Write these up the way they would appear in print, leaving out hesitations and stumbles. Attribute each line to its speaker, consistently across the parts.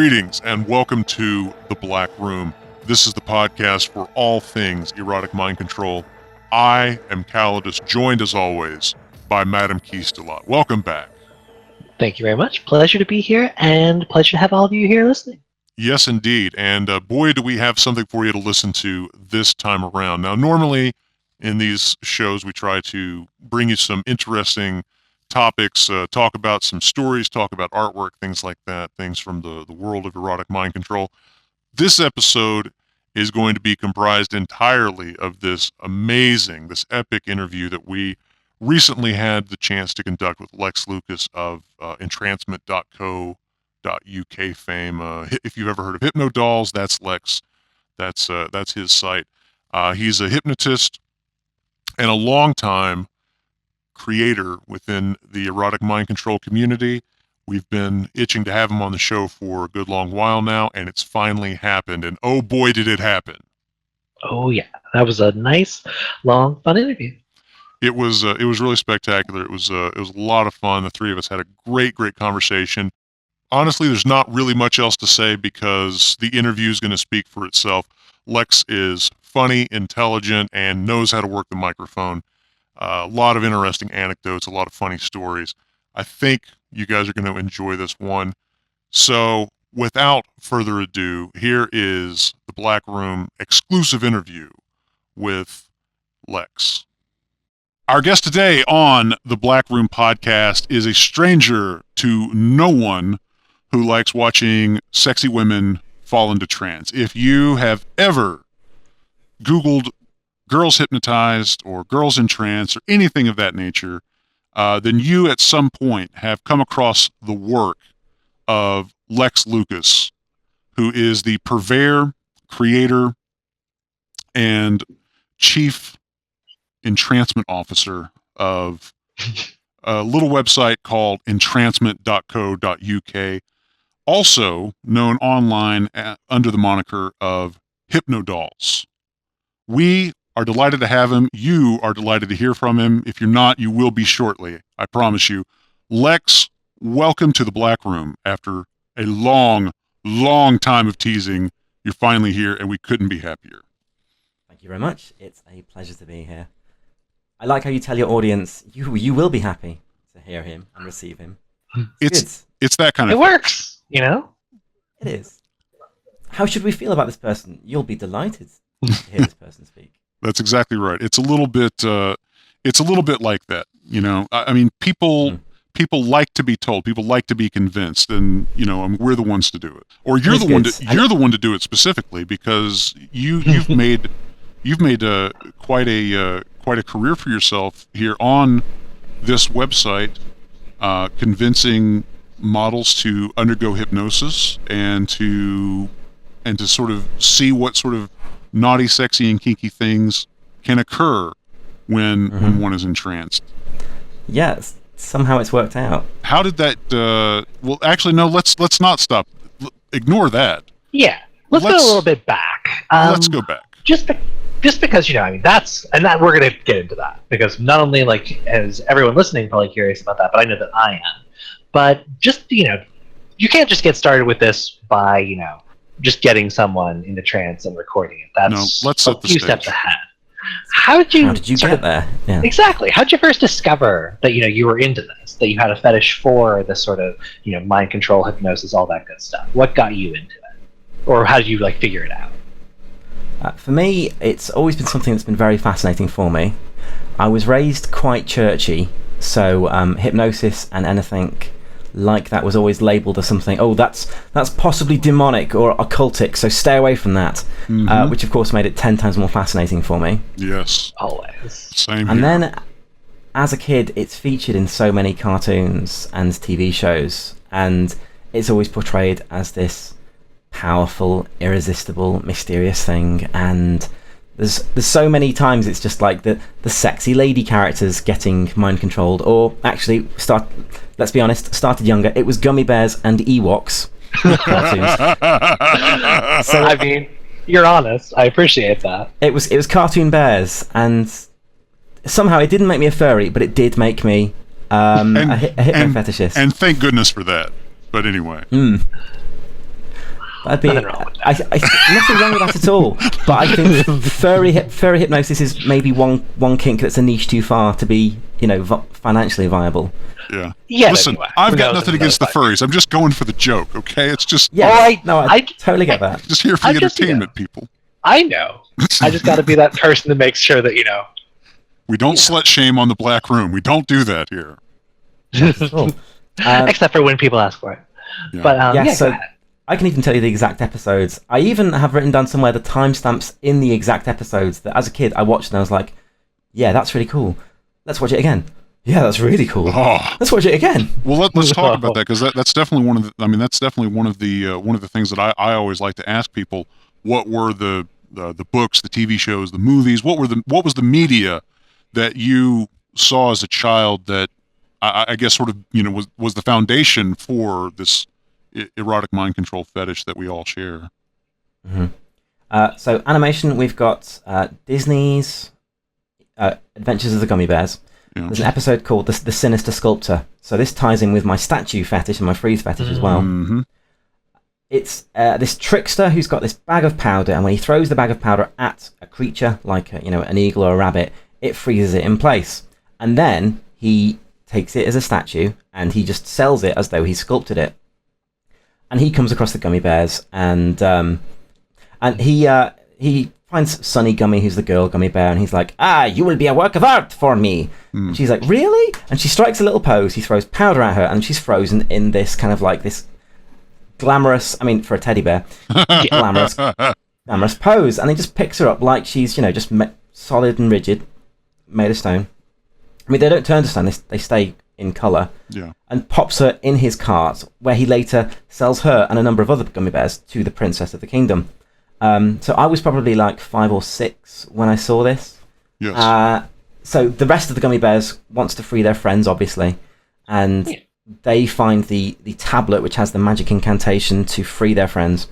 Speaker 1: Greetings and welcome to The Black Room. This is the podcast for all things erotic mind control. I am Callidus, joined as always by Madame Keystalot. Welcome back.
Speaker 2: Thank you very much. Pleasure to be here, and pleasure to have all of you here listening.
Speaker 1: Yes, indeed. And boy, do we have something for you to listen to this time around. Now, normally in these shows, we try to bring you some interesting topics, talk about some stories, talk about artwork, things like that, things from the world of erotic mind control. This episode is going to be comprised entirely of this epic interview that we recently had the chance to conduct with Lex Lucas of Entrancement.co.uk fame. If you've ever heard of Hypnodolls, that's Lex. That's his site. He's a hypnotist and a long-time creator within the erotic mind control community. We've been itching to have him on the show for a good long while now, and it's finally happened. And oh boy, did it happen!
Speaker 2: Oh yeah, that was a nice, long, fun interview.
Speaker 1: It was really spectacular. It was a lot of fun. The three of us had a great conversation. Honestly, there's not really much else to say because the interview is going to speak for itself. Lex is funny, intelligent, and knows how to work the microphone. A lot of interesting anecdotes, a lot of funny stories. I think you guys are going to enjoy this one. So, without further ado, here is the Black Room exclusive interview with Lex. Our guest today on the Black Room podcast is a stranger to no one who likes watching sexy women fall into trance. If you have ever Googled girls hypnotized or girls in trance or anything of that nature, then you at some point have come across the work of Lex Lucas, who is the purveyor, creator, and chief entrancement officer of a little website called entrancement.co.uk, also known online under the moniker of Hypnodolls. We are delighted to have him. You are delighted to hear from him. If you're not, you will be shortly. I promise you. Lex, welcome to the Black Room. After a long time of teasing, you're finally here, and we couldn't be happier.
Speaker 3: Thank you very much. It's a pleasure to be here. I like how you tell your audience you will be happy to hear him and receive him.
Speaker 1: It's that kind of
Speaker 2: thing. It works, you know?
Speaker 3: It is. How should we feel about this person? You'll be delighted to hear this person speak.
Speaker 1: That's exactly right. It's a little bit like that, you know. I mean, people like to be told, people like to be convinced, and you know, we're the ones to do it. Or you're the one to do it specifically because you've made quite a career for yourself here on this website, convincing models to undergo hypnosis and to sort of see what sort of naughty, sexy, and kinky things can occur when one is entranced.
Speaker 3: Yes, somehow it's worked out.
Speaker 1: How did that? Well, actually, no. Let's not stop. Ignore that.
Speaker 2: Yeah, let's go a little bit back.
Speaker 1: Let's go back.
Speaker 2: Just because, you know, I mean, we're gonna get into that because not only like is everyone listening probably curious about that, but I know that I am. But just, you know, you can't just get started with this by, you know, just getting someone into trance and recording it. That's a few steps ahead. How did you
Speaker 3: get there? Yeah.
Speaker 2: Exactly. How did you first discover that, you know, you were into this, that you had a fetish for this sort of, you know, mind control, hypnosis, all that good stuff? What got you into it? Or how did you, like, figure it out?
Speaker 3: For me, it's always been something that's been very fascinating for me. I was raised quite churchy, so hypnosis and anything like that was always labelled as something, that's possibly demonic or occultic, so stay away from that, which of course made it 10 times more fascinating for me.
Speaker 1: Yes.
Speaker 2: Always.
Speaker 1: Same
Speaker 3: and
Speaker 1: here.
Speaker 3: then, as a kid, it's featured in so many cartoons and TV shows, and it's always portrayed as this powerful, irresistible, mysterious thing, and there's so many times it's just like the sexy lady characters getting mind controlled, or actually let's be honest, started younger. It was gummy bears and Ewoks cartoons.
Speaker 2: So I mean, you're honest. I appreciate that.
Speaker 3: It was cartoon bears, and somehow it didn't make me a furry, but it did make me a hypno fetishist.
Speaker 1: And thank goodness for that. But anyway.
Speaker 3: That'd be
Speaker 2: Nothing wrong with that.
Speaker 3: nothing wrong with that at all. But I think furry hypnosis is maybe one kink that's a niche too far to be, financially viable.
Speaker 1: Yeah.
Speaker 2: Yeah.
Speaker 1: Listen,
Speaker 2: Anyway,
Speaker 1: I've
Speaker 2: who
Speaker 1: got
Speaker 2: knows
Speaker 1: nothing
Speaker 2: if
Speaker 1: against the
Speaker 2: that's fine.
Speaker 1: furries. I'm just going for the joke, okay? It's just
Speaker 3: Yeah. I totally get that.
Speaker 1: just here for the entertainment, people.
Speaker 2: I know. I just got to be that person that makes sure that
Speaker 1: We don't slut shame on the black room. We don't do that here.
Speaker 3: Cool.
Speaker 2: except for when people ask for it.
Speaker 1: Yeah.
Speaker 2: But
Speaker 3: Yeah,
Speaker 2: go
Speaker 3: so
Speaker 2: ahead.
Speaker 3: I can even tell you the exact episodes. I even have written down somewhere the timestamps in the exact episodes that as a kid I watched and I was like, yeah, that's really cool. Let's watch it again. Yeah, that's really cool.
Speaker 1: Oh.
Speaker 3: Let's watch it again.
Speaker 1: Well, let's talk about that because that's definitely one of the. I mean, that's definitely one of the things that I always like to ask people. What were the books, the TV shows, the movies? What was the media that you saw as a child that I guess sort of was the foundation for this erotic mind control fetish that we all share?
Speaker 3: Mm-hmm. So animation, we've got Disney's Adventures of the Gummy Bears.
Speaker 1: Yeah.
Speaker 3: There's an episode called the Sinister Sculptor. So this ties in with my statue fetish and my freeze fetish as well.
Speaker 1: Mm-hmm.
Speaker 3: It's this trickster who's got this bag of powder, and when he throws the bag of powder at a creature like an eagle or a rabbit, it freezes it in place. And then he takes it as a statue and he just sells it as though he sculpted it. And he comes across the gummy bears, and he finds Sunny Gummy, who's the girl gummy bear, and he's like, you will be a work of art for me. And she's like, really? And she strikes a little pose. He throws powder at her, and she's frozen in this kind of like this glamorous, for a teddy bear, glamorous pose. And he just picks her up like she's, just solid and rigid, made of stone. They don't turn to stone, they stay in colour.
Speaker 1: Yeah.
Speaker 3: And pops her in his cart, where he later sells her and a number of other gummy bears to the Princess of the Kingdom. So I was probably like 5 or 6 when I saw this.
Speaker 1: Yes.
Speaker 3: So the rest of the gummy bears wants to free their friends, obviously, and they find the tablet which has the magic incantation to free their friends.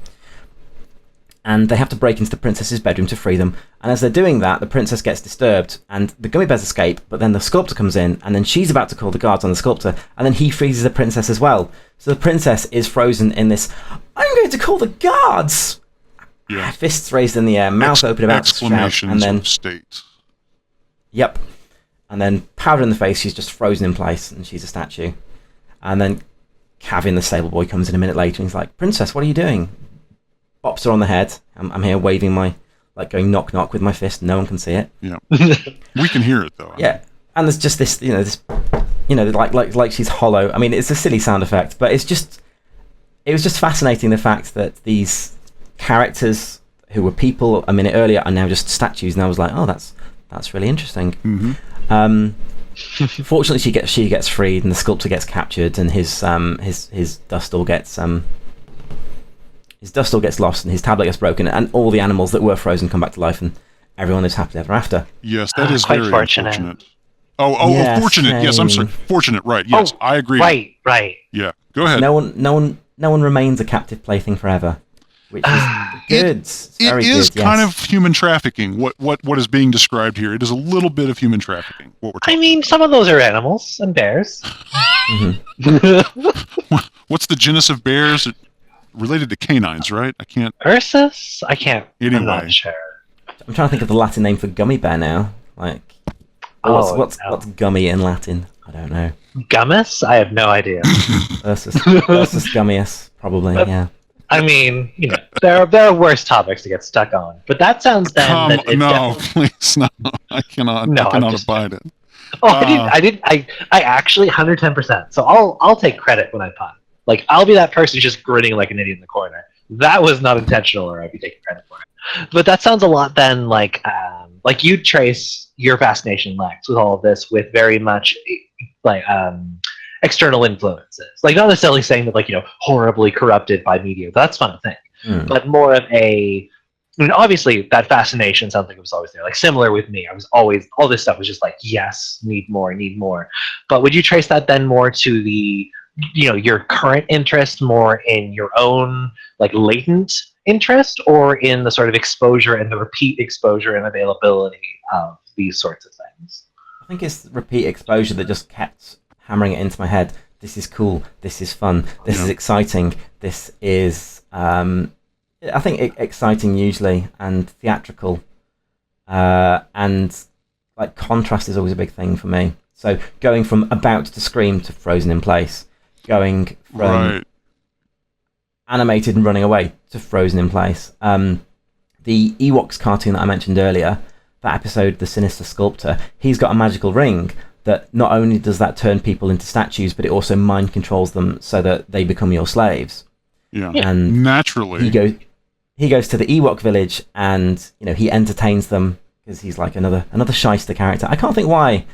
Speaker 3: And they have to break into the princess's bedroom to free them. And as they're doing that, the princess gets disturbed, and the gummy bears escape, but then the sculptor comes in, and then she's about to call the guards on the sculptor, and then he freezes the princess as well. So the princess is frozen in this, I'm going to call the guards!
Speaker 1: Yeah.
Speaker 3: Fists raised in the air, mouth open about to shout, and then...
Speaker 1: of state.
Speaker 3: Yep. And then powder in the face, she's just frozen in place, and she's a statue. And then Kavin, the stable boy, comes in a minute later, and he's like, Princess, what are you doing? Bops her on the head. I'm here waving going knock knock with my fist. No one can see it.
Speaker 1: Yeah. We can hear it, though.
Speaker 3: Yeah. And there's just this, like she's hollow. It's a silly sound effect, but it was just fascinating, the fact that these characters who were people a minute earlier are now just statues, and I was like, oh, that's really interesting.
Speaker 1: Mm-hmm.
Speaker 3: Fortunately, she gets freed, and the sculptor gets captured, and his dust all gets lost, and his tablet gets broken, and all the animals that were frozen come back to life, and everyone lives happily ever after.
Speaker 1: Yes, that is
Speaker 2: quite
Speaker 1: very
Speaker 2: fortunate.
Speaker 1: unfortunate. Oh, fortunate. Yes, I'm sorry. Fortunate. Right. Yes, I agree.
Speaker 2: Right.
Speaker 1: Yeah. Go ahead.
Speaker 3: No one remains a captive plaything forever, which is good.
Speaker 1: It is kind of human trafficking. What is being described here? It is a little bit of human trafficking. What we're talking
Speaker 2: some of those are animals and bears.
Speaker 3: Mm-hmm.
Speaker 1: What's the genus of bears? Related to canines, right? I can't.
Speaker 2: Ursus? I can't.
Speaker 1: Anyway.
Speaker 2: I'm not sure.
Speaker 3: I'm trying to think of the Latin name for gummy bear now. What's gummy in Latin? I don't know.
Speaker 2: Gummus? I have no idea.
Speaker 3: Ursus gummius, probably. Yeah.
Speaker 2: There are worse topics to get stuck on, but that sounds then.
Speaker 1: Please, no. I cannot.
Speaker 2: No,
Speaker 1: I cannot abide it.
Speaker 2: Oh, I actually 110%. So I'll take credit when I pun. I'll be that person just grinning like an idiot in the corner. That was not intentional, or I'd be taking credit for it. But that sounds a lot then like you'd trace your fascination, Lex, with all of this with very much external influences. Not necessarily saying that horribly corrupted by media. That's fun to think. But more of obviously that fascination sounds like it was always there. Similar with me, I was always, all this stuff was just yes, need more. But would you trace that then more to the your current interest, more in your own latent interest, or in the sort of exposure and the repeat exposure and availability of these sorts of things?
Speaker 3: I think it's repeat exposure that just kept hammering it into my head. This is cool. This is fun. This is exciting. This is I think exciting usually, and theatrical, and like contrast is always a big thing for me. So going from about to scream to frozen in place, going from animated and running away to frozen in place. The Ewoks cartoon that I mentioned earlier, that episode, The Sinister Sculptor, he's got a magical ring that not only does that turn people into statues, but it also mind controls them so that they become your slaves.
Speaker 1: Yeah,
Speaker 3: and
Speaker 1: naturally.
Speaker 3: He goes to the Ewok village, and he entertains them because he's like another shyster character. I can't think why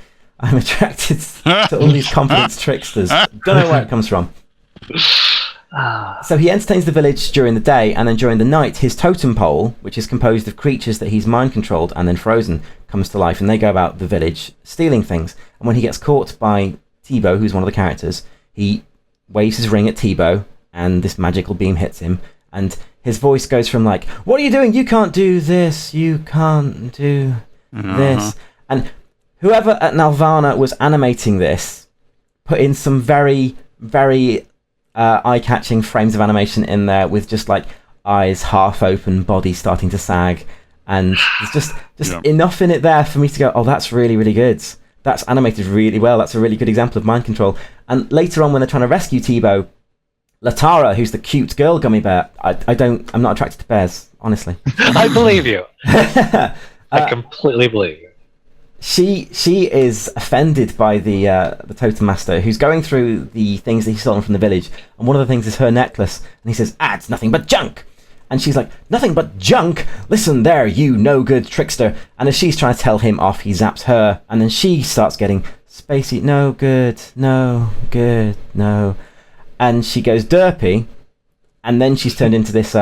Speaker 3: I'm attracted to all these confidence tricksters. Don't know where it comes from. So he entertains the village during the day, and then during the night, his totem pole, which is composed of creatures that he's mind-controlled and then frozen, comes to life, and they go about the village stealing things. And when he gets caught by Tebow, who's one of the characters, he waves his ring at Tebow, and this magical beam hits him, and his voice goes from like, "What are you doing? You can't do this. You can't do this." And whoever at Nalvana was animating this put in some very, very eye-catching frames of animation in there, with just like eyes half open, body starting to sag, and there's just enough in it there for me to go, oh, that's really, really good. That's animated really well. That's a really good example of mind control. And later on, when they're trying to rescue Tebow, Latara, who's the cute girl gummy bear, I'm not attracted to bears, honestly.
Speaker 2: I believe you. I completely believe you.
Speaker 3: She is offended by the totem master, who's going through the things that he's stolen from the village, and one of the things is her necklace, and he says, it's nothing but junk. And she's like, nothing but junk? Listen there, you no-good trickster. And as she's trying to tell him off, he zaps her, and then she starts getting spacey, no good, no good, no. And she goes derpy, and then she's turned into this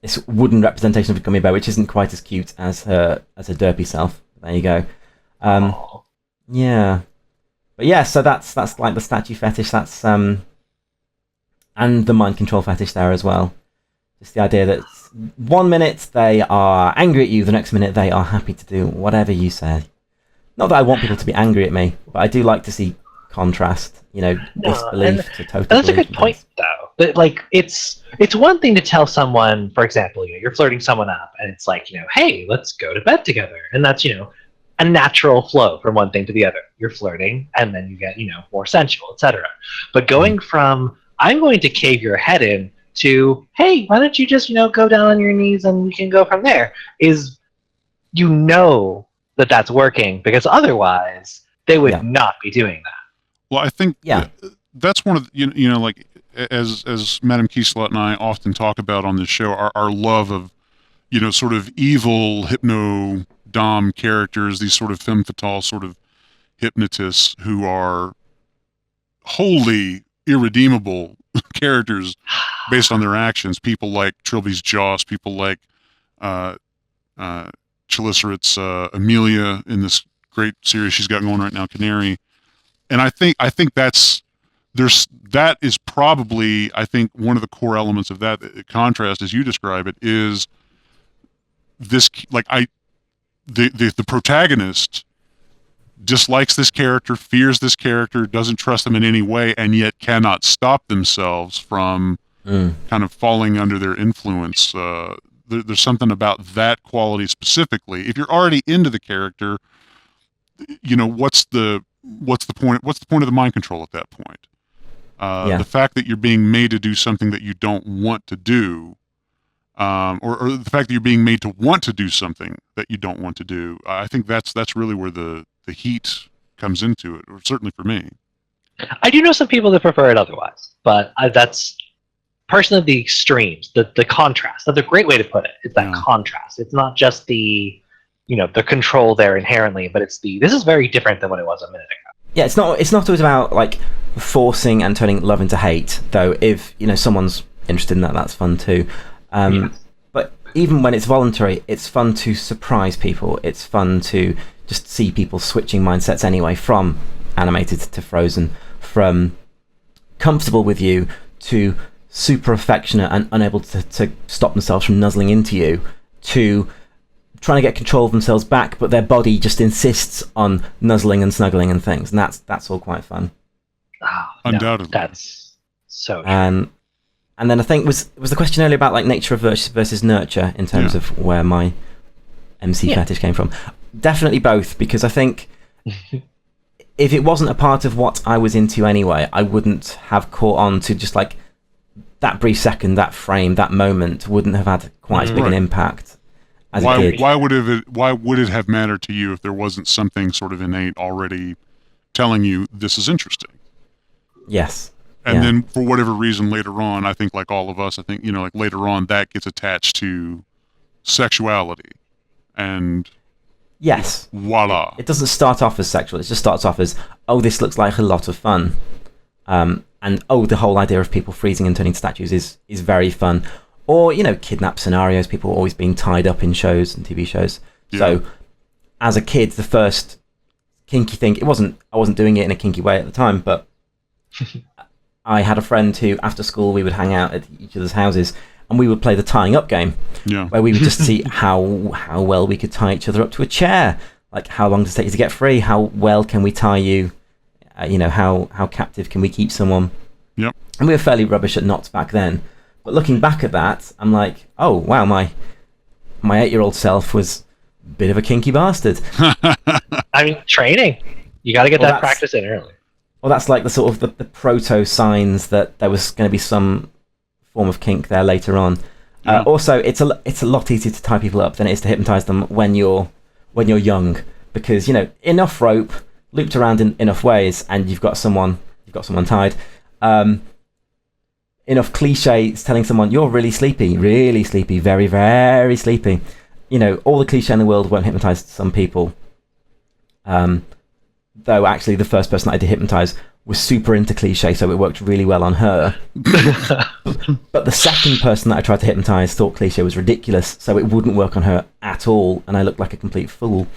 Speaker 3: this wooden representation of a gummy bear, which isn't quite as cute as her derpy self. There you go. Yeah. But yeah, so that's like the statue fetish, that's and the mind control fetish there as well. Just the idea that 1 minute they are angry at you, the next minute they are happy to do whatever you say. Not that I want people to be angry at me, but I do like to see contrast, disbelief to total
Speaker 2: That's a
Speaker 3: belief
Speaker 2: good point, though. But like, it's one thing to tell someone, for example, you're flirting someone up, and it's like, hey, let's go to bed together, and that's a natural flow from one thing to the other. You're flirting, and then you get more sensual, etc. But going from I'm going to cave your head in to hey, why don't you just go down on your knees and we can go from there, is that's working, because otherwise they would not be doing that.
Speaker 1: Well, I think that's one of like as Madame Kieslot and I often talk about on this show, our love of sort of evil hypno dom characters, these sort of femme fatale sort of hypnotists who are wholly irredeemable characters based on their actions. People like Trilby's Joss, people like Chelicerate's Amelia in this great series she's got going right now, Canary. And I think that is probably, I think, one of the core elements of that contrast, as you describe it, is this, like, the protagonist dislikes this character, fears this character, doesn't trust them in any way, and yet cannot stop themselves from kind of falling under their influence. There's something about that quality specifically. If you're already into the character, what's the point? What's the point of the mind control at that point? The fact that you're being made to do something that you don't want to do, or the fact that you're being made to want to do something that you don't want to do, I think that's really where the heat comes into it, or certainly for me.
Speaker 2: I do know some people that prefer it otherwise, but that's person of the extremes, the contrast. That's a great way to put it. It's that contrast. It's not just the the control there inherently, but it's this is very different than what it was a minute ago.
Speaker 3: Yeah, it's not always about like forcing and turning love into hate, though. If someone's interested in that, that's fun too. But even when it's voluntary, it's fun to surprise people. It's fun to just see people switching mindsets anyway, from animated to frozen, from comfortable with you to super affectionate and unable to stop themselves from nuzzling into you, to trying to get control of themselves back, but their body just insists on nuzzling and snuggling and things, and that's all quite fun.
Speaker 1: Undoubtedly.
Speaker 2: That's so true.
Speaker 3: And And then I think was the question earlier about like nature versus nurture in terms of where my MC fetish came from. Definitely both, because I think if it wasn't a part of what I was into anyway, I wouldn't have caught on to just like that brief second, that frame, that moment wouldn't have had quite as big an impact as it did.
Speaker 1: Why would it have mattered to you if there wasn't something sort of innate already telling you this is interesting?
Speaker 3: Yes.
Speaker 1: And then for whatever reason later on, I think like all of us, I think, you know, like later on that gets attached to sexuality and
Speaker 3: yes,
Speaker 1: voila.
Speaker 3: It doesn't start off as sexual. It just starts off as, oh, this looks like a lot of fun. And oh, the whole idea of people freezing and turning to statues is very fun. Or, you know, kidnap scenarios, people always being tied up in shows and TV shows. Yeah. So as a kid, the first kinky thing, I wasn't doing it in a kinky way at the time, but I had a friend who, after school, we would hang out at each other's houses and we would play the tying up game, where we would just see how well we could tie each other up to a chair. Like, how long does it take you to get free? How well can we tie you? You know, how captive can we keep someone?
Speaker 1: Yep.
Speaker 3: And we were fairly rubbish at knots back then. But looking back at that, I'm like, oh, wow, my 8-year-old self was a bit of a kinky bastard.
Speaker 2: I mean, training. You got to get that practice in early.
Speaker 3: Well, that's like the sort of the proto signs that there was going to be some form of kink there later on. Also, it's a lot easier to tie people up than it is to hypnotize them when you're young, because, you know, enough rope looped around in enough ways, and you've got someone tied. Enough cliches telling someone you're really sleepy, very, very sleepy. You know, all the cliche in the world won't hypnotize some people. Though actually the first person that I did hypnotize was super into cliche, so it worked really well on her. But the second person that I tried to hypnotize thought cliche was ridiculous, so it wouldn't work on her at all, and I looked like a complete fool.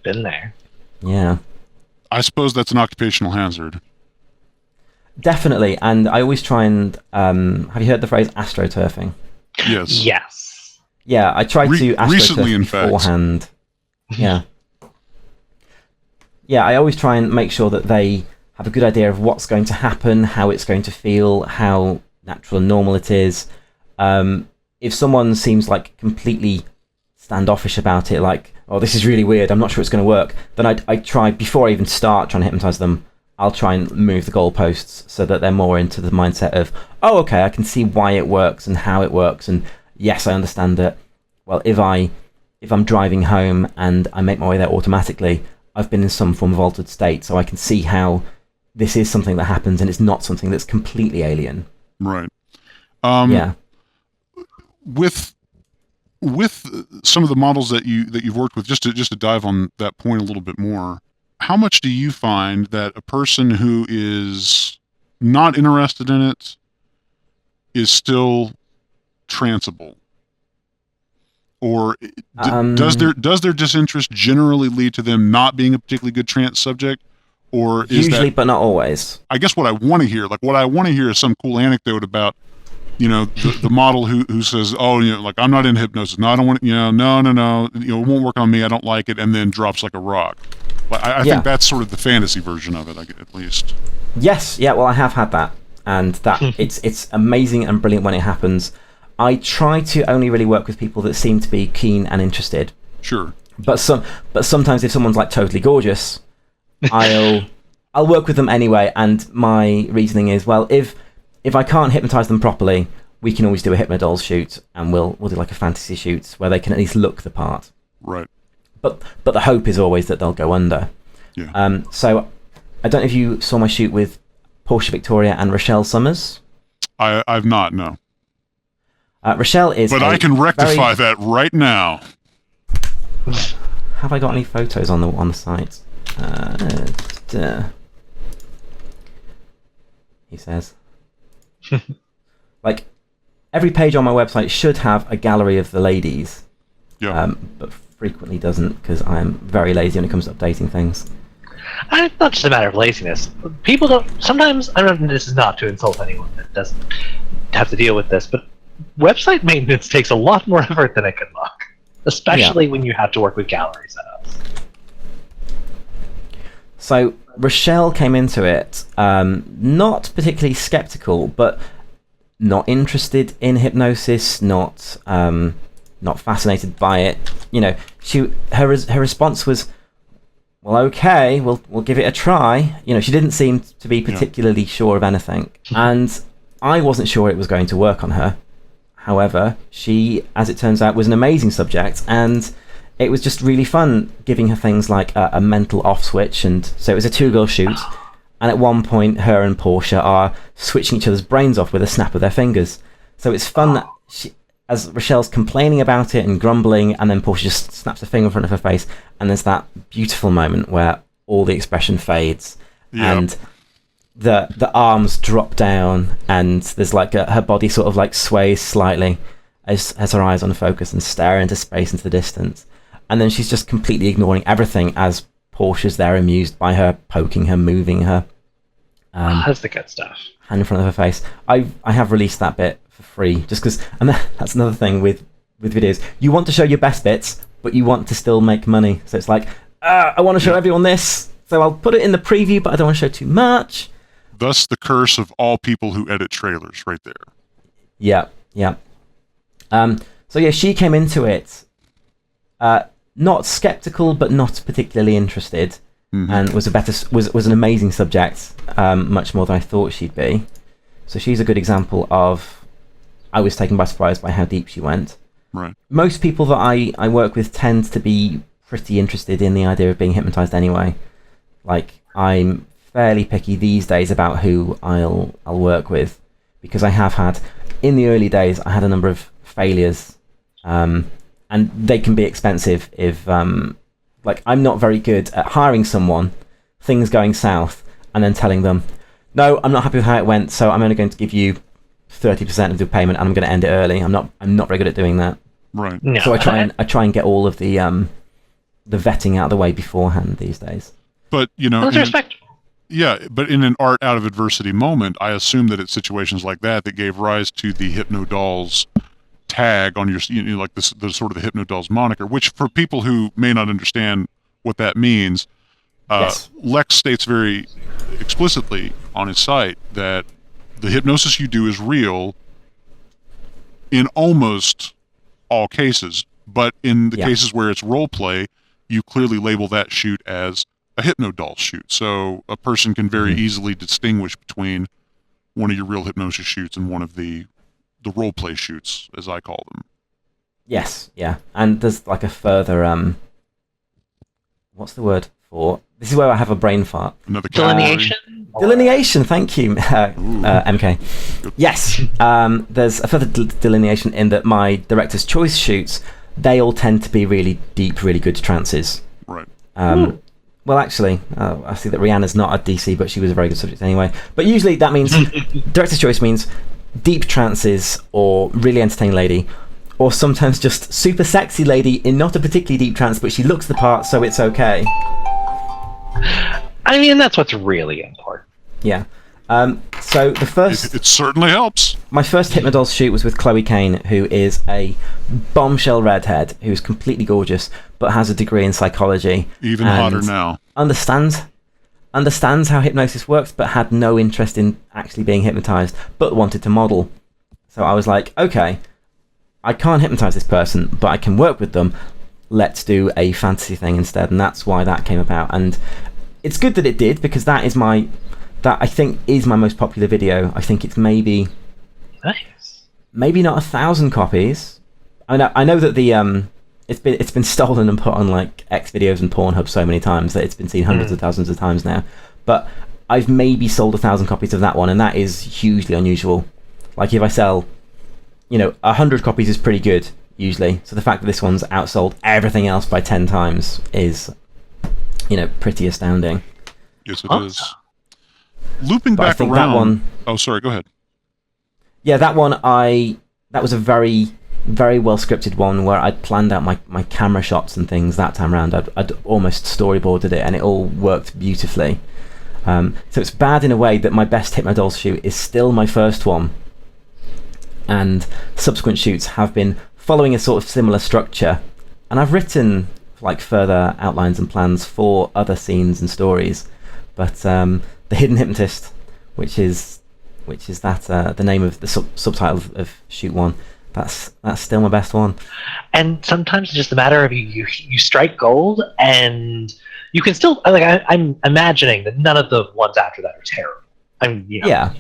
Speaker 2: Been there.
Speaker 3: Yeah.
Speaker 1: I suppose that's an occupational hazard.
Speaker 3: Definitely, and I always try and... have you heard the phrase astroturfing?
Speaker 1: Yes.
Speaker 2: Yes.
Speaker 3: Yeah, I tried to astroturf
Speaker 1: recently, in
Speaker 3: beforehand. Yeah. Yeah, I always try and make sure that they have a good idea of what's going to happen, how it's going to feel, how natural and normal it is. If someone seems like completely standoffish about it, like, oh, this is really weird, I'm not sure it's going to work, then I try, before I even start trying to hypnotize them, I'll try and move the goalposts so that they're more into the mindset of, oh, okay, I can see why it works and how it works, and yes, I understand that, well, if I'm driving home and I make my way there automatically, I've been in some form of altered state, so I can see how this is something that happens and it's not something that's completely alien.
Speaker 1: Right.
Speaker 3: Yeah.
Speaker 1: With some of the models that you've worked with, just to dive on that point a little bit more, how much do you find that a person who is not interested in it is still tranceable? Or does their disinterest generally lead to them not being a particularly good trance subject? Or is
Speaker 3: usually,
Speaker 1: that,
Speaker 3: but not always.
Speaker 1: I guess what I want to hear, is some cool anecdote about, you know, the model who says, oh, you know, like, I'm not in hypnosis. No, I don't want, you know, no, you know, it won't work on me. I don't like it. And then drops like a rock. I think that's sort of the fantasy version of it, at least.
Speaker 3: Yes. Yeah. Well, I have had that, and that it's amazing and brilliant when it happens. I try to only really work with people that seem to be keen and interested.
Speaker 1: Sure.
Speaker 3: But sometimes if someone's like totally gorgeous, I'll work with them anyway. And my reasoning is, well, if I can't hypnotize them properly, we can always do a Hypnodolls shoot, and we'll do like a fantasy shoot where they can at least look the part.
Speaker 1: Right.
Speaker 3: But the hope is always that they'll go under.
Speaker 1: Yeah.
Speaker 3: So I don't know if you saw my shoot with Portia Victoria and Rochelle Summers.
Speaker 1: I've not, no.
Speaker 3: Rochelle is.
Speaker 1: But I can rectify that right now.
Speaker 3: Have I got any photos on the site? He says. Like, every page on my website should have a gallery of the ladies.
Speaker 1: Yeah.
Speaker 3: But frequently doesn't, because I am very lazy when it comes to updating things.
Speaker 2: It's not just a matter of laziness. People don't. Sometimes, I don't know, this is not to insult anyone that doesn't have to deal with this, but website maintenance takes a lot more effort than it can look, especially when you have to work with gallery setups.
Speaker 3: So Rochelle came into it not particularly skeptical, but not interested in hypnosis, not fascinated by it. Her response was, well, okay, we'll give it a try. She didn't seem to be particularly sure of anything, and I wasn't sure it was going to work on her. However, she, as it turns out, was an amazing subject, and it was just really fun giving her things like a mental off switch. And so it was a 2-girl shoot, and at one point her and Portia are switching each other's brains off with a snap of their fingers. So it's fun that as Rochelle's complaining about it and grumbling, and then Portia just snaps a finger in front of her face, and there's that beautiful moment where all the expression fades, and the arms drop down, and there's like her body sort of like sways slightly as her eyes on focus and stare into space, into the distance, and then she's just completely ignoring everything as Portia's there, amused by her, poking her, moving her.
Speaker 2: That's the good stuff.
Speaker 3: Hand in front of her face. I have released that bit for free just because, and that's another thing with videos. You want to show your best bits, but you want to still make money. So it's like, I want to show everyone this, so I'll put it in the preview, but I don't want to show too much.
Speaker 1: Thus the curse of all people who edit trailers, right there.
Speaker 3: Yeah. So yeah, she came into it not skeptical, but not particularly interested, and was an amazing subject, much more than I thought she'd be. So she's a good example of, I was taken by surprise by how deep she went.
Speaker 1: Right.
Speaker 3: Most people that I work with tend to be pretty interested in the idea of being hypnotized anyway. Like, I'm fairly picky these days about who I'll work with, because I have had, in the early days, I had a number of failures, and they can be expensive if like, I'm not very good at hiring someone, things going south, and then telling them, no, I'm not happy with how it went, so I'm only going to give you 30% of the payment, and I'm going to end it early. I'm not very good at doing that.
Speaker 1: Right.
Speaker 2: No.
Speaker 3: So I try and get all of the vetting out of the way beforehand these days.
Speaker 1: But
Speaker 2: That's respect.
Speaker 1: Yeah, but in an art out of adversity moment, I assume that it's situations like that gave rise to the Hypnodolls tag on your, like the sort of the Hypnodolls moniker, which for people who may not understand what that means,
Speaker 3: Yes.
Speaker 1: Lex states very explicitly on his site that the hypnosis you do is real in almost all cases, but in the cases where it's role play, you clearly label that shoot as a Hypnodoll shoot. So a person can very easily distinguish between one of your real hypnosis shoots and one of the role play shoots, as I call them.
Speaker 3: Yes, yeah. And there's like a further what's the word for, this is where I have a brain fart.
Speaker 1: Another category.
Speaker 3: Delineation, thank you, MK. Yes, there's a further delineation in that my director's choice shoots, they all tend to be really deep, really good trances.
Speaker 1: Right.
Speaker 3: Well, actually, I see that Rihanna's not a DC, but she was a very good subject anyway. But usually that means, director's choice means deep trances or really entertaining lady, or sometimes just super sexy lady in not a particularly deep trance, but she looks the part, so it's okay.
Speaker 2: I mean, that's what's really important.
Speaker 3: Yeah. So the first...
Speaker 1: It certainly helps.
Speaker 3: My first Hypnodolls shoot was with Chloe Kane, who is a bombshell redhead who's completely gorgeous, but has a degree in psychology.
Speaker 1: Even hotter now.
Speaker 3: Understands how hypnosis works, but had no interest in actually being hypnotized, but wanted to model. So I was like, okay, I can't hypnotize this person, but I can work with them. Let's do a fantasy thing instead, and that's why that came about. And it's good that it did, because that I think is my most popular video. I think it's maybe not 1,000 copies. I know that the it's been stolen and put on like X videos and Pornhub so many times that it's been seen hundreds of thousands of times now. But I've maybe sold 1,000 copies of that one, and that is hugely unusual. Like, if I sell, 100 copies is pretty good usually. So the fact that this one's outsold everything else by 10 times is, pretty astounding.
Speaker 1: Yes, it is. Looping back around.
Speaker 3: That one,
Speaker 1: oh, sorry. Go ahead.
Speaker 3: Yeah, that one that was a very, very well scripted one where I'd planned out my camera shots and things that time around. I'd almost storyboarded it, and it all worked beautifully. So it's bad in a way that my best Hypnodolls shoot is still my first one, and subsequent shoots have been following a sort of similar structure, and I've written like further outlines and plans for other scenes and stories, but the Hidden Hypnotist, which is which is that the name of the subtitle of shoot one. That's still my best one.
Speaker 2: And sometimes it's just a matter of you strike gold, and you can still I'm imagining that none of the ones after that are terrible. I mean,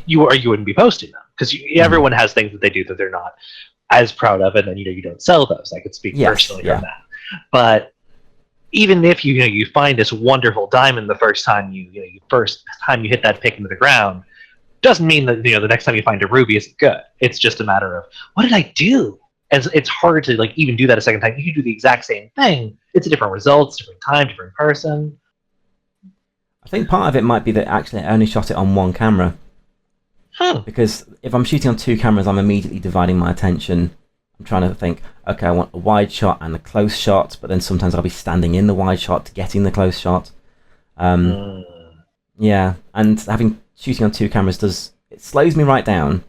Speaker 2: you wouldn't be posting them because everyone has things that they do that they're not as proud of, and then you don't sell those. I could speak personally on that. But even if you find this wonderful diamond the first time you hit that pick into the ground, doesn't mean that the next time you find a ruby isn't good. It's just a matter of, what did I do? And it's hard to even do that a second time. You can do the exact same thing. It's a different result, different time, different person.
Speaker 3: I think part of it might be that actually I only shot it on one camera. Because if I'm shooting on two cameras, I'm immediately dividing my attention. I'm trying to think, okay, I want a wide shot and a close shot, but then sometimes I'll be standing in the wide shot to getting the close shot. Yeah, and shooting on two cameras it slows me right down,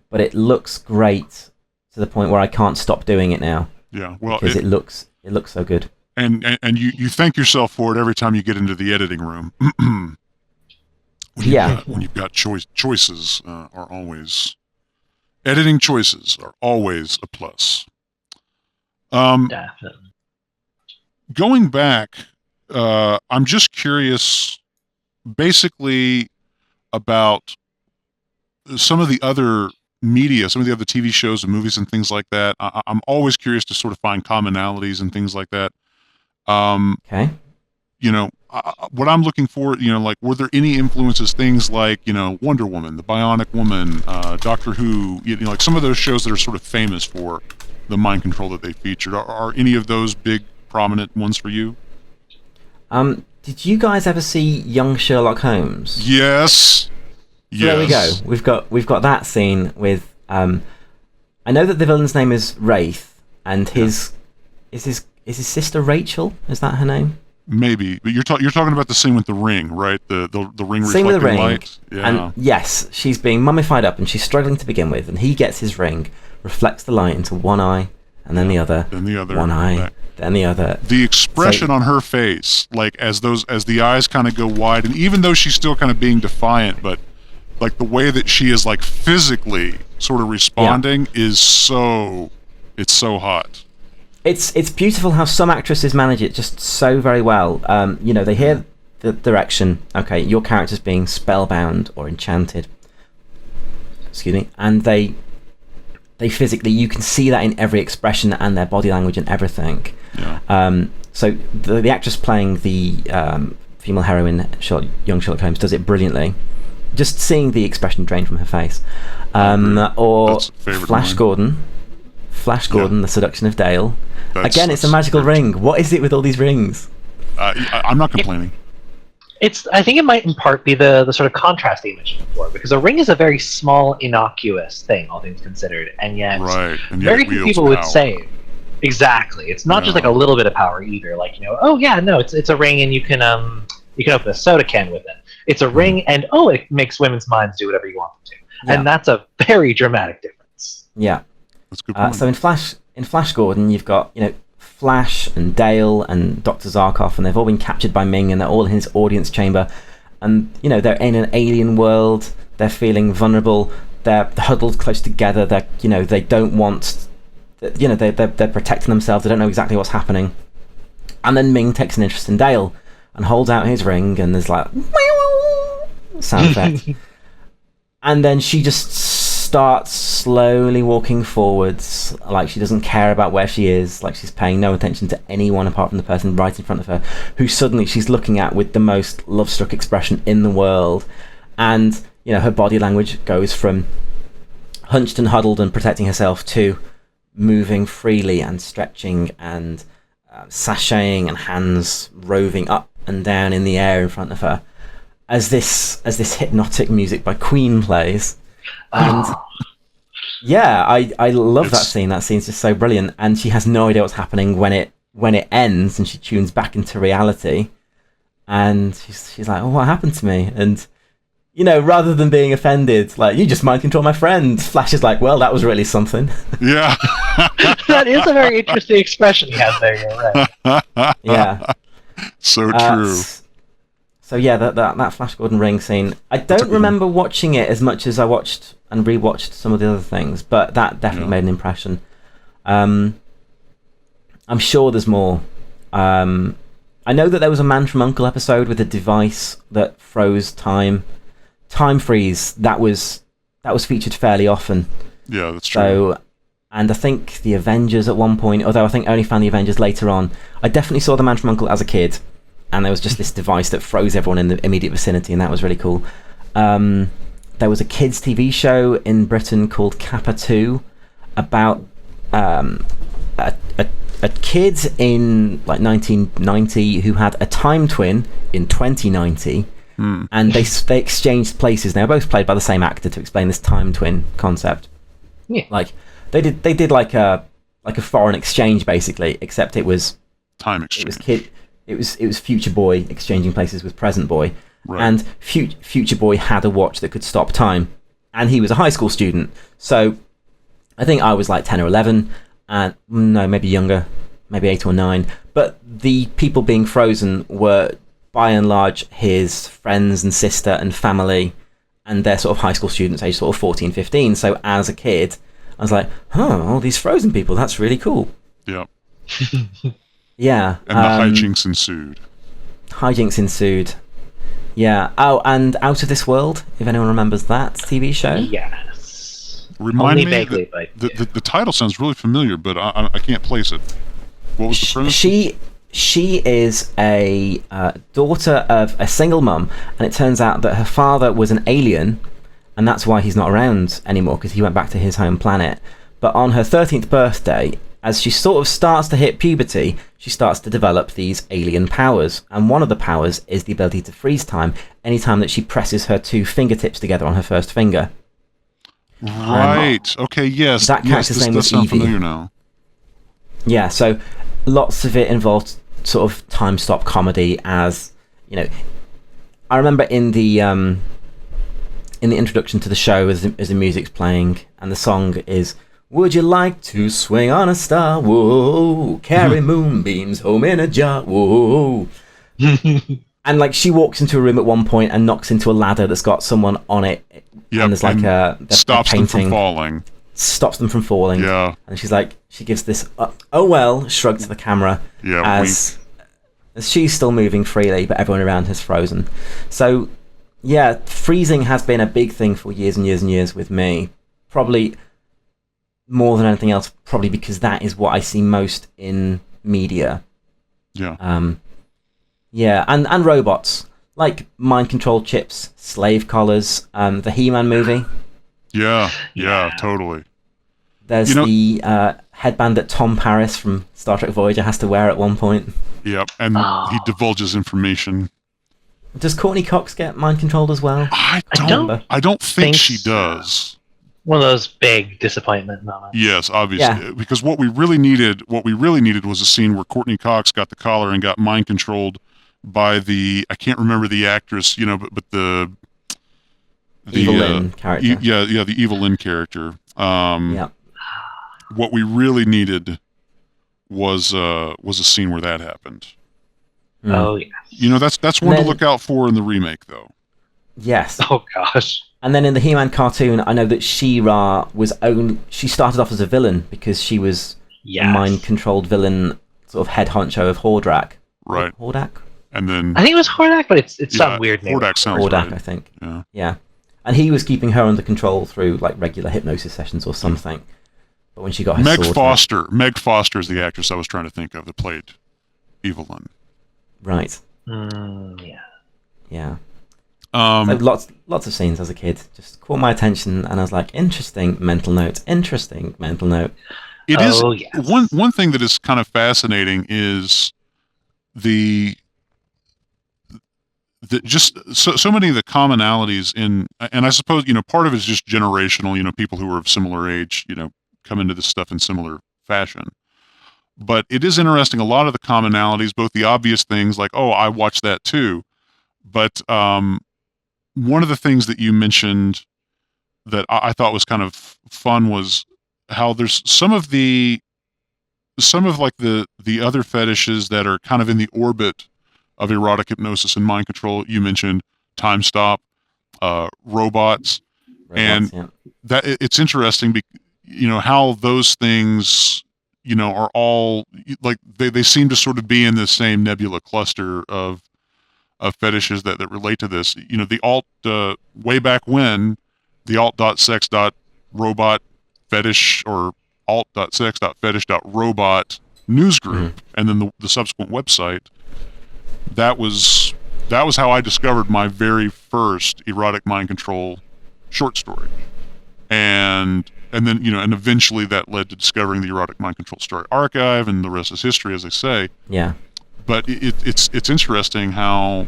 Speaker 3: but it looks great to the point where I can't stop doing it now.
Speaker 1: Yeah, well,
Speaker 3: because it looks so good.
Speaker 1: And you thank yourself for it every time you get into the editing room. When you've got choices are always... Editing choices are always a plus.
Speaker 2: Definitely.
Speaker 1: Going back, I'm just curious, basically, about some of the other media, some of the other TV shows and movies and things like that. I'm always curious to sort of find commonalities and things like that.
Speaker 3: Okay.
Speaker 1: What I'm looking for, were there any influences, things like, Wonder Woman, The Bionic Woman, Doctor Who, like some of those shows that are sort of famous for the mind control that they featured. Are any of those big, prominent ones for you?
Speaker 3: Did you guys ever see Young Sherlock Holmes?
Speaker 1: Yes.
Speaker 3: So there we go. We've got that scene with. I know that the villain's name is Wraith, and is his sister Rachel? Is that her name?
Speaker 1: Maybe, but you're talking about the scene with the ring, right? The ring
Speaker 3: scene
Speaker 1: reflecting
Speaker 3: with the ring,
Speaker 1: light. Yeah.
Speaker 3: And yes, she's being mummified up, and she's struggling to begin with. And he gets his ring, reflects the light into one eye, and then the other.
Speaker 1: Then the other.
Speaker 3: One eye, then the other.
Speaker 1: The expression on her face, like as the eyes kind of go wide, and even though she's still kind of being defiant, but like the way that she is like physically sort of responding is so hot.
Speaker 3: It's beautiful how some actresses manage it just so very well. They hear the direction. Okay, your character's being spellbound or enchanted. Excuse me, and they physically, you can see that in every expression and their body language and everything.
Speaker 1: Yeah.
Speaker 3: So the actress playing the female heroine, young Sherlock Holmes, does it brilliantly. Just seeing the expression drain from her face. Or Flash Gordon. Flash Gordon, The Seduction of Dale. Again, it's a magical ring. What is it with all these rings?
Speaker 1: I'm not complaining.
Speaker 2: I think it might in part be the sort of contrast you mentioned before, because a ring is a very small, innocuous thing, all things considered, and yet very few people would say exactly. It's not just like a little bit of power either. Like it's a ring and you can open a soda can with it. It's a ring and it makes women's minds do whatever you want them to, and that's a very dramatic difference.
Speaker 3: Yeah.
Speaker 1: That's a good point.
Speaker 3: So in Flash Gordon, you've got Flash and Dale and Dr. Zarkov, and they've all been captured by Ming, and they're all in his audience chamber, and they're in an alien world. They're feeling vulnerable. They're huddled close together. They don't want. They're protecting themselves. They don't know exactly what's happening. And then Ming takes an interest in Dale and holds out his ring, and there's like sound effect, and then she just starts slowly walking forwards, like she doesn't care about where she is, like she's paying no attention to anyone apart from the person right in front of her, who suddenly she's looking at with the most love-struck expression in the world. And her body language goes from hunched and huddled and protecting herself to moving freely and stretching and sashaying, and hands roving up and down in the air in front of her as this hypnotic music by Queen plays. And I love that scene. That scene's just so brilliant, and she has no idea what's happening when it ends, and she tunes back into reality, and she's like, "Oh, what happened to me?" And rather than being offended, like, "You just mind control my friend," Flash is like, "Well, that was really something."
Speaker 1: Yeah.
Speaker 2: That is a very interesting expression he has there. You're right.
Speaker 3: Yeah.
Speaker 1: So true.
Speaker 3: So yeah, that Flash Gordon ring scene. I
Speaker 1: That's a
Speaker 3: don't
Speaker 1: good
Speaker 3: remember watching it as much as I watched and rewatched some of the other things, but that definitely made an impression. I'm sure there's more. I know that there was a Man from U.N.C.L.E. episode with a device that froze time. Time freeze. That was featured fairly often.
Speaker 1: Yeah, that's true.
Speaker 3: So, and I think the Avengers at one point, although I think I only found the Avengers later on. I definitely saw the Man from U.N.C.L.E. as a kid, and there was just this device that froze everyone in the immediate vicinity, and that was really cool. There was a kids' TV show in Britain called Kappa 2 about a kid in like 1990 who had a time twin in 2090, and they exchanged places. They were both played by the same actor to explain this time twin concept.
Speaker 2: Yeah.
Speaker 3: Like they did like a foreign exchange basically, except it was
Speaker 1: Time exchange.
Speaker 3: It was Future Boy exchanging places with Present Boy,
Speaker 1: Right.
Speaker 3: and Future Boy had a watch that could stop time, and he was a high school student. So I think I was like 10 or 11, and no, maybe younger, maybe 8 or 9. But the people being frozen were by and large his friends and sister and family, and they're sort of high school students, age sort of 14, 15. So as a kid, I was like, all these frozen people, that's really cool.
Speaker 1: Yeah.
Speaker 3: Yeah.
Speaker 1: And the hijinks ensued.
Speaker 3: Hijinks ensued. Yeah. Oh, and Out of This World, if anyone remembers that TV show.
Speaker 2: Yes.
Speaker 1: Remind
Speaker 2: Only
Speaker 1: me,
Speaker 2: vaguely, but
Speaker 1: the title sounds really familiar, but I can't place it. What was the premise?
Speaker 3: She is a daughter of a single mum, and it turns out that her father was an alien, and that's why he's not around anymore, because he went back to his home planet. But on her 13th birthday, as she sort of starts to hit puberty, she starts to develop these alien powers, and one of the powers is the ability to freeze time anytime that she presses her 2 fingertips together on her first finger.
Speaker 1: Right. Okay. Yes.
Speaker 3: That character's
Speaker 1: this
Speaker 3: name
Speaker 1: does
Speaker 3: was
Speaker 1: sound
Speaker 3: Evie.
Speaker 1: familiar now.
Speaker 3: Yeah, so lots of it involved sort of time stop comedy, as you know. I remember in the introduction to the show, as the music's playing, and the song is "Would you like to swing on a star? Whoa, carry moonbeams home in a jar. Whoa." And like she walks into a room at one point and knocks into a ladder that's got someone on it.
Speaker 1: Yep,
Speaker 3: and there's like
Speaker 1: and
Speaker 3: they're
Speaker 1: stops them from
Speaker 3: painting.
Speaker 1: falling.
Speaker 3: Stops them from falling.
Speaker 1: Yeah.
Speaker 3: And she's like, she gives this oh well shrug to the camera,
Speaker 1: Yeah.
Speaker 3: as she's still moving freely, but everyone around has frozen. So yeah, freezing has been a big thing for years and years and years with me. Probably more than anything else, probably because that is what I see most in media.
Speaker 1: Yeah.
Speaker 3: Yeah, and robots like mind control chips, slave collars, the He-Man movie.
Speaker 1: Yeah.
Speaker 2: Yeah.
Speaker 1: Totally.
Speaker 3: There's the headband that Tom Paris from Star Trek Voyager has to wear at one point.
Speaker 1: Yep. And he divulges information.
Speaker 3: Does Courtney Cox get mind controlled as well?
Speaker 1: I
Speaker 2: don't
Speaker 1: don't think she
Speaker 2: so.
Speaker 1: does.
Speaker 2: One of those big disappointment moments.
Speaker 1: Yes, obviously, because what we really needed was a scene where Courtney Cox got the collar and got mind controlled by I can't remember the actress, but the
Speaker 3: Evil Lynn character.
Speaker 1: the Evil Lynn character.
Speaker 3: Yeah.
Speaker 1: What we really needed was a scene where that happened.
Speaker 2: Oh yeah.
Speaker 1: That's one to look out for in the remake, though.
Speaker 3: Yes.
Speaker 2: Oh gosh.
Speaker 3: And then in the He-Man cartoon, I know that She-Ra she started off as a villain because she was a mind-controlled villain, sort of head honcho of Hordrak.
Speaker 1: Right.
Speaker 3: Hordak?
Speaker 1: And then
Speaker 2: I think it was Hordak, but it's some weird name.
Speaker 1: Hordak sounds
Speaker 3: Hordak,
Speaker 1: right.
Speaker 3: I think.
Speaker 1: Yeah.
Speaker 3: Yeah. And he was keeping her under control through like regular hypnosis sessions or something. But when she got her
Speaker 1: Meg
Speaker 3: sword...
Speaker 1: Meg Foster is the actress I was trying to think of that played Evil Lynn.
Speaker 3: Right.
Speaker 2: Yeah.
Speaker 3: Yeah. So lots of scenes as a kid just caught my attention, and I was like, interesting mental note. It
Speaker 1: is
Speaker 2: yes.
Speaker 1: one thing that is kind of fascinating is just so many of the commonalities in, and I suppose part of it is just generational. People who are of similar age, come into this stuff in similar fashion. But it is interesting. A lot of the commonalities, both the obvious things like, oh, I watched that too, but one of the things that you mentioned that I thought was kind of fun was how there's some of like the other fetishes that are kind of in the orbit of erotic hypnosis and mind control. You mentioned Time Stop, robots, and
Speaker 3: yeah.
Speaker 1: that it's interesting, how those things, are all like they seem to sort of be in the same nebula cluster of fetishes that relate to this. The alt way back when, the alt.sex.robot fetish or alt.sex.fetish.robot news group, and then the subsequent website. That was how I discovered my very first erotic mind control short story, and then and eventually that led to discovering the erotic mind control story archive, and the rest is history, as they say.
Speaker 3: Yeah.
Speaker 1: But it's interesting how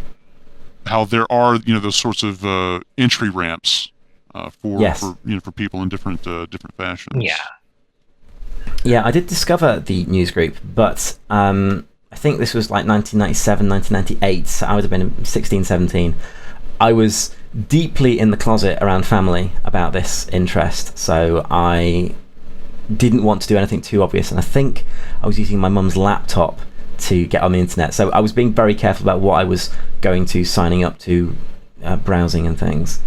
Speaker 1: there are those sorts of entry ramps for people in different fashions.
Speaker 3: Yeah, I did discover the news group, but I think this was like 1997, 1998, so I would have been 16, 17. I was deeply in the closet around family about this interest, so I didn't want to do anything too obvious, and I think I was using my mum's laptop to get on the internet, so I was being very careful about what I was going to, signing up to, browsing and things.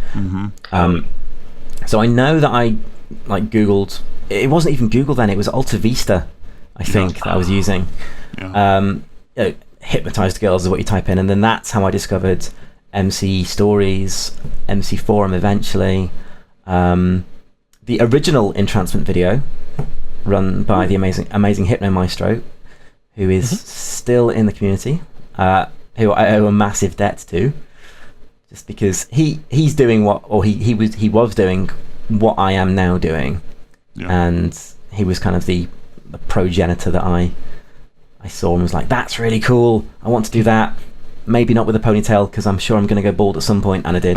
Speaker 3: So I know that I Googled. It wasn't even Google then; it was Alta Vista, I think, that I was using. Hypnotized girls is what you type in, and then that's how I discovered MC Stories, MC Forum eventually. The original entrancement video, run by the amazing Hypno Maestro, who is still in the community, who I owe a massive debt to, just because he's doing he was doing what I am now doing, and he was kind of the progenitor that I saw and was like, that's really cool, I want to do that. Maybe not with a ponytail, because I'm sure I'm going to go bald at some point, and I did.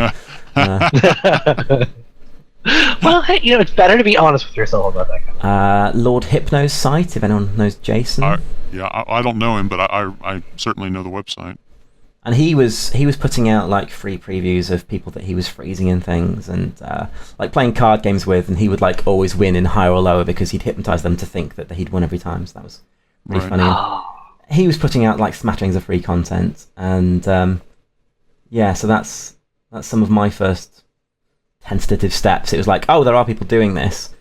Speaker 2: Well, hey, it's better to be honest with yourself about that kind of
Speaker 3: Lord Hypno's site, if anyone knows Jason.
Speaker 1: I don't know him, but I certainly know the website.
Speaker 3: And he was putting out like free previews of people that he was freezing and things, and like playing card games with, and he would like always win in higher or lower because he'd hypnotize them to think that he'd won every time. So that was really funny. He was putting out like smatterings of free content, and so that's some of my first tentative steps. It was like, oh, there are people doing this,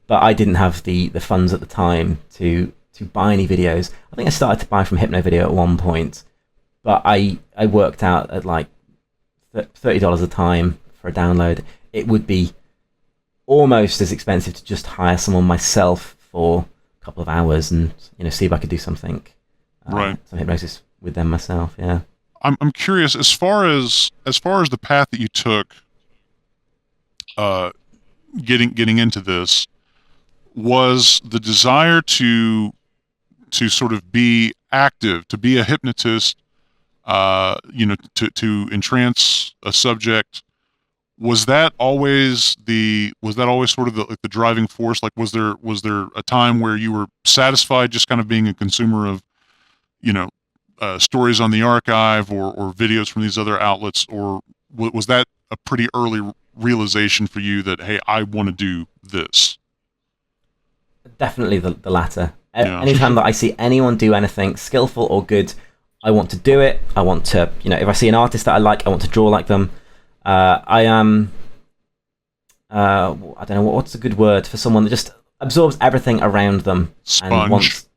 Speaker 3: but I didn't have the funds at the time to buy any videos. I think I started to buy from Hypno Video at one point, but I worked out at like $30 a time for a download. It would be almost as expensive to just hire someone myself for a couple of hours and see if I could do something, some hypnosis with them myself. Yeah,
Speaker 1: I'm curious as far as the path that you took, getting into this, was the desire to sort of be active, to be a hypnotist, to entrance a subject. Was that always sort of the driving force? Like, was there a time where you were satisfied just kind of being a consumer of, stories on the archive or videos from these other outlets, or was that a pretty early realization for you that, hey, I want to do this?
Speaker 3: Definitely the latter. Anytime that I see anyone do anything skillful or good, I want to do it. I want to, if I see an artist that I like, I want to draw like them. I am, I don't know, what's a good word for someone that just absorbs everything around them.
Speaker 1: Sponge.
Speaker 3: And wants...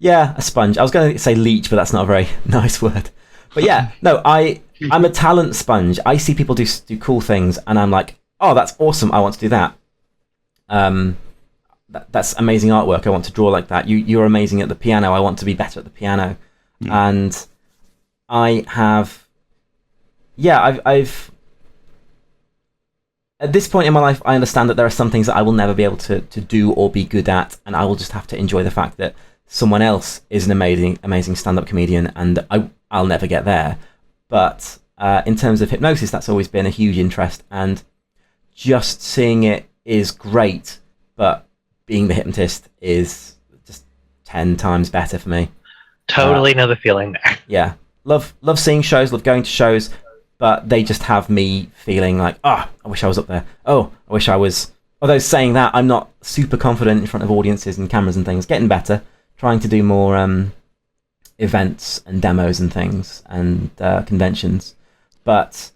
Speaker 3: Yeah, a sponge. I was going to say leech, but that's not a very nice word. But yeah, no, I'm a talent sponge. I see people do cool things, and I'm like, oh, that's awesome. I want to do that. That's amazing artwork. I want to draw like that. You're amazing at the piano. I want to be better at the piano. Yeah. And I have, I've at this point in my life, I understand that there are some things that I will never be able to do or be good at, and I will just have to enjoy the fact that someone else is an amazing stand-up comedian, and I'll never get there. But in terms of hypnosis, that's always been a huge interest, and just seeing it is great, but being the hypnotist is just 10 times better for me.
Speaker 2: Totally know the feeling there.
Speaker 3: Yeah. Love seeing shows, love going to shows, but they just have me feeling like, I wish I was up there. Oh, I wish I was... Although saying that, I'm not super confident in front of audiences and cameras and things. Getting better. Trying to do more events and demos and things and conventions, but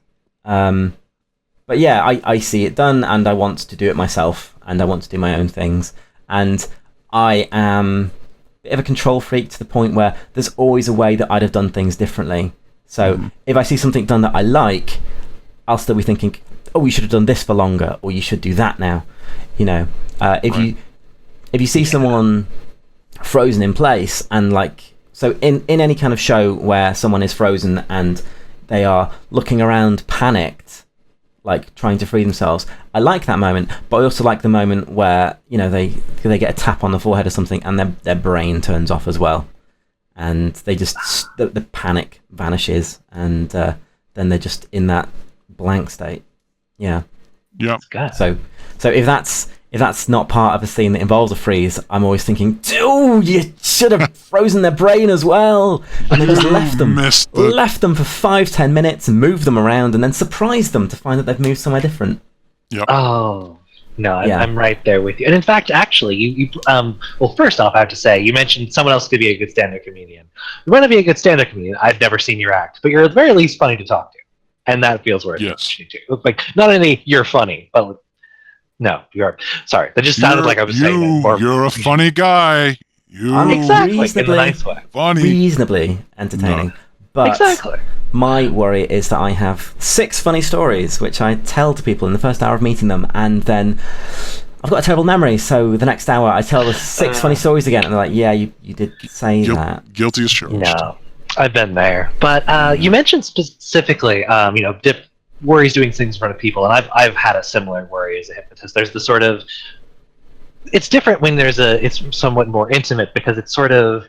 Speaker 3: yeah, I see it done, and I want to do it myself, and I want to do my own things, and I am a bit of a control freak to the point where there's always a way that I'd have done things differently. So if I see something done that I like, I'll still be thinking, oh, you should have done this for longer, or you should do that now. You know, if you see someone frozen in place, and like, so in any kind of show where someone is frozen and they are looking around panicked, like trying to free themselves, I like that moment, but I also like the moment where, you know, they get a tap on the forehead or something and their brain turns off as well, and they just the panic vanishes, and then they're just in that blank state. Yeah. So if that's not part of a scene that involves a freeze, I'm always thinking, oh, you should have frozen their brain as well, and then just left them for 5-10 minutes and moved them around, and then surprised them to find that they've moved somewhere different.
Speaker 1: Yep.
Speaker 2: Oh no, I'm right there with you. And in fact, actually, you well, first off, I have to say, you mentioned someone else could be a good stand-up comedian. You want to be a good stand-up comedian. I've never seen your act, but you're at the very least funny to talk to, and that feels worth it too. Like, not only you're funny, but no, you're sorry. That just sounded like I was saying that.
Speaker 1: You're a funny guy.
Speaker 2: I'm exactly in a nice way.
Speaker 1: Funny.
Speaker 3: Reasonably entertaining. No. But
Speaker 2: exactly.
Speaker 3: My worry is that I have 6 funny stories which I tell to people in the first hour of meeting them, and then I've got a terrible memory, so the next hour I tell the 6 funny stories again, and they're like, yeah, you did say that.
Speaker 1: Guilty as charged.
Speaker 2: No, I've been there. But you mentioned specifically, you know, worries doing things in front of people, and I've had a similar worry as a hypnotist. There's the sort of, it's different when it's somewhat more intimate, because it's sort of,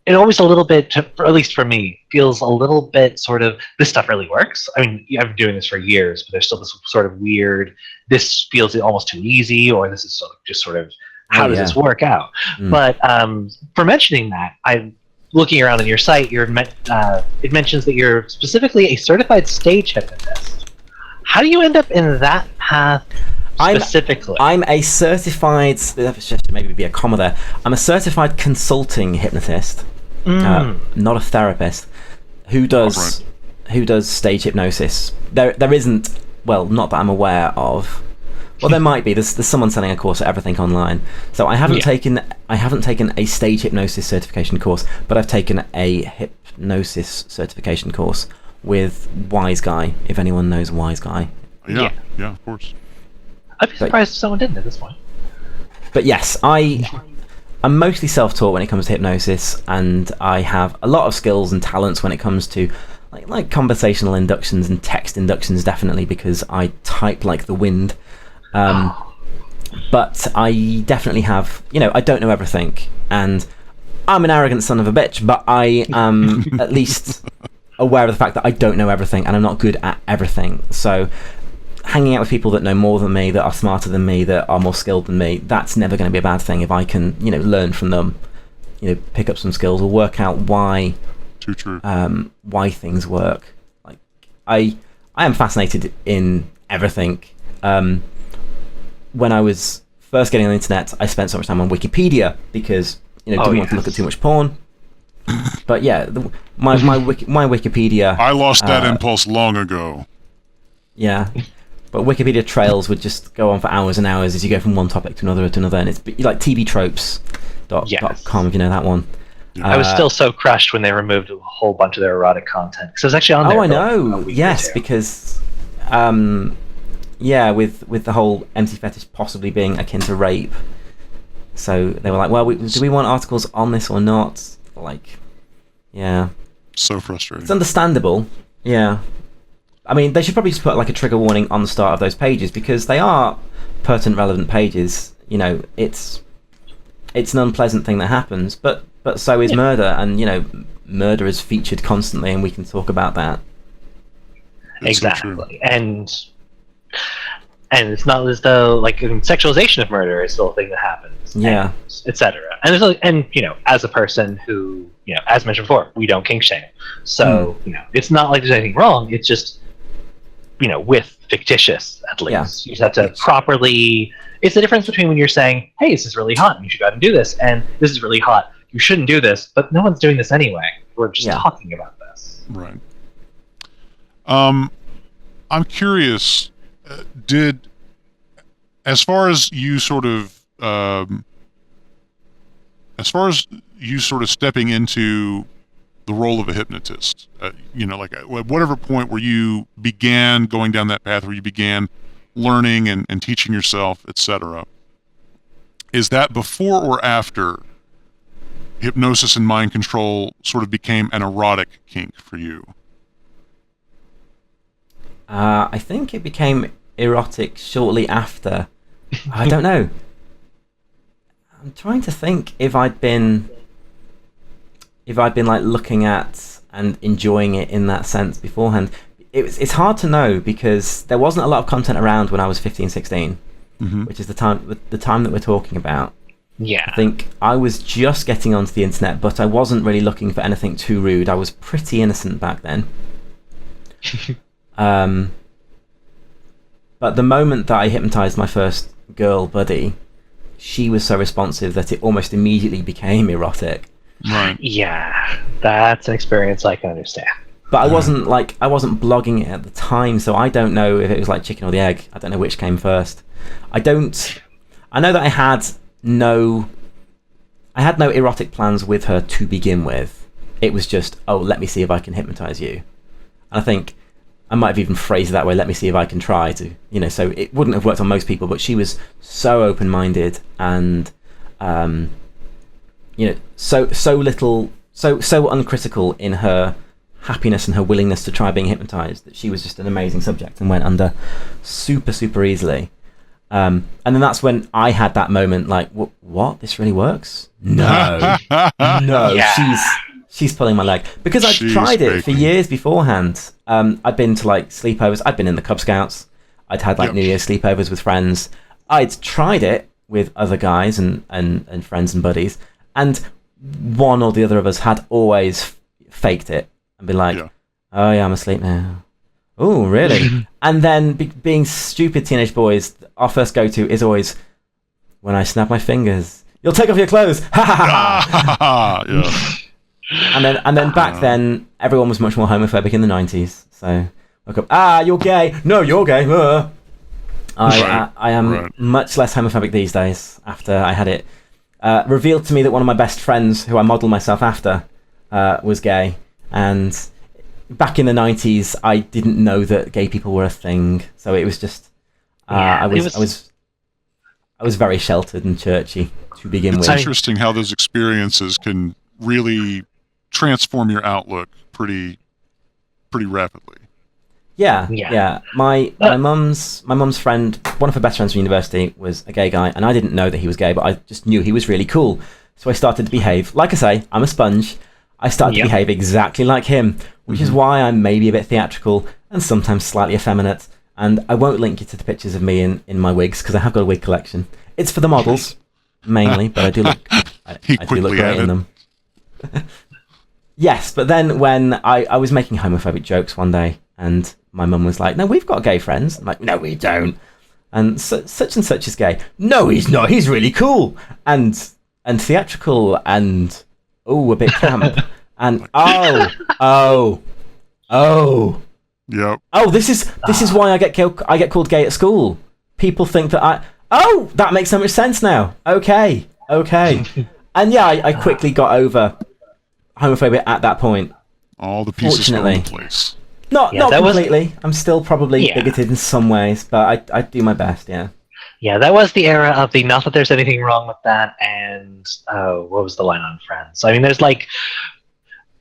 Speaker 2: it always a little bit, at least for me, feels a little bit sort of, this stuff really works. I mean, I've been doing this for years, but there's still this sort of weird, this feels almost too easy, or this is just sort of, how does this work out? But for mentioning that, I'm looking around on your site, it mentions that you're specifically a certified stage hypnotist. How do you end up in that path specifically?
Speaker 3: I'm a certified, that should maybe be a comma there, I'm a certified consulting hypnotist, not a therapist, who does stage hypnosis. There isn't, well, not that I'm aware of. Well, there might be. There's someone selling a course at Everything Online. So I haven't taken a stage hypnosis certification course, but I've taken a hypnosis certification course with Wise Guy. If anyone knows Wise Guy.
Speaker 1: Yeah, of course.
Speaker 2: I'd be surprised if someone didn't at this point.
Speaker 3: But yes, I'm mostly self-taught when it comes to hypnosis, and I have a lot of skills and talents when it comes to like conversational inductions and text inductions, definitely, because I type like the wind. But I definitely have, you know, I don't know everything, and I'm an arrogant son of a bitch, but I am at least aware of the fact that I don't know everything, and I'm not good at everything. So hanging out with people that know more than me, that are smarter than me, that are more skilled than me, that's never going to be a bad thing if I can, you know, learn from them, you know, pick up some skills or work out why things work. Like I am fascinated in everything. When I was first getting on the internet, I spent so much time on Wikipedia because, you know, didn't want to look at too much porn. But yeah, my Wikipedia.
Speaker 1: I lost that impulse long ago.
Speaker 3: Yeah, but Wikipedia trails would just go on for hours and hours as you go from one topic to another, and it's like tvtropes.com, if you know that one.
Speaker 2: Yeah. I was still so crushed when they removed a whole bunch of their erotic content, because it was actually on there.
Speaker 3: Oh, I know. Yes, because with the whole MC fetish possibly being akin to rape, so they were like, well, do we want articles on this or not? Like, yeah.
Speaker 1: So frustrating.
Speaker 3: It's understandable. Yeah. I mean, they should probably just put like a trigger warning on the start of those pages, because they are pertinent, relevant pages. You know, it's an unpleasant thing that happens, but so is murder, and you know, murder is featured constantly, and we can talk about that.
Speaker 2: Exactly, so and it's not as though like sexualization of murder is still a thing that happens, etc. And you know, as a person who, you know, as mentioned before, we don't kink shame, so you know, it's not like there's anything wrong. It's just, you know, with fictitious, at least you just have to properly. It's the difference between when you're saying, "Hey, this is really hot, and you should go out and do this," and "This is really hot, you shouldn't do this, but no one's doing this anyway. We're just talking about this.
Speaker 1: Right. I'm curious, as far as you sort of stepping into the role of a hypnotist, like at whatever point where you began going down that path, where you began learning and teaching yourself, etc., is that before or after hypnosis and mind control sort of became an erotic kink for you?
Speaker 3: I think it became erotic shortly after. I don't know. I'm trying to think if I'd been like looking at and enjoying it in that sense beforehand. It's hard to know because there wasn't a lot of content around when I was 15, 16, which is the time that we're talking about.
Speaker 2: Yeah.
Speaker 3: I think I was just getting onto the internet, but I wasn't really looking for anything too rude. I was pretty innocent back then. But the moment that I hypnotized my first girl buddy, she was so responsive that it almost immediately became erotic.
Speaker 1: Right.
Speaker 2: Yeah, that's an experience I can understand.
Speaker 3: But I wasn't blogging it at the time, so I don't know if it was like chicken or the egg. I don't know which came first. I know that I had no erotic plans with her to begin with. It was just, oh, let me see if I can hypnotize you. And I think I might have even phrased it that way, let me see if I can try to, so it wouldn't have worked on most people, but she was so open-minded and, so uncritical in her happiness and her willingness to try being hypnotized that she was just an amazing subject and went under super, super easily. And then that's when I had that moment like, what? This really works? No. No,
Speaker 2: Yeah.
Speaker 3: She's pulling my leg. Because I'd tried it for years beforehand. I'd been to like sleepovers. I'd been in the Cub Scouts. I'd had like New Year's sleepovers with friends. I'd tried it with other guys and friends and buddies. And one or the other of us had always faked it and been like, oh yeah, I'm asleep now. Oh, really? And then being stupid teenage boys, our first go-to is always, when I snap my fingers, you'll take off your clothes. Ha ha ha.
Speaker 1: Yeah.
Speaker 3: And then back then, everyone was much more homophobic in the 90s. So, look up, you're gay. No, you're gay. I am much less homophobic these days after I had it revealed to me that one of my best friends, who I model myself after, was gay. And back in the 90s, I didn't know that gay people were a thing. So it was just, I was very sheltered and churchy to begin with.
Speaker 1: It's interesting how those experiences can really transform your outlook pretty rapidly.
Speaker 3: Yeah. My mum's friend, one of her best friends from university, was a gay guy, and I didn't know that he was gay, but I just knew he was really cool. So I started to behave, like I say, I'm a sponge. I started to behave exactly like him, which is why I'm maybe a bit theatrical and sometimes slightly effeminate. And I won't link you to the pictures of me in my wigs because I have got a wig collection. It's for the models mainly, but I do look great in them. Yes, but then when I was making homophobic jokes one day, and my mum was like, "No, we've got gay friends." I'm like, "No, we don't." And such and such is gay. No, he's not. He's really cool and theatrical and a bit camp. And Yep. This is why I get called gay at school. People think that that makes so much sense now. Okay. And yeah, I quickly got over homophobia at that point.
Speaker 1: All the pieces fell into place.
Speaker 3: Not completely. I'm still probably bigoted in some ways, but I do my best, yeah.
Speaker 2: Yeah, that was the era of the not that there's anything wrong with that, and what was the line on Friends? I mean, there's like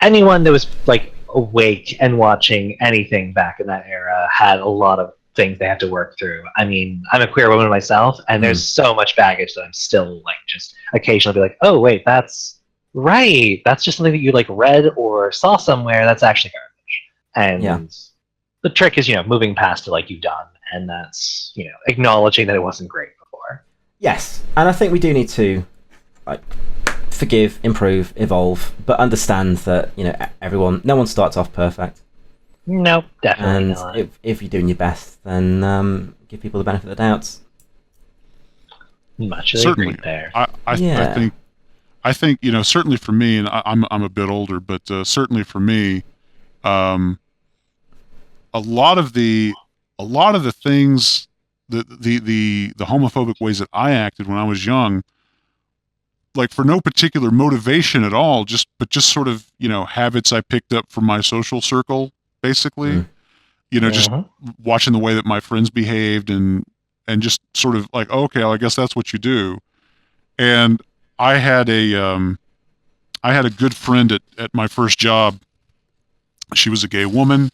Speaker 2: anyone that was like awake and watching anything back in that era had a lot of things they had to work through. I mean, I'm a queer woman myself, and there's so much baggage that I'm still like just occasionally be like, oh wait, that's right. That's just something that you like read or saw somewhere. That's actually garbage. And the trick is, moving past it like you've done, and that's, acknowledging that it wasn't great before.
Speaker 3: Yes, and I think we do need to like forgive, improve, evolve, but understand that no one starts off perfect.
Speaker 2: Nope, definitely not.
Speaker 3: And if you're doing your best, then give people the benefit of the doubts.
Speaker 2: Much agree there.
Speaker 1: I I think, certainly for me, and I'm a bit older, but certainly for me, a lot of the things, the homophobic ways that I acted when I was young, like for no particular motivation at all, just sort of, habits I picked up from my social circle, basically. Just watching the way that my friends behaved and just sort of like, okay, well, I guess that's what you do. And I had a good friend at my first job. She was a gay woman,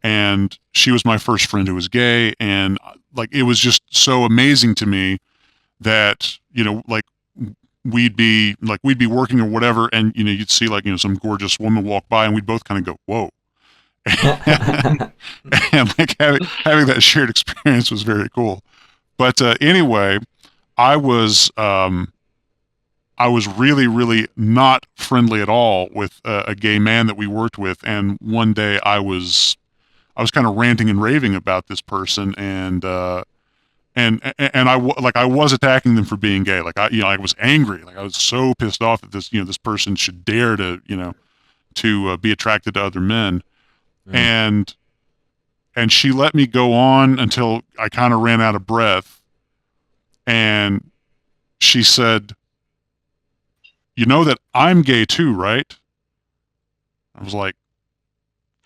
Speaker 1: and she was my first friend who was gay. And like, it was just so amazing to me that, like we'd be working or whatever. And, you'd see like, some gorgeous woman walk by and we'd both kind of go, whoa. and like having that shared experience was very cool. But anyway, I was really, really not friendly at all with a gay man that we worked with. And one day I was kind of ranting and raving about this person, and I was attacking them for being gay. Like I was angry. Like I was so pissed off that this person should dare to be attracted to other men. And she let me go on until I kind of ran out of breath. And she said, "You know that I'm gay too, right?" I was like,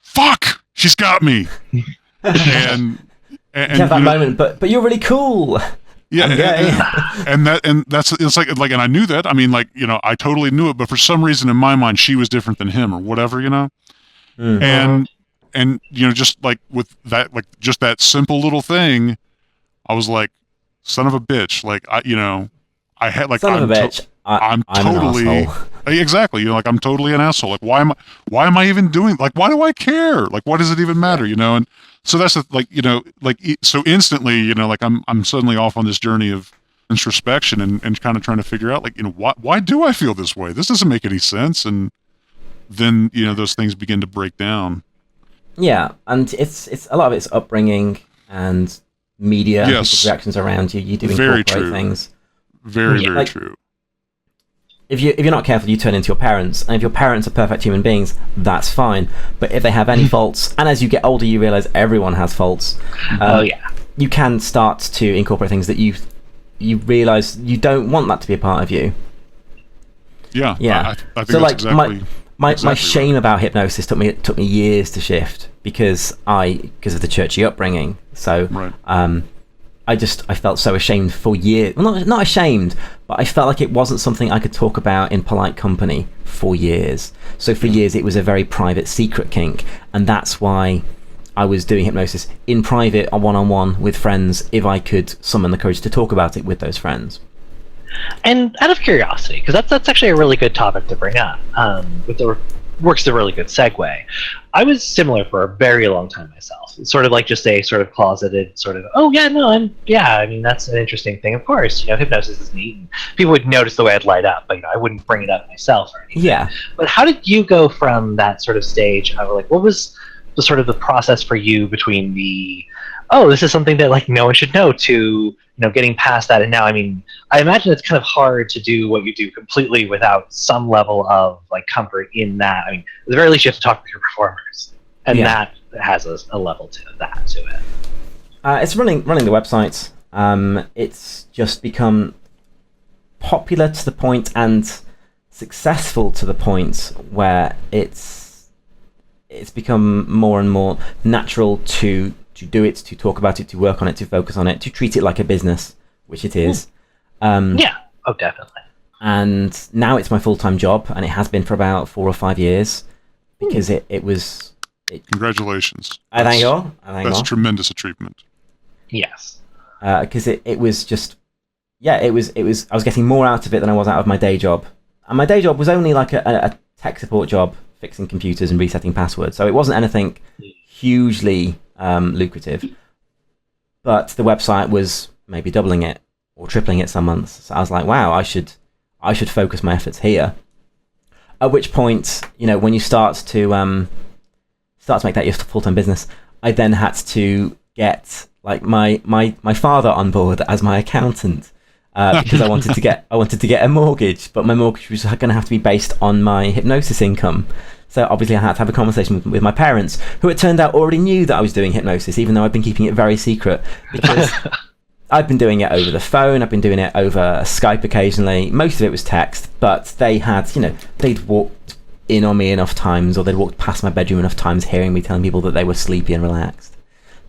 Speaker 1: "Fuck, she's got me." and
Speaker 3: you have that moment, but you're really cool.
Speaker 1: Yeah, and it's like, and I knew that. I mean, like, I totally knew it, but for some reason in my mind, she was different than him or whatever, And just like with that, like just that simple little thing, I was like, son of a bitch. Like I had like,
Speaker 3: son of a bitch.
Speaker 1: I'm totally
Speaker 3: an asshole.
Speaker 1: Exactly. Like I'm totally an asshole. Like why am I even doing, like, why do I care? Like, why does it even matter? And so that's so instantly, like I'm suddenly off on this journey of introspection and kind of trying to figure out, like, why do I feel this way? This doesn't make any sense. And then, those things begin to break down.
Speaker 3: Yeah, and it's a lot of it's upbringing and media, people's reactions around you. You do incorporate things.
Speaker 1: Very true.
Speaker 3: If you're not careful, you turn into your parents, and if your parents are perfect human beings, that's fine. But if they have any faults, and as you get older, you realize everyone has faults. You can start to incorporate things that you realize you don't want that to be a part of you.
Speaker 1: Yeah. I think
Speaker 3: so,
Speaker 1: that's
Speaker 3: like,
Speaker 1: exactly.
Speaker 3: My
Speaker 1: exactly
Speaker 3: shame
Speaker 1: right.
Speaker 3: about hypnosis took me years to shift because of the churchy upbringing. So
Speaker 1: right.
Speaker 3: I felt so ashamed for years. Well, not ashamed, but I felt like it wasn't something I could talk about in polite company for years. So for years it was a very private, secret kink, and that's why I was doing hypnosis in private, on one-on-one with friends, if I could summon the courage to talk about it with those friends.
Speaker 2: And out of curiosity, because that's actually a really good topic to bring up, works as a really good segue. I was similar for a very long time myself. Sort of like just a sort of closeted sort of, I mean, that's an interesting thing. Of course, hypnosis is neat. And people would notice the way I'd light up, but I wouldn't bring it up myself or anything.
Speaker 3: Yeah.
Speaker 2: But how did you go from that sort of stage of like, what was the sort of the process for you between the, this is something that like no one should know, to getting past that? And now, I mean, I imagine it's kind of hard to do what you do completely without some level of like comfort in that. I mean, at the very least, you have to talk with your performers, and that has a level to it.
Speaker 3: It's running the website. It's just become popular to the point and successful to the point where it's become more and more natural to do it, to talk about it, to work on it, to focus on it, to treat it like a business, which it is.
Speaker 2: Definitely.
Speaker 3: And now it's my full-time job, and it has been for about 4 or 5 years, because it was...
Speaker 1: Congratulations.
Speaker 3: Thank you.
Speaker 1: That's a tremendous achievement.
Speaker 2: Yes.
Speaker 3: Because it was just... Yeah, it was. I was getting more out of it than I was out of my day job. And my day job was only like a tech support job, fixing computers and resetting passwords. So it wasn't anything hugely lucrative. But the website was maybe doubling it or tripling it some months. So I was like, wow, I should focus my efforts here. At which point, when you start to make that your full-time business, I then had to get like my father on board as my accountant, because I wanted to get a mortgage, but my mortgage was going to have to be based on my hypnosis income. So obviously I had to have a conversation with my parents, who it turned out already knew that I was doing hypnosis, even though I'd been keeping it very secret, because I've been doing it over the phone, I've been doing it over Skype occasionally. Most of it was text, but they had, they'd walked in on me enough times, or they'd walked past my bedroom enough times hearing me telling people that they were sleepy and relaxed,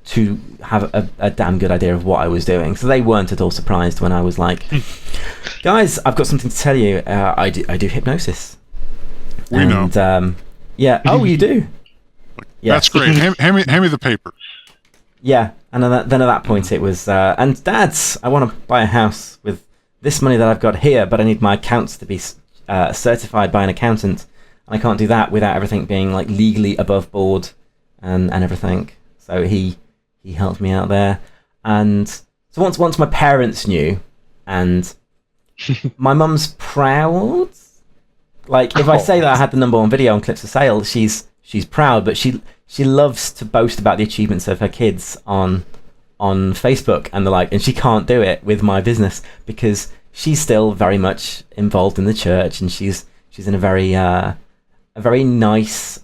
Speaker 3: to have a damn good idea of what I was doing. So they weren't at all surprised when I was like, guys, I've got something to tell you. I do hypnosis.
Speaker 1: We know.
Speaker 3: Yeah. Oh, you do?
Speaker 1: That's great. Hand me the paper.
Speaker 3: Yeah. And then at that point it was, and dads, I want to buy a house with this money that I've got here, but I need my accounts to be certified by an accountant. And I can't do that without everything being like legally above board and everything. So he helped me out there. And so once my parents knew, and my mum's proud. Like, if I say that I had the #1 video on Clips of Sale, she's proud, but she loves to boast about the achievements of her kids on Facebook and the like, and she can't do it with my business because she's still very much involved in the church, and she's in a very nice,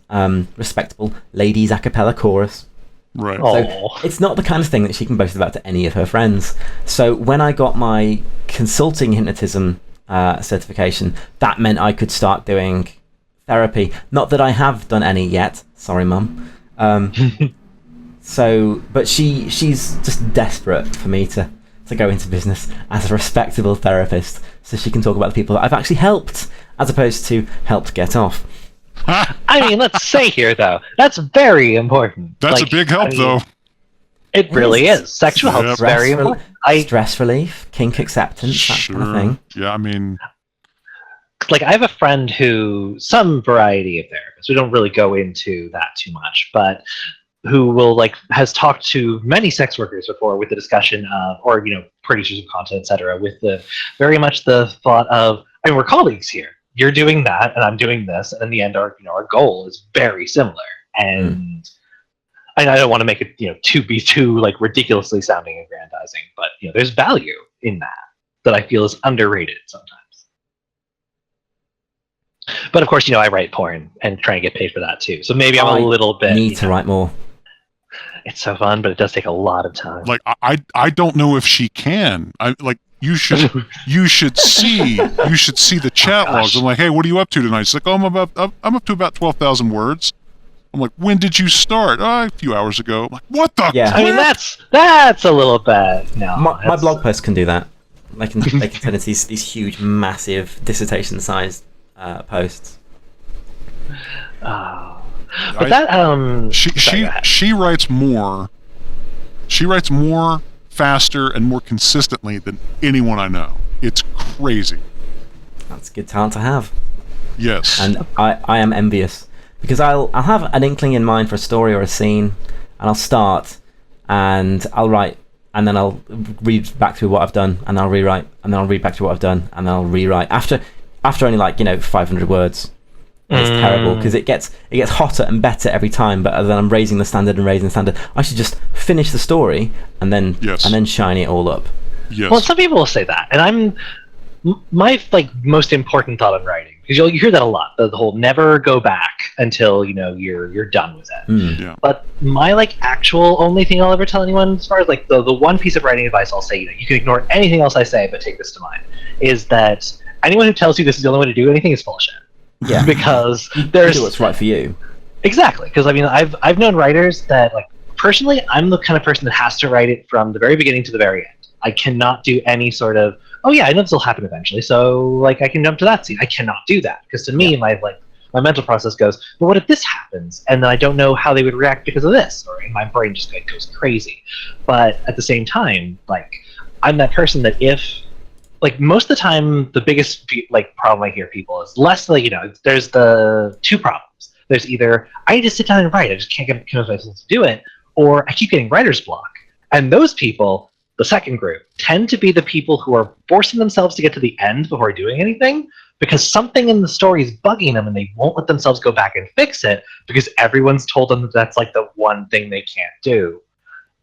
Speaker 3: respectable ladies a cappella chorus.
Speaker 1: Right.
Speaker 3: So it's not the kind of thing that she can boast about to any of her friends. So when I got my consulting hypnotism certification, that meant I could start doing therapy. Not that I have done any yet. Sorry, Mum. But she's just desperate for me to go into business as a respectable therapist, so she can talk about the people that I've actually helped, as opposed to helped get off.
Speaker 2: I mean, let's say here, though, that's very important.
Speaker 1: That's a big help, though.
Speaker 2: It really is. Sexual health is very important.
Speaker 3: Stress relief, kink acceptance, that kind of thing.
Speaker 1: Yeah, I mean...
Speaker 2: Like, I have a friend who, some variety of therapists, we don't really go into that too much, but who has talked to many sex workers before with the discussion of, or, producers of content, etc., with very much the thought of, I mean, we're colleagues here. You're doing that, and I'm doing this, and in the end, our goal is very similar. And I don't want to make it, too ridiculously sounding aggrandizing, but there's value in that I feel is underrated sometimes. But of course, I write porn and try and get paid for that too. So maybe I'm a little bit.
Speaker 3: Need to write more.
Speaker 2: It's so fun, but it does take a lot of time.
Speaker 1: Like I don't know if she can. You should see the chat logs. I'm like, hey, what are you up to tonight? She's like, oh, I'm up to about 12,000 words. I'm like, when did you start? A few hours ago. I'm like, what the?
Speaker 3: Yeah.
Speaker 2: I mean, that's a little bit. No,
Speaker 3: my blog post can do that. They can turn into these huge, massive dissertation-sized posts.
Speaker 2: But that
Speaker 1: she writes more. She writes more, faster, and more consistently than anyone I know. It's crazy.
Speaker 3: That's good talent to have.
Speaker 1: Yes.
Speaker 3: And I am envious, because I'll have an inkling in mind for a story or a scene, and I'll start, and I'll write, and then I'll read back through what I've done, and I'll rewrite, and then I'll read back through what I've done, and then I'll rewrite after only 500 words. It's terrible, because it gets hotter and better every time, but then I'm raising the standard. I should just finish the story and then shine it all up.
Speaker 1: Yes.
Speaker 2: Well, some people will say that, and my most important thought on writing, because you hear that a lot, the whole never go back until you're done with it.
Speaker 1: Yeah.
Speaker 2: But my actual only thing I'll ever tell anyone, as far as the one piece of writing advice I'll say, you can ignore anything else I say, but take this to mind, is that anyone who tells you this is the only way to do anything is bullshit.
Speaker 3: Yeah,
Speaker 2: because there's
Speaker 3: do what's right for you.
Speaker 2: Exactly, because I mean, I've known writers that personally, I'm the kind of person that has to write it from the very beginning to the very end. I cannot do any sort of, oh yeah, I know this will happen eventually, so I can jump to that scene. I cannot do that, because to me, my mental process goes, but what if this happens, and then I don't know how they would react because of this, or my brain just goes crazy. But at the same time, I'm that person that if most of the time, the biggest problem I hear people is less there's the two problems. There's either I need to sit down and write, I just can't convince myself to do it, or I keep getting writer's block. And those people, the second group, tend to be the people who are forcing themselves to get to the end before doing anything, because something in the story is bugging them and they won't let themselves go back and fix it because everyone's told them that that's the one thing they can't do.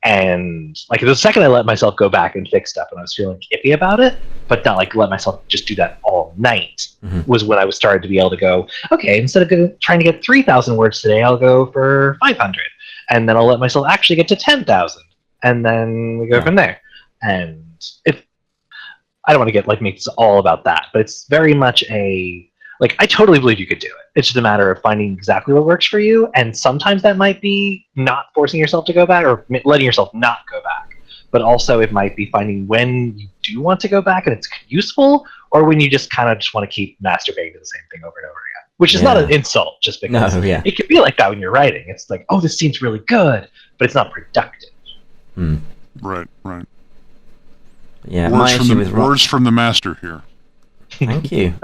Speaker 2: And like the second I let myself go back and fix stuff, and I was feeling iffy about it, but not like let myself just do that all night, was when I was started to be able to go, okay, instead of trying to get 3,000 words today, I'll go for 500, and then I'll let myself actually get to 10,000, and then we go from there. And I don't want to get like make this all about that, but it's very much like I totally believe you could do it. It's just a matter of finding exactly what works for you, and sometimes that might be not forcing yourself to go back or letting yourself not go back. But also it might be finding when you do want to go back and it's useful, or when you just kind of just want to keep masturbating to the same thing over and over again. Which is not an insult, just because it can be like that when you're writing. It's like, oh, this seems really good, but it's not productive.
Speaker 1: Right.
Speaker 3: Yeah,
Speaker 1: words from the master here.
Speaker 3: Thank you.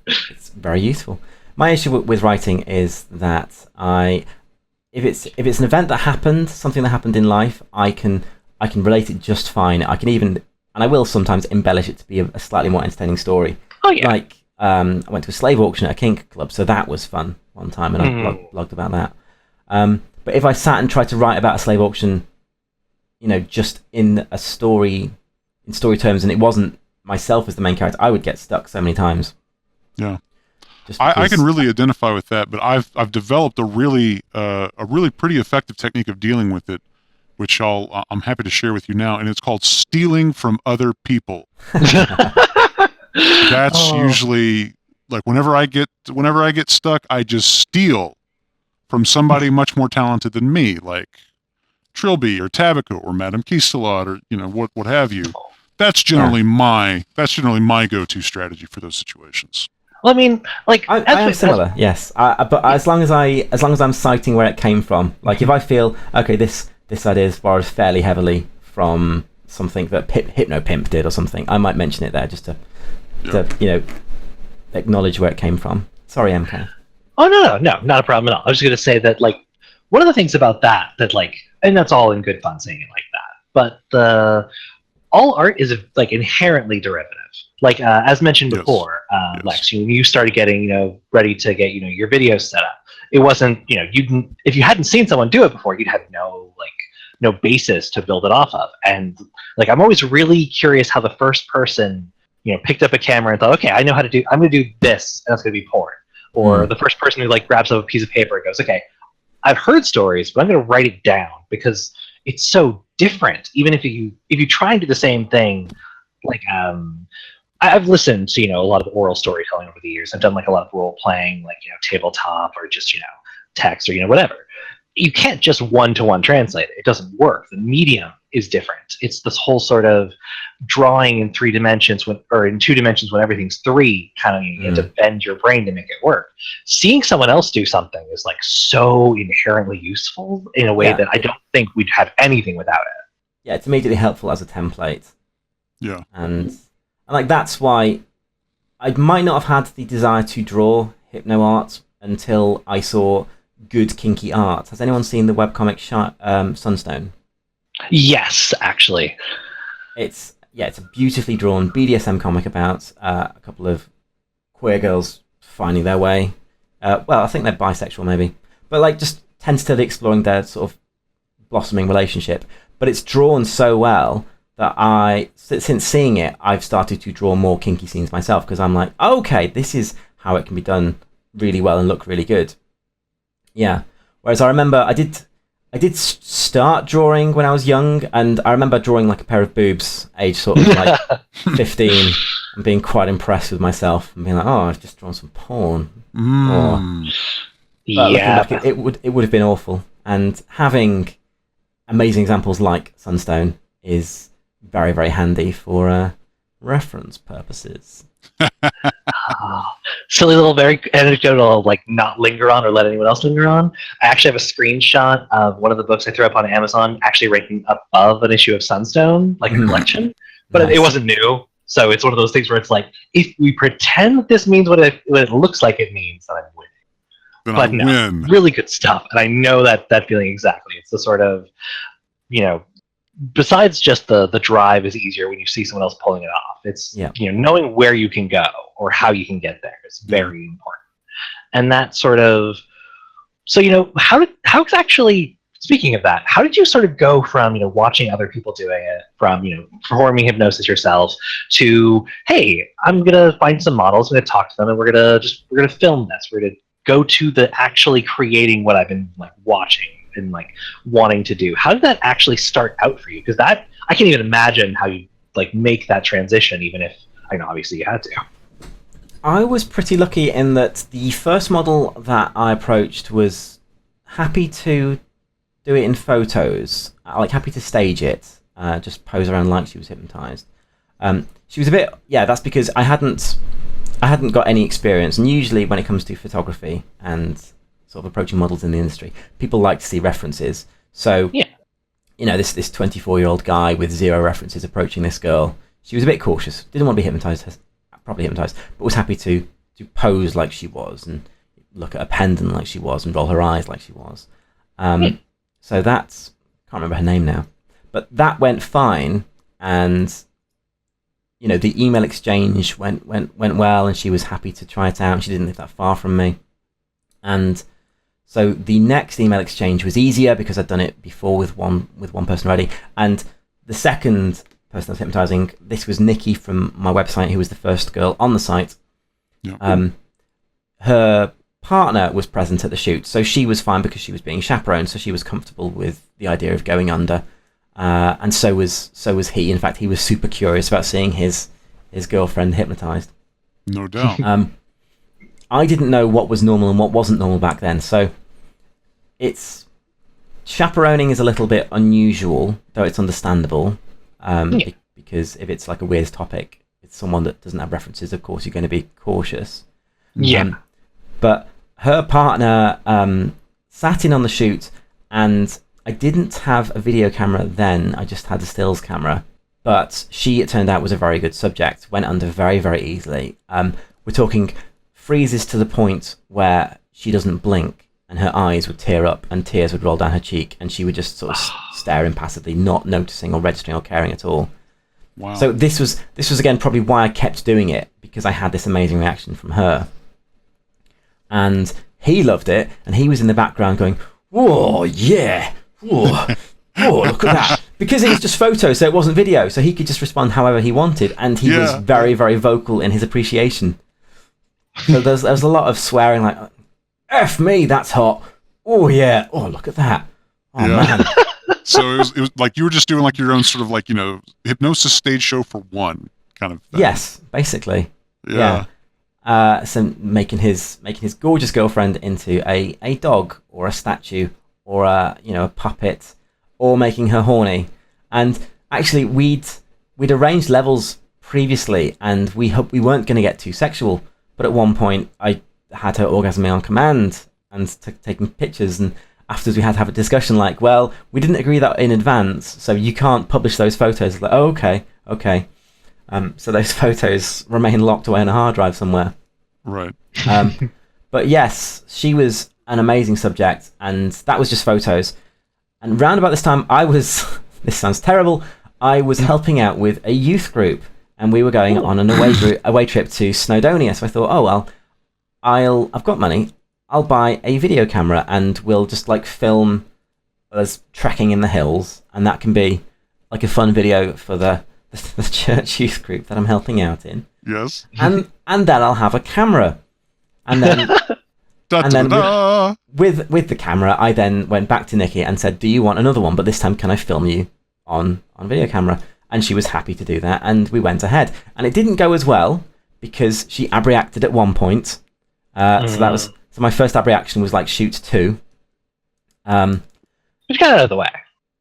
Speaker 3: It's very useful. My issue with writing is that if it's an event that happened, something that happened in life, I can relate it just fine. I can even, and I will sometimes embellish it to be a slightly more entertaining story.
Speaker 2: Oh yeah.
Speaker 3: Like I went to a slave auction at a kink club, so that was fun one time, and I blogged about that. But if I sat and tried to write about a slave auction, just in a story, in story terms, and it wasn't myself as the main character, I would get stuck so many times.
Speaker 1: Yeah, I can really identify with that, but I've developed a really pretty effective technique of dealing with it, which I'm happy to share with you now, and it's called stealing from other people. That's usually like whenever I get stuck, I just steal from somebody much more talented than me, like Trilby or Tabitha or Madame Kistelot or what have you. That's generally my go-to strategy for those situations.
Speaker 2: Well, I mean, like
Speaker 3: I am similar, yes. But as long as I'm citing where it came from, like if I feel okay, this idea is borrowed fairly heavily from something that Hypnopimp did or something, I might mention it there just to acknowledge where it came from. Sorry, MK.
Speaker 2: Oh no, not a problem at all. I was just gonna say that like one of the things about that like, and that's all in good fun saying it like that, but all art is like inherently derivative. Like as mentioned before, Lex, when you started getting ready to get your videos set up, it wasn't if you hadn't seen someone do it before, you'd have no basis to build it off of. And like I'm always really curious how the first person picked up a camera and thought, okay, I know how to do. I'm going to do this, and that's going to be porn. Or the first person who like grabs up a piece of paper and goes, okay, I've heard stories, but I'm going to write it down because it's so different. Even if you try and do the same thing, like I've listened to a lot of oral storytelling over the years. I've done like a lot of role playing, like tabletop or just text or whatever. You can't just one-to-one translate it. It doesn't work. The medium is different. It's this whole sort of drawing in 3 dimensions or in 2 dimensions when everything's 3. Kind of you have to bend your brain to make it work. Seeing someone else do something is like so inherently useful in a way that I don't think we'd have anything without it.
Speaker 3: Yeah, it's immediately helpful as a template.
Speaker 1: Yeah,
Speaker 3: and like that's why I might not have had the desire to draw hypno art until I saw good kinky art. Has anyone seen the webcomic Sunstone?
Speaker 2: Yes, actually.
Speaker 3: It's a beautifully drawn BDSM comic about a couple of queer girls finding their way. Well, I think they're bisexual maybe, but like just tentatively exploring their sort of blossoming relationship. But it's drawn so well that since seeing it, I've started to draw more kinky scenes myself because I'm like, okay, this is how it can be done really well and look really good. Yeah. Whereas I remember I did start drawing when I was young, and I remember drawing like a pair of boobs, age sort of like 15, and being quite impressed with myself and being like, oh, I've just drawn some porn.
Speaker 2: Yeah.
Speaker 3: It would have been awful. And having amazing examples like Sunstone is very, very handy for reference purposes.
Speaker 2: Silly little very anecdotal I'll like not linger on or let anyone else linger on. I actually have a screenshot of one of the books I threw up on Amazon actually ranking above an issue of Sunstone, like a collection, but
Speaker 3: Nice.
Speaker 2: it wasn't new. So it's one of those things where it's like, if we pretend that this means what it looks like it means, then I'm winning.
Speaker 1: then
Speaker 2: But
Speaker 1: I
Speaker 2: no,
Speaker 1: win.
Speaker 2: really good stuff. And I know that feeling exactly. It's the sort of, besides just the drive is easier when you see someone else pulling it off. It's knowing where you can go or how you can get there is very important. And that sort of how actually speaking of that, how did you sort of go from watching other people doing it, from performing hypnosis yourself, to hey, I'm gonna find some models, I'm gonna talk to them, and we're gonna film this. We're gonna go to the actually creating what I've been like watching and like wanting to do. How did that actually start out for you? Because that I can't even imagine how you like make that transition, even if I know obviously you had to.
Speaker 3: I was pretty lucky in that the first model that I approached was happy to do it in photos, like happy to stage it, just pose around like she was hypnotized. She was a bit, that's because I hadn't got any experience, and usually when it comes to photography and sort of approaching models in the industry, people like to see references. So, this 24-year-old guy with 0 references approaching this girl, she was a bit cautious, didn't want to be properly hypnotized, but was happy to pose like she was and look at a pendant like she was and roll her eyes like she was. So that's, can't remember her name now, but that went fine, and the email exchange went well, and she was happy to try it out, and she didn't live that far from me. And so the next email exchange was easier because I'd done it before with one person already. And the second person I was hypnotizing, this was Nikki from my website, who was the first girl on the site. Yeah. Her partner was present at the shoot, so she was fine because she was being chaperoned, so she was comfortable with the idea of going under. And so was he. In fact, he was super curious about seeing his girlfriend hypnotized.
Speaker 1: No doubt.
Speaker 3: I didn't know what was normal and what wasn't normal back then, so chaperoning is a little bit unusual, though it's understandable, because if it's like a weird topic, it's someone that doesn't have references, of course you're going to be cautious. But her partner sat in on the shoot, and I didn't have a video camera then, I just had a stills camera. But she, it turned out, was a very good subject, went under very, very easily. We're talking freezes to the point where she doesn't blink, and her eyes would tear up, and tears would roll down her cheek, and she would just sort of stare impassively, not noticing or registering or caring at all.
Speaker 1: Wow.
Speaker 3: So this was again probably why I kept doing it, because I had this amazing reaction from her. And he loved it, and he was in the background going, "Whoa, yeah, whoa, whoa, look at that!" Because it was just photos, so it wasn't video, so he could just respond however he wanted, and he was very, very vocal in his appreciation. So there was a lot of swearing, like, "F me, that's hot! Oh yeah, oh look at that! Oh man!"
Speaker 1: So it was like you were just doing like your own sort of like hypnosis stage show for one kind of thing.
Speaker 3: Yes, basically.
Speaker 1: Yeah.
Speaker 3: So making his gorgeous girlfriend into a dog or a statue or a puppet, or making her horny. And actually we'd arranged levels previously, and we weren't going to get too sexual, but at one point I had her orgasming on command and taking pictures, and afterwards we had to have a discussion like, well, we didn't agree that in advance, so you can't publish those photos. Like, oh, okay. So those photos remain locked away on a hard drive somewhere.
Speaker 1: Right.
Speaker 3: But yes, she was an amazing subject, and that was just photos. And round about this time, this sounds terrible, I was helping out with a youth group, and we were going on an away trip to Snowdonia. So I thought, oh well, I've got money, I'll buy a video camera, and we'll just like film us trekking in the hills, and that can be like a fun video for the church youth group that I'm helping out in.
Speaker 1: Yes.
Speaker 3: And then I'll have a camera, and then with the camera, I then went back to Nikki and said, "Do you want another one? But this time, can I film you on video camera?" And she was happy to do that, and we went ahead. And it didn't go as well because she abreacted at one point. So my first abreaction was like shoot 2.
Speaker 2: Which got out of the way.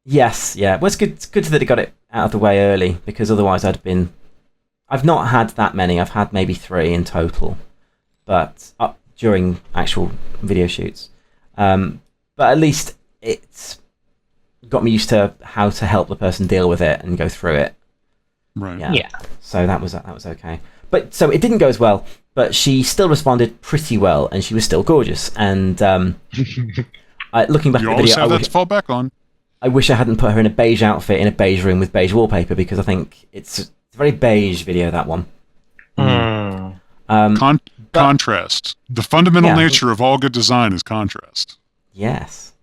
Speaker 3: Yes, yeah. Well, it's good that it got it out of the way early, because otherwise I've not had that many. I've had maybe 3 in total, but during actual video shoots. But at least it's got me used to how to help the person deal with it and go through it.
Speaker 1: Right.
Speaker 2: Yeah.
Speaker 3: So that was okay. But so it didn't go as well, but she still responded pretty well, and she was still gorgeous. And looking back at the video,
Speaker 1: have that to fall back on.
Speaker 3: I wish I hadn't put her in a beige outfit in a beige room with beige wallpaper, because I think it's a very beige video, that one.
Speaker 1: Contrast. The fundamental nature of all good design is contrast.
Speaker 3: Yes.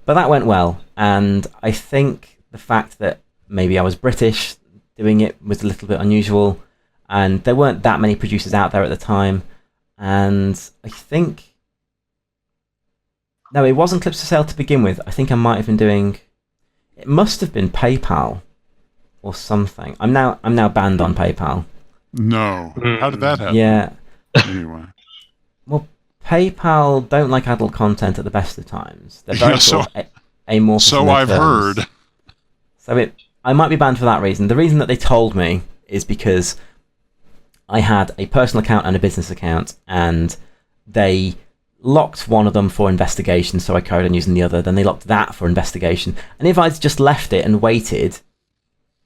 Speaker 3: But that went well, and I think the fact that maybe I was British doing it was a little bit unusual, and there weren't that many producers out there at the time, and I think... No, it wasn't Clips for Sale to begin with. I think I might have been doing... It must have been PayPal or something. I'm now banned on PayPal.
Speaker 1: No. How did that happen?
Speaker 3: Yeah.
Speaker 1: Anyway.
Speaker 3: Well, PayPal don't like adult content at the best of times. They're very sort of amorphous.
Speaker 1: So I've heard.
Speaker 3: So I might be banned for that reason. The reason that they told me is because I had a personal account and a business account, and they locked one of them for investigation, so I carried on using the other. Then they locked that for investigation. And if I'd just left it and waited,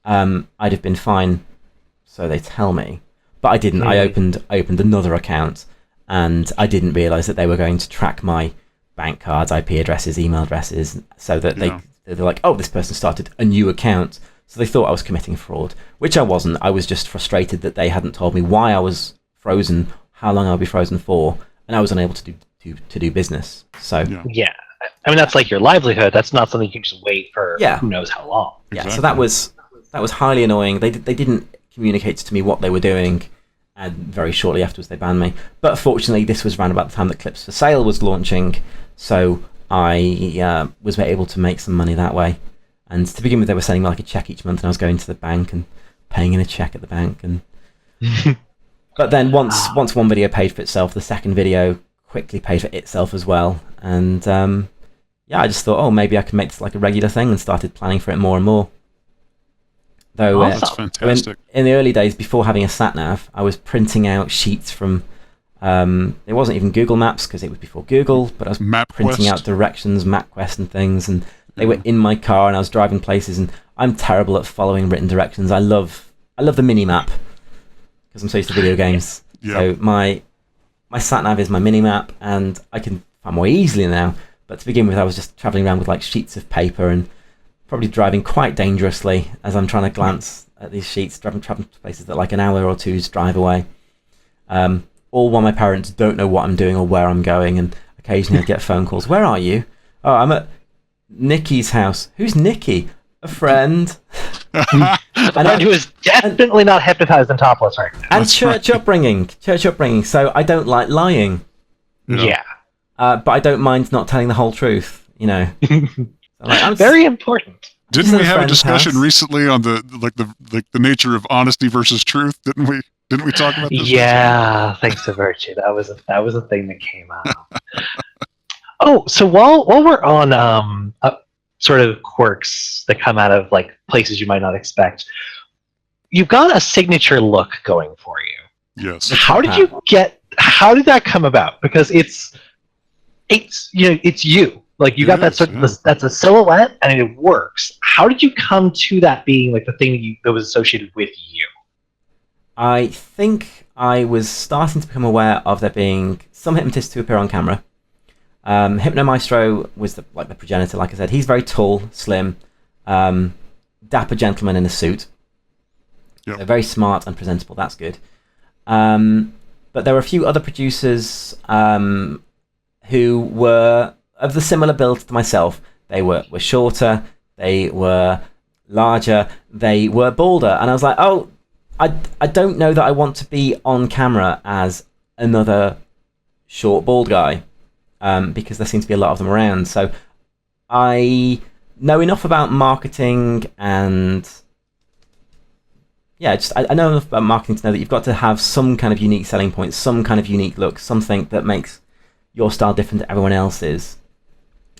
Speaker 3: I'd have been fine. So they tell me. But I didn't. I opened another account, and I didn't realise that they were going to track my bank cards, IP addresses, email addresses, so that they're like, oh, this person started a new account. So they thought I was committing fraud, which I wasn't. I was just frustrated that they hadn't told me why I was frozen, how long I would be frozen for, and I was unable to do business. So
Speaker 2: yeah, I mean that's like your livelihood. That's not something you can just wait for who knows how long.
Speaker 3: Yeah, so that was highly annoying. They didn't communicate to me what they were doing, and very shortly afterwards they banned me. But fortunately, this was around about the time that Clips for Sale was launching, so I was able to make some money that way. And to begin with, they were sending me like a check each month, and I was going to the bank and paying in a check at the bank. And but then once one video paid for itself, the second video quickly paid for itself as well. And I just thought, oh, maybe I can make this like a regular thing, and started planning for it more and more. Though
Speaker 1: that's fantastic.
Speaker 3: In the early days, before having a sat-nav, I was printing out sheets from... it wasn't even Google Maps, because it was before Google, but I was printing out directions, MapQuest and things, and they were in my car, and I was driving places, and I'm terrible at following written directions. I love the mini-map, because I'm so used to video games. Yeah. So my sat-nav is my mini-map, and I can find more easily now. But to begin with, I was just travelling around with like sheets of paper, and probably driving quite dangerously as I'm trying to glance at these sheets, traveling to places that like an hour or two's drive away. All while my parents don't know what I'm doing or where I'm going, and occasionally I get phone calls. Where are you? Oh, I'm at Nikki's house. Who's Nikki? A friend.
Speaker 2: A friend who is definitely not hypnotized and topless right now.
Speaker 3: And church upbringing. So I don't like lying.
Speaker 2: Yeah.
Speaker 3: But I don't mind not telling the whole truth, you know.
Speaker 2: I'm very important.
Speaker 1: Didn't we have a discussion recently on the nature of honesty versus truth? Didn't we talk about this?
Speaker 2: Yeah, thanks to Virtue. That was a thing that came out. Oh, so while we're on sort of quirks that come out of like places you might not expect, you've got a signature look going for you.
Speaker 1: Yes.
Speaker 2: How did that come about? Because it's you. Like you got that sort of that's a silhouette and it works. How did you come to that being like the thing that was associated with you?
Speaker 3: I think I was starting to become aware of there being some hypnotists who appear on camera. Hypnomaestro was the progenitor, like I said. He's very tall, slim, dapper gentleman in a suit. Yep. So very smart and presentable. That's good. But there were a few other producers who were of the similar build to myself. They were shorter, they were larger, they were balder, and I was like, oh, I don't know that I want to be on camera as another short, bald guy, because there seems to be a lot of them around. So I know enough about marketing, and I know enough about marketing to know that you've got to have some kind of unique selling point, some kind of unique look, something that makes your style different to everyone else's.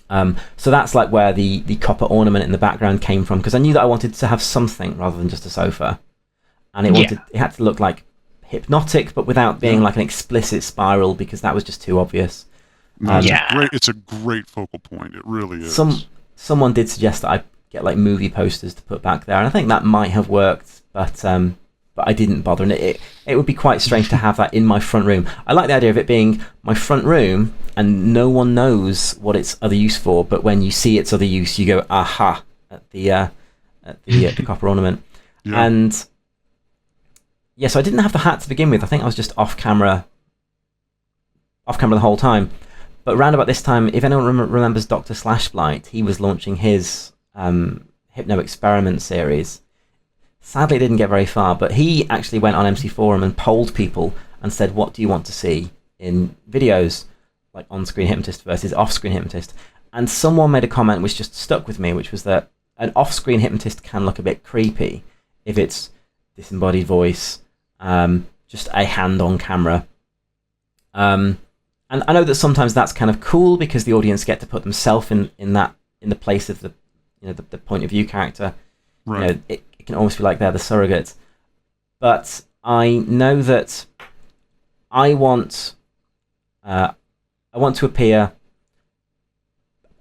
Speaker 3: So that's like where the copper ornament in the background came from, because I knew that I wanted to have something rather than just a sofa, and it had to look like hypnotic, but without being like an explicit spiral, because that was just too obvious.
Speaker 1: No, it's a great focal point. It really is.
Speaker 3: Someone did suggest that I get like movie posters to put back there, and I think that might have worked, but I didn't bother, and it would be quite strange to have that in my front room. I like the idea of it being my front room, and no one knows what its other use for, but when you see its other use, you go, aha, at the copper ornament. Yeah. And so I didn't have the hat to begin with. I think I was just off camera the whole time. But round about this time, if anyone remembers Dr. Slashblight, he was launching his Hypno Experiment series. Sadly, it didn't get very far, but he actually went on MC Forum and polled people and said, what do you want to see in videos, like on-screen hypnotist versus off-screen hypnotist? And someone made a comment which just stuck with me, which was that an off-screen hypnotist can look a bit creepy if it's disembodied voice, just a hand on camera. And I know that sometimes that's kind of cool because the audience get to put themselves in the place of the point of view character.
Speaker 1: Right.
Speaker 3: It can almost be like they're the surrogate. But I know that I want to appear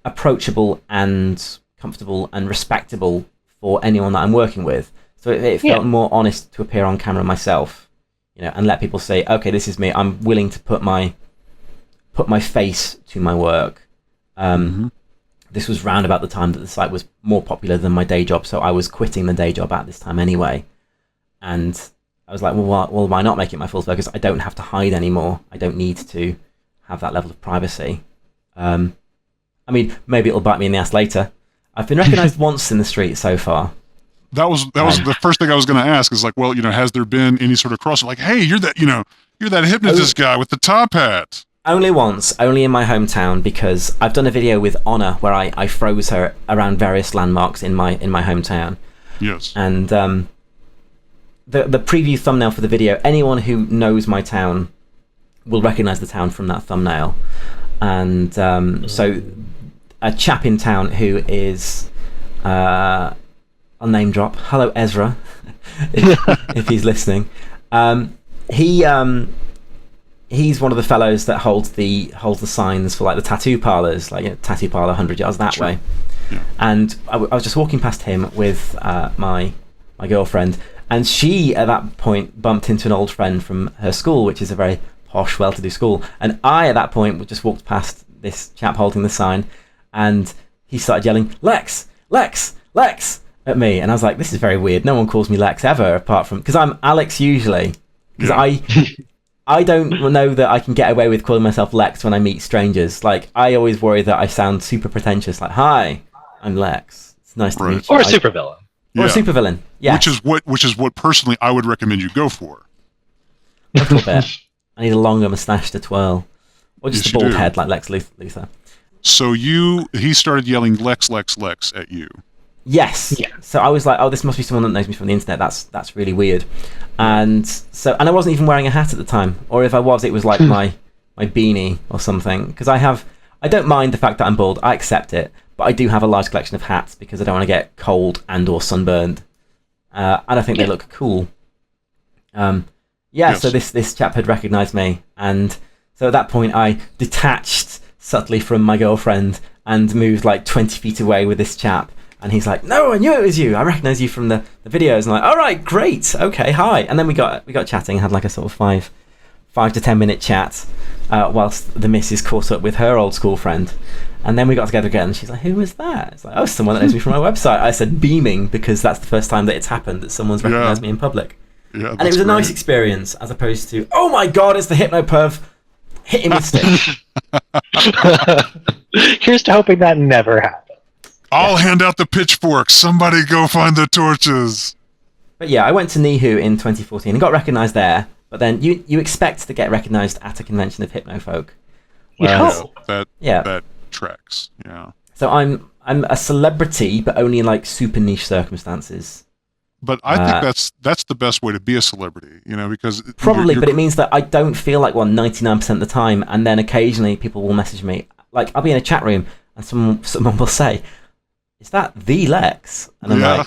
Speaker 3: approachable and comfortable and respectable for anyone that I'm working with. So it felt more honest to appear on camera myself, and let people say, okay, this is me. I'm willing to put my face to my work. This was round about the time that the site was more popular than my day job, so I was quitting the day job at this time anyway. And I was like, well, why not make it my full focus? I don't have to hide anymore. I don't need to have that level of privacy. I mean, maybe it'll bite me in the ass later. I've been recognised once in the street so far.
Speaker 1: That was the first thing I was going to ask. Is like, well, has there been any sort of crossover? Like, hey, you're that hypnotist guy with the top hat.
Speaker 3: Only once, only in my hometown, because I've done a video with Honor where I froze her around various landmarks in my hometown.
Speaker 1: Yes.
Speaker 3: And the preview thumbnail for the video, anyone who knows my town will recognise the town from that thumbnail. And so a chap in town who is, I'll name drop, hello Ezra, if he's listening. He's one of the fellows that holds the signs for like the tattoo parlours, like tattoo parlour 100 yards that way.
Speaker 1: Yeah.
Speaker 3: And I was just walking past him with my girlfriend, and she at that point bumped into an old friend from her school, which is a very posh, well-to-do school. And I at that point just walked past this chap holding the sign, and he started yelling, "Lex, Lex, Lex!" at me, and I was like, "This is very weird. No one calls me Lex ever, apart from because I'm Alex usually." Because I don't know that I can get away with calling myself Lex when I meet strangers. Like, I always worry that I sound super pretentious. Like, "Hi, I'm Lex. It's nice to meet you."
Speaker 2: Or a supervillain.
Speaker 3: Or a supervillain. Yeah.
Speaker 1: Which is what personally I would recommend you go for.
Speaker 3: A little bit. I need a longer moustache to twirl, or just a bald head like Lex Luthor.
Speaker 1: So he started yelling Lex, Lex, Lex at you.
Speaker 3: Yes. Yeah. So I was like, "Oh, this must be someone that knows me from the internet. That's really weird." And I wasn't even wearing a hat at the time, or if I was, it was like my beanie or something. Because I don't mind the fact that I'm bald. I accept it, but I do have a large collection of hats because I don't want to get cold and/or sunburned, and I think they look cool.
Speaker 1: Yes.
Speaker 3: So this chap had recognised me, and so at that point I detached subtly from my girlfriend and moved like 20 feet away with this chap. And he's like, "No, I knew it was you. I recognise you from the videos." And I'm like, "All right, great, okay, hi." And then we got chatting, had like a sort of 5 to 10 minute chat, whilst the missus caught up with her old school friend. And then we got together again. And she's like, "Who was that?" It's like, "Oh, someone that knows me from my website." I said, beaming, because that's the first time that it's happened that someone's recognised me in public.
Speaker 1: Yeah,
Speaker 3: and it was a nice experience, as opposed to, "Oh my god, it's the hypno-perv. Hit him with stick."
Speaker 2: Here's to hoping that never happens.
Speaker 1: I'll hand out the pitchforks. Somebody go find the torches.
Speaker 3: But yeah, I went to Nihu in 2014 and got recognised there. But then you expect to get recognised at a convention of hypnofolk.
Speaker 1: That tracks. Yeah.
Speaker 3: So I'm a celebrity, but only in like super niche circumstances.
Speaker 1: But I think that's the best way to be a celebrity, because
Speaker 3: probably. But it means that I don't feel like one 99% of the time, and then occasionally people will message me. Like, I'll be in a chat room and someone will say, "Is that the Lex?" And I'm like,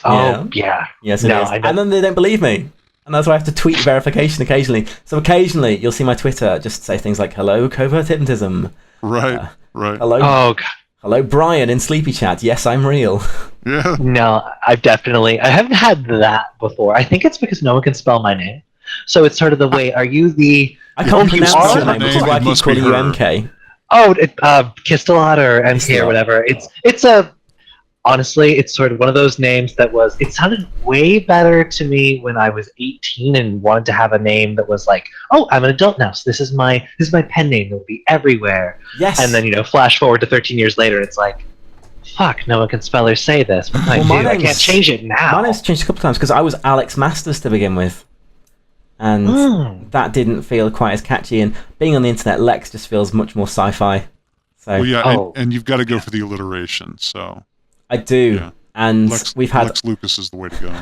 Speaker 2: "Oh, yeah.
Speaker 3: Yes, it is." And then they don't believe me. And that's why I have to tweet verification occasionally. So occasionally you'll see my Twitter just say things like, "Hello, covert hypnotism."
Speaker 1: Right.
Speaker 3: Hello.
Speaker 2: Oh, God.
Speaker 3: Hello, Brian in Sleepy Chat. Yes, I'm real.
Speaker 1: Yeah.
Speaker 2: No, I haven't had that before. I think it's because no one can spell my name. So it's sort of the way, are you the...
Speaker 3: I can't pronounce your name, which is why I keep calling you MK.
Speaker 2: Oh, Kistelot or MK or whatever. It's a honestly, it's sort of one of those names that it sounded way better to me when I was 18 and wanted to have a name that was like, oh, I'm an adult now, so this is my pen name. It'll be everywhere.
Speaker 3: Yes.
Speaker 2: And then, flash forward to 13 years later, it's like, fuck, no one can spell or say this. But I can't change it now.
Speaker 3: My name's changed a couple times because I was Alex Masters to begin with. And that didn't feel quite as catchy. And being on the internet, Lex just feels much more sci-fi. So,
Speaker 1: well, yeah, and you've got to go for the alliteration. So
Speaker 3: I do.
Speaker 1: Yeah.
Speaker 3: And
Speaker 1: Lex Lucas is the way to go.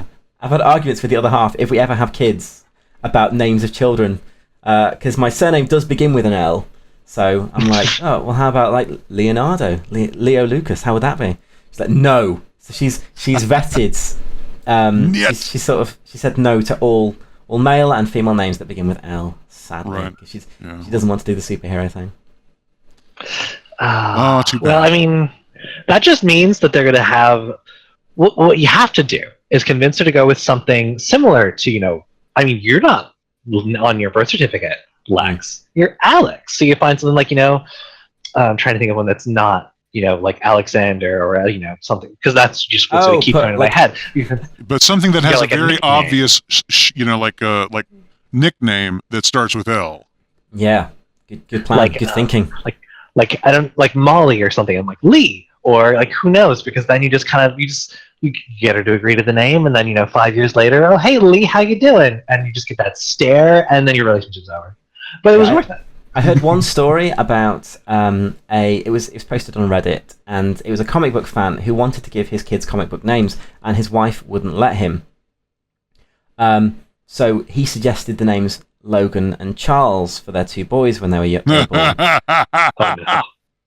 Speaker 3: I've had arguments with the other half, if we ever have kids, about names of children. Because my surname does begin with an L. So I'm like, oh, well, how about like Leonardo? Leo Lucas, how would that be? She's like, no. So she's vetted. She said no to all male and female names that begin with L, sadly. Right. She doesn't want to do the superhero thing.
Speaker 1: Too bad.
Speaker 2: Well, I mean, that just means that they're going to have... What you have to do is convince her to go with something similar to, you're not on your birth certificate, Lex. You're Alex. So you find something like, I'm trying to think of one that's not, like Alexander or, something. Because that's just what's going to keep going in my head.
Speaker 1: But something that has a very obvious, like nickname that starts with L.
Speaker 3: Yeah. Good plan. Good thinking.
Speaker 2: Like Molly or something. I'm like Lee, or like who knows? Because then you just you get her to agree to the name, and then 5 years later, oh hey Lee, how you doing? And you just get that stare, and then your relationship's over. But it was worth it.
Speaker 3: I heard one story about it was posted on Reddit, and it was a comic book fan who wanted to give his kids comic book names, and his wife wouldn't let him. So he suggested the names Logan and Charles for their two boys when they were born.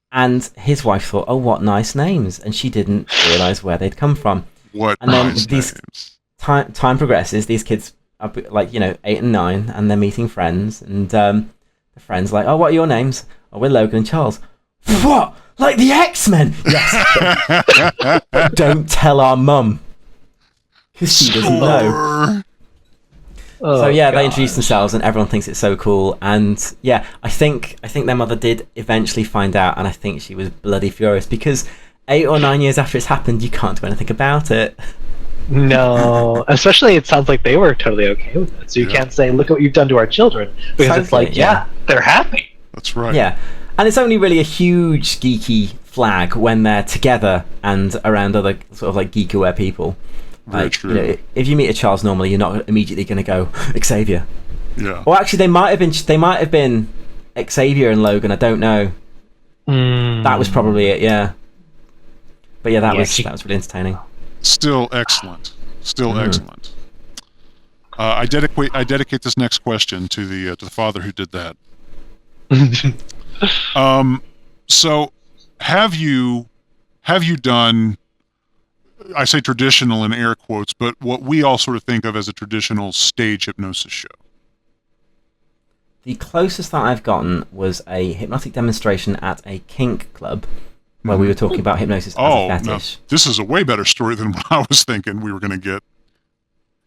Speaker 3: And his wife thought, oh, what nice names. And she didn't realise where they'd come from.
Speaker 1: And then names.
Speaker 3: Time progresses, these kids are 8 and 9, and they're meeting friends. And the friends like, oh, what are your names? Oh, we're Logan and Charles. What? Like the X-Men? Yes. But don't tell our mum. Because she doesn't know. Oh, so yeah, they introduce themselves and everyone thinks it's so cool. And yeah, I think their mother did eventually find out, and I think she was bloody furious because 8 or 9 years after it's happened, you can't do anything about it.
Speaker 2: No, especially it sounds like they were totally okay with it. So you can't say, look what you've done to our children. Because it's like, they're happy.
Speaker 1: That's right.
Speaker 3: Yeah. And it's only really a huge geeky flag when they're together and around other sort of like geek-aware people.
Speaker 1: Very true.
Speaker 3: If you meet a Charles normally, you're not immediately going to go Xavier.
Speaker 1: Yeah.
Speaker 3: Or actually, they might have been Xavier and Logan. I don't know. That was probably it. Yeah. But yeah, that was really entertaining.
Speaker 1: Still excellent. Excellent. I dedicate this next question to the father who did that. So, have you done? I say traditional in air quotes, but what we all sort of think of as a traditional stage hypnosis show.
Speaker 3: The closest that I've gotten was a hypnotic demonstration at a kink club where we were talking about hypnosis as a fetish.
Speaker 1: No, this is a way better story than what I was thinking we were going to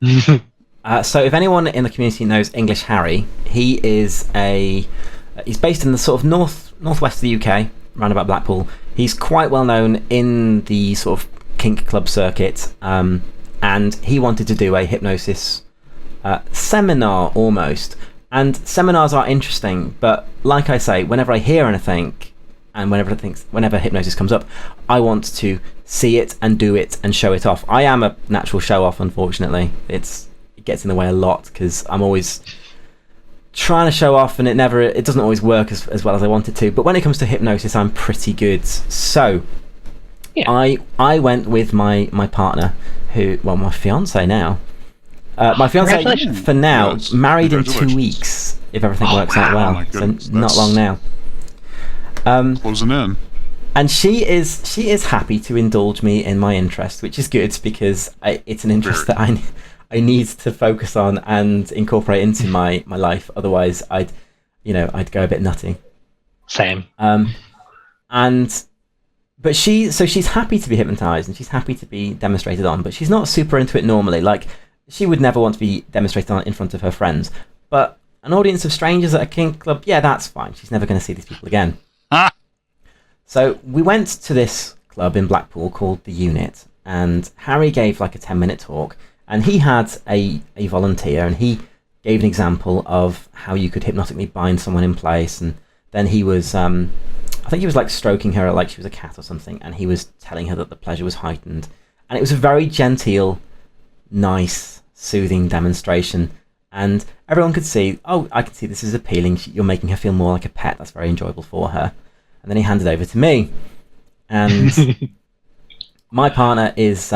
Speaker 1: get.
Speaker 3: So if anyone in the community knows English Harry, he's based in the sort of northwest of the UK, around about Blackpool. He's quite well known in the sort of kink club circuit, and he wanted to do a hypnosis seminar almost. And seminars are interesting, but like I say, whenever I hear anything and whenever hypnosis comes up, I want to see it and do it and show it off. I am a natural show off, unfortunately. It gets in the way a lot because I'm always trying to show off, and it doesn't always work as well as I want it to. But when it comes to hypnosis, I'm pretty good. So yeah. I went with my partner, my fiance now. My fiance for now, married in 2 weeks if everything works out well. So not long now.
Speaker 1: Closing in.
Speaker 3: And she is happy to indulge me in my interest, which is good because it's an interest that I need to focus on and incorporate into my life. Otherwise, I'd go a bit nutty.
Speaker 2: Same.
Speaker 3: But she's happy to be hypnotized and she's happy to be demonstrated on, but she's not super into it normally. Like, she would never want to be demonstrated on in front of her friends. But an audience of strangers at a kink club, yeah, that's fine. She's never going to see these people again. So we went to this club in Blackpool called The Unit, and Harry gave like a 10-minute talk, and he had a volunteer, and he gave an example of how you could hypnotically bind someone in place, and then he was, I think he was like stroking her like she was a cat or something, and he was telling her that the pleasure was heightened, and it was a very genteel, nice, soothing demonstration, and everyone could see, oh, I can see this is appealing, you're making her feel more like a pet, that's very enjoyable for her. And then he handed over to me, and my partner is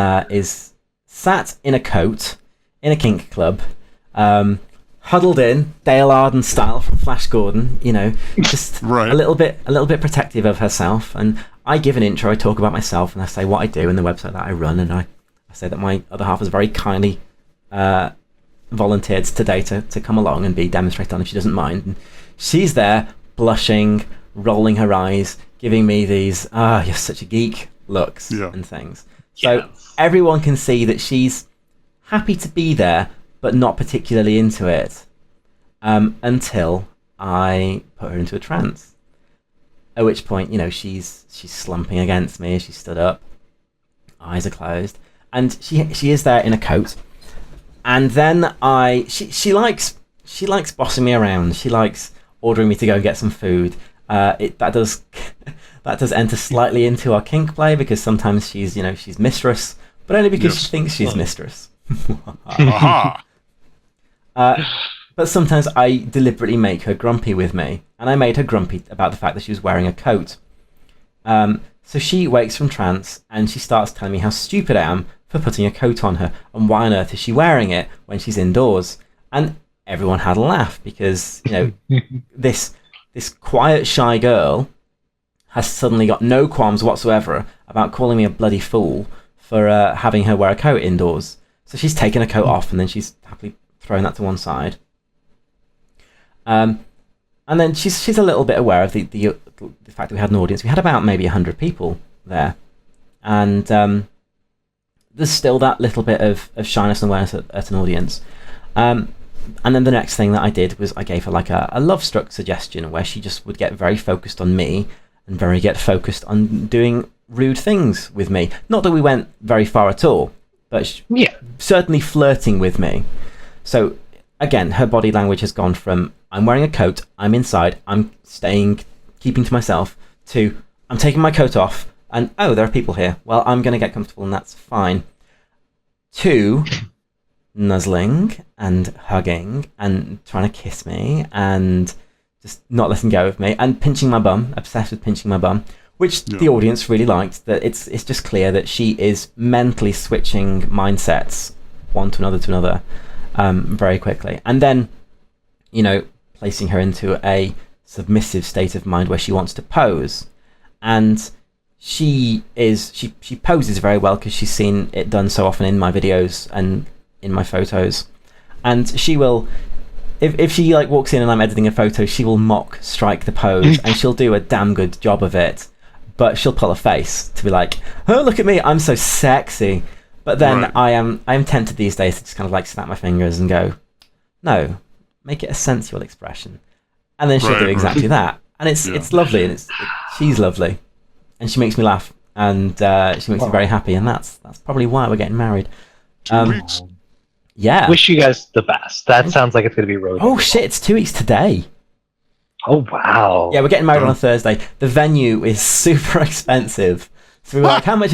Speaker 3: sat in a coat in a kink club, huddled in Dale Arden style from Flash Gordon, just
Speaker 1: Right.
Speaker 3: a little bit protective of herself. And I give an intro, I talk about myself, and I say what I do and the website that I run, and I say that my other half has very kindly volunteered today to come along and be demonstrated on if she doesn't mind. And she's there blushing, rolling her eyes, giving me these you're such a geek looks and things. So everyone can see that she's happy to be there but not particularly into it, until I put her into a trance, at which point she's slumping against me as she stood up, eyes are closed, and she is there in a coat. And then she likes bossing me around. She likes ordering me to go and get some food. That does enter slightly into our kink play, because sometimes she's mistress, but only because she thinks she's mistress.
Speaker 1: Aha!
Speaker 3: But sometimes I deliberately make her grumpy with me, and I made her grumpy about the fact that she was wearing a coat. So she wakes from trance and she starts telling me how stupid I am for putting a coat on her, and why on earth is she wearing it when she's indoors. And everyone had a laugh, because this quiet, shy girl has suddenly got no qualms whatsoever about calling me a bloody fool for having her wear a coat indoors. So she's taken a coat off, and then she's happily thrown that to one side. And then she's a little bit aware of the fact that we had an audience. We had about maybe 100 people there, and there's still that little bit of shyness and awareness at an audience. And then the next thing that I did was I gave her like a love-struck suggestion, where she just would get very focused on me and get focused on doing rude things with me. Not that we went very far at all, but certainly flirting with me. So again, her body language has gone from I'm wearing a coat, I'm inside, I'm keeping to myself, to I'm taking my coat off, and oh, there are people here. Well, I'm going to get comfortable, and that's fine. To nuzzling and hugging and trying to kiss me and just not letting go of me and pinching my bum, obsessed with pinching my bum, which the audience really liked. That it's just clear that she is mentally switching mindsets one to another very quickly, and then placing her into a submissive state of mind where she wants to pose. And she poses very well, because she's seen it done so often in my videos and in my photos. And she will, if she walks in and I'm editing a photo, she will mock strike the pose, and she'll do a damn good job of it, but she'll pull a face to be like, oh, look at me, I'm so sexy. But then I am tempted these days to just kind of snap my fingers and go, no, make it a sensual expression. And then she'll do exactly that. And it's lovely, and she's lovely, and she makes me laugh, and she makes me very happy, and that's probably why we're getting married.
Speaker 1: 2 weeks.
Speaker 3: Yeah.
Speaker 2: Wish you guys the best. That sounds like it's going to be really
Speaker 3: Oh shit, it's 2 weeks today.
Speaker 2: Oh wow.
Speaker 3: Yeah, we're getting married on a Thursday. The venue is super expensive. So we were like, how much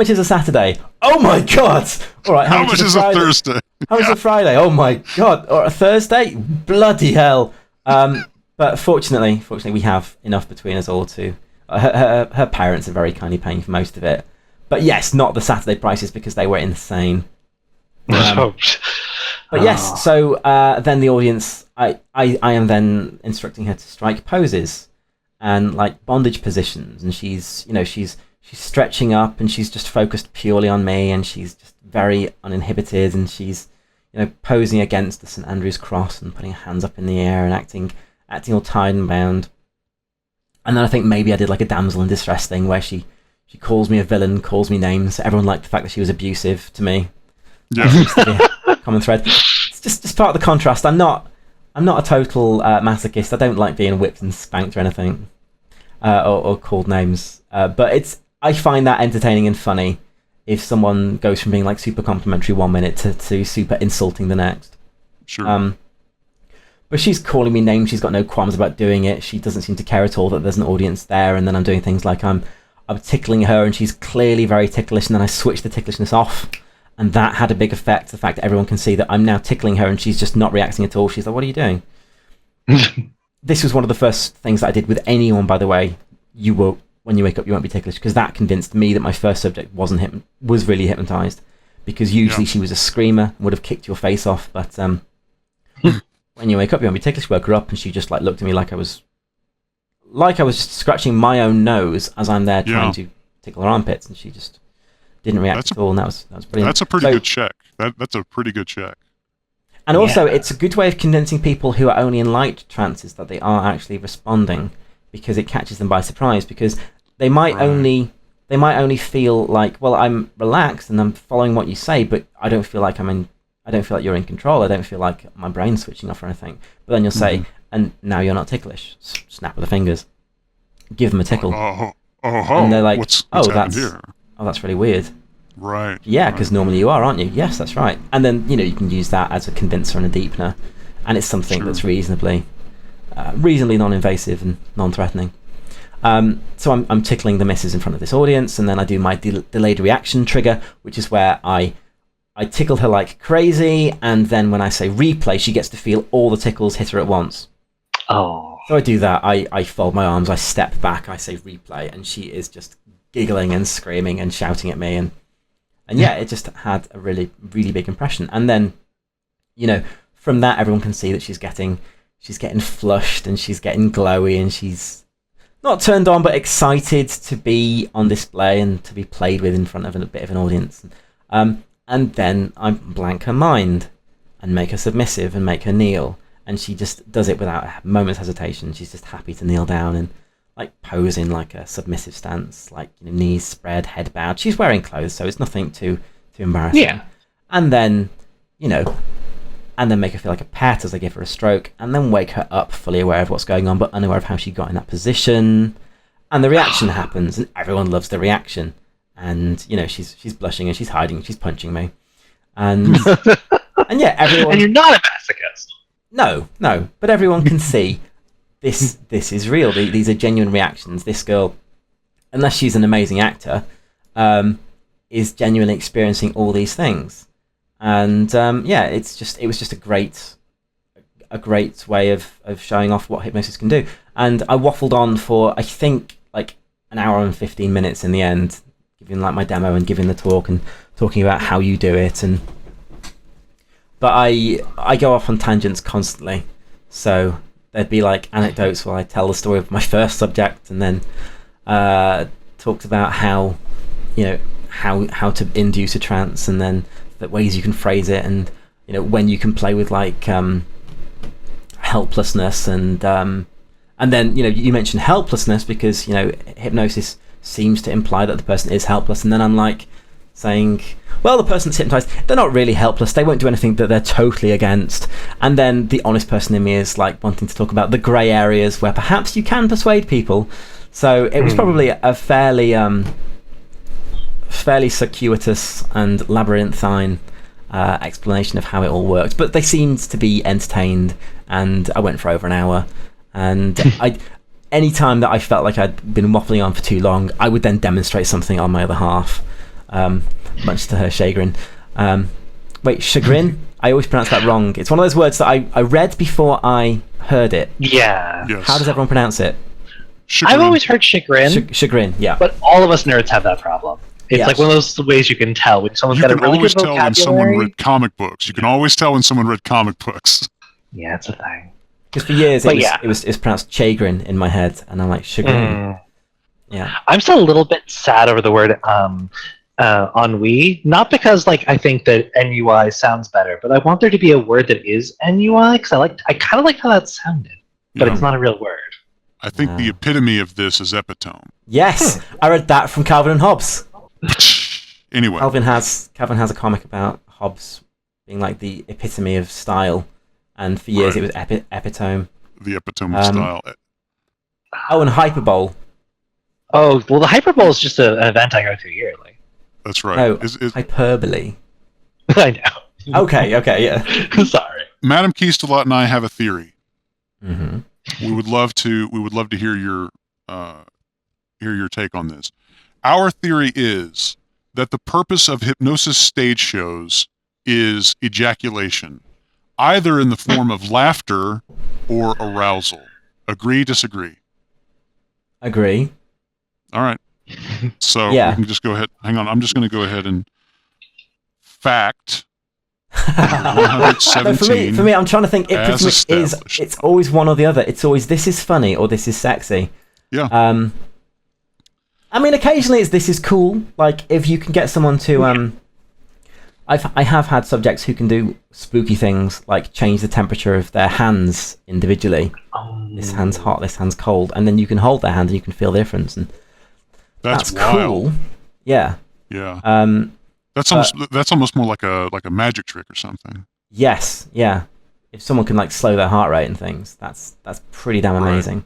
Speaker 3: is a Saturday? Oh my god! All right,
Speaker 1: how much is a Thursday?
Speaker 3: How much is a Friday? Oh my god! Or a Thursday? Bloody hell! But fortunately, we have enough between us all to. Her parents are very kindly paying for most of it. But yes, not the Saturday prices, because they were insane. But yes, so then the audience, I am then instructing her to strike poses and bondage positions, and she's stretching up, and she's just focused purely on me, and she's just very uninhibited, and she's posing against the St Andrew's cross and putting her hands up in the air and acting all tied and bound. And then I think maybe I did a damsel in distress thing, where she calls me a villain, calls me names. Everyone liked the fact that she was abusive to me. Yeah. Common thread. It's just part of the contrast. I'm not a total masochist. I don't like being whipped and spanked or anything, or called names. But I find that entertaining and funny if someone goes from being like super complimentary 1 minute to super insulting the next.
Speaker 1: Sure.
Speaker 3: But she's calling me names. She's got no qualms about doing it. She doesn't seem to care at all that there's an audience there. And then I'm doing things like I'm tickling her, and she's clearly very ticklish. And then I switch the ticklishness off, and that had a big effect. The fact that everyone can see that I'm now tickling her, and she's just not reacting at all. She's like, "What are you doing?" This was one of the first things that I did with anyone, by the way. When you wake up, you won't be ticklish, because that convinced me that my first subject was really hypnotized. Because usually she was a screamer and would have kicked your face off, but when you wake up, you won't be ticklish. Woke her up, and she just like looked at me like I was scratching my own nose as I'm there trying to tickle her armpits, and she just didn't react at all. And that was brilliant.
Speaker 1: That's a pretty good check. That's a pretty good check.
Speaker 3: And also, it's a good way of convincing people who are only in light trances that they are actually responding, because it catches them by surprise. Because they might only feel like, well, I'm relaxed and I'm following what you say, but I don't feel like I don't feel like you're in control. I don't feel like my brain's switching off or anything. But then you'll say, and now you're not ticklish. Snap with the fingers. Give them a tickle. And they're like,
Speaker 1: what's
Speaker 3: that's really weird.
Speaker 1: Right.
Speaker 3: Yeah, because normally you are, aren't you? Yes, that's right. And then, you can use that as a condenser and a deepener. And it's something that's reasonably non-invasive and non-threatening. So I'm tickling the misses in front of this audience, and then I do my delayed reaction trigger, which is where I tickle her like crazy, and then when I say replay, she gets to feel all the tickles hit her at once.
Speaker 2: Oh.
Speaker 3: So I do that. I fold my arms, I step back, I say replay, and she is just giggling and screaming and shouting at me, and yeah, it just had a really, really big impression. And then, from that, everyone can see that she's getting flushed, and she's getting glowy, and she's not turned on, but excited to be on display and to be played with in front of a bit of an audience. And then I blank her mind and make her submissive and make her kneel. And she just does it without a moment's hesitation. She's just happy to kneel down and like pose in like a submissive stance, like knees spread, head bowed. She's wearing clothes, so it's nothing too embarrassing.
Speaker 2: Yeah.
Speaker 3: And then, and then make her feel like a pet as I give her a stroke, and then wake her up fully aware of what's going on, but unaware of how she got in that position. And the reaction happens, and everyone loves the reaction. And she's blushing and she's hiding, she's punching me, and and yeah, everyone.
Speaker 2: And you're not a masochist.
Speaker 3: No, but everyone can see this is real. These are genuine reactions. This girl, unless she's an amazing actor, is genuinely experiencing all these things, and it was just a great way of showing off what hypnosis can do. And I waffled on for I think like an hour and 15 minutes in the end, giving like my demo and giving the talk and talking about how you do it. But I go off on tangents constantly, so there'd be like anecdotes where I tell the story of my first subject, and then talked about how to induce a trance, and then the ways you can phrase it, and when you can play with like helplessness, and then you mentioned helplessness because hypnosis seems to imply that the person is helpless, and then I'm like saying, well, the person that's hypnotized, they're not really helpless, they won't do anything that they're totally against. And then the honest person in me is like wanting to talk about the grey areas where perhaps you can persuade people. So it was probably a fairly circuitous and labyrinthine explanation of how it all worked, but they seemed to be entertained, and I went for over an hour. And any time that I felt like I'd been waffling on for too long, I would then demonstrate something on my other half, much to her chagrin. Wait, chagrin? I always pronounce that wrong. It's one of those words that I read before I heard it.
Speaker 2: Yeah.
Speaker 1: Yes.
Speaker 3: How does everyone pronounce it?
Speaker 2: I've always heard chagrin.
Speaker 3: Chagrin, yeah.
Speaker 2: But all of us nerds have that problem. It's like one of those ways you can tell when someone's got a really good vocabulary.
Speaker 1: You can always tell when someone read comic books. You can always tell when someone read comic books.
Speaker 2: Yeah, it's a thing.
Speaker 3: Because for years it was pronounced chagrin in my head, and I'm like, chagrin. Yeah. I'm
Speaker 2: still a little bit sad over the word ennui. Not because I think that NUI sounds better, but I want there to be a word that is NUI, because I kind of like how that sounded, but it's not a real word.
Speaker 1: I think the epitome of this is epitome.
Speaker 3: Yes, I read that from Calvin and Hobbes.
Speaker 1: Anyway,
Speaker 3: Calvin has a comic about Hobbes being like the epitome of style, and for years it was epitome.
Speaker 1: The epitome of style.
Speaker 3: Oh, and hyperbole.
Speaker 2: Oh, well, the Hyperbole is just an event I go to yearly.
Speaker 1: That's right.
Speaker 3: No, hyperbole.
Speaker 2: I know.
Speaker 3: Okay, yeah.
Speaker 2: Sorry.
Speaker 1: Madam Keystalot and I have a theory.
Speaker 3: Mm-hmm.
Speaker 1: We would love to hear your take on this. Our theory is that the purpose of hypnosis stage shows is ejaculation, either in the form of laughter or arousal. Agree, disagree?
Speaker 3: Agree.
Speaker 1: All right. So
Speaker 3: Yeah.
Speaker 1: we can just go ahead. Hang on. I'm just going to go ahead and fact.
Speaker 3: No, for me, I'm trying to think. It's always one or the other. It's always this is funny or this is sexy.
Speaker 1: Yeah.
Speaker 3: I mean, occasionally it's this is cool. Like if you can get someone to I have had subjects who can do spooky things like change the temperature of their hands individually.
Speaker 2: Oh.
Speaker 3: This hand's hot, this hand's cold, and then you can hold their hand and you can feel the difference. And that's cool. Yeah.
Speaker 1: Yeah. That's almost more like a magic trick or something.
Speaker 3: Yes. Yeah. If someone can like slow their heart rate and things, that's pretty damn amazing.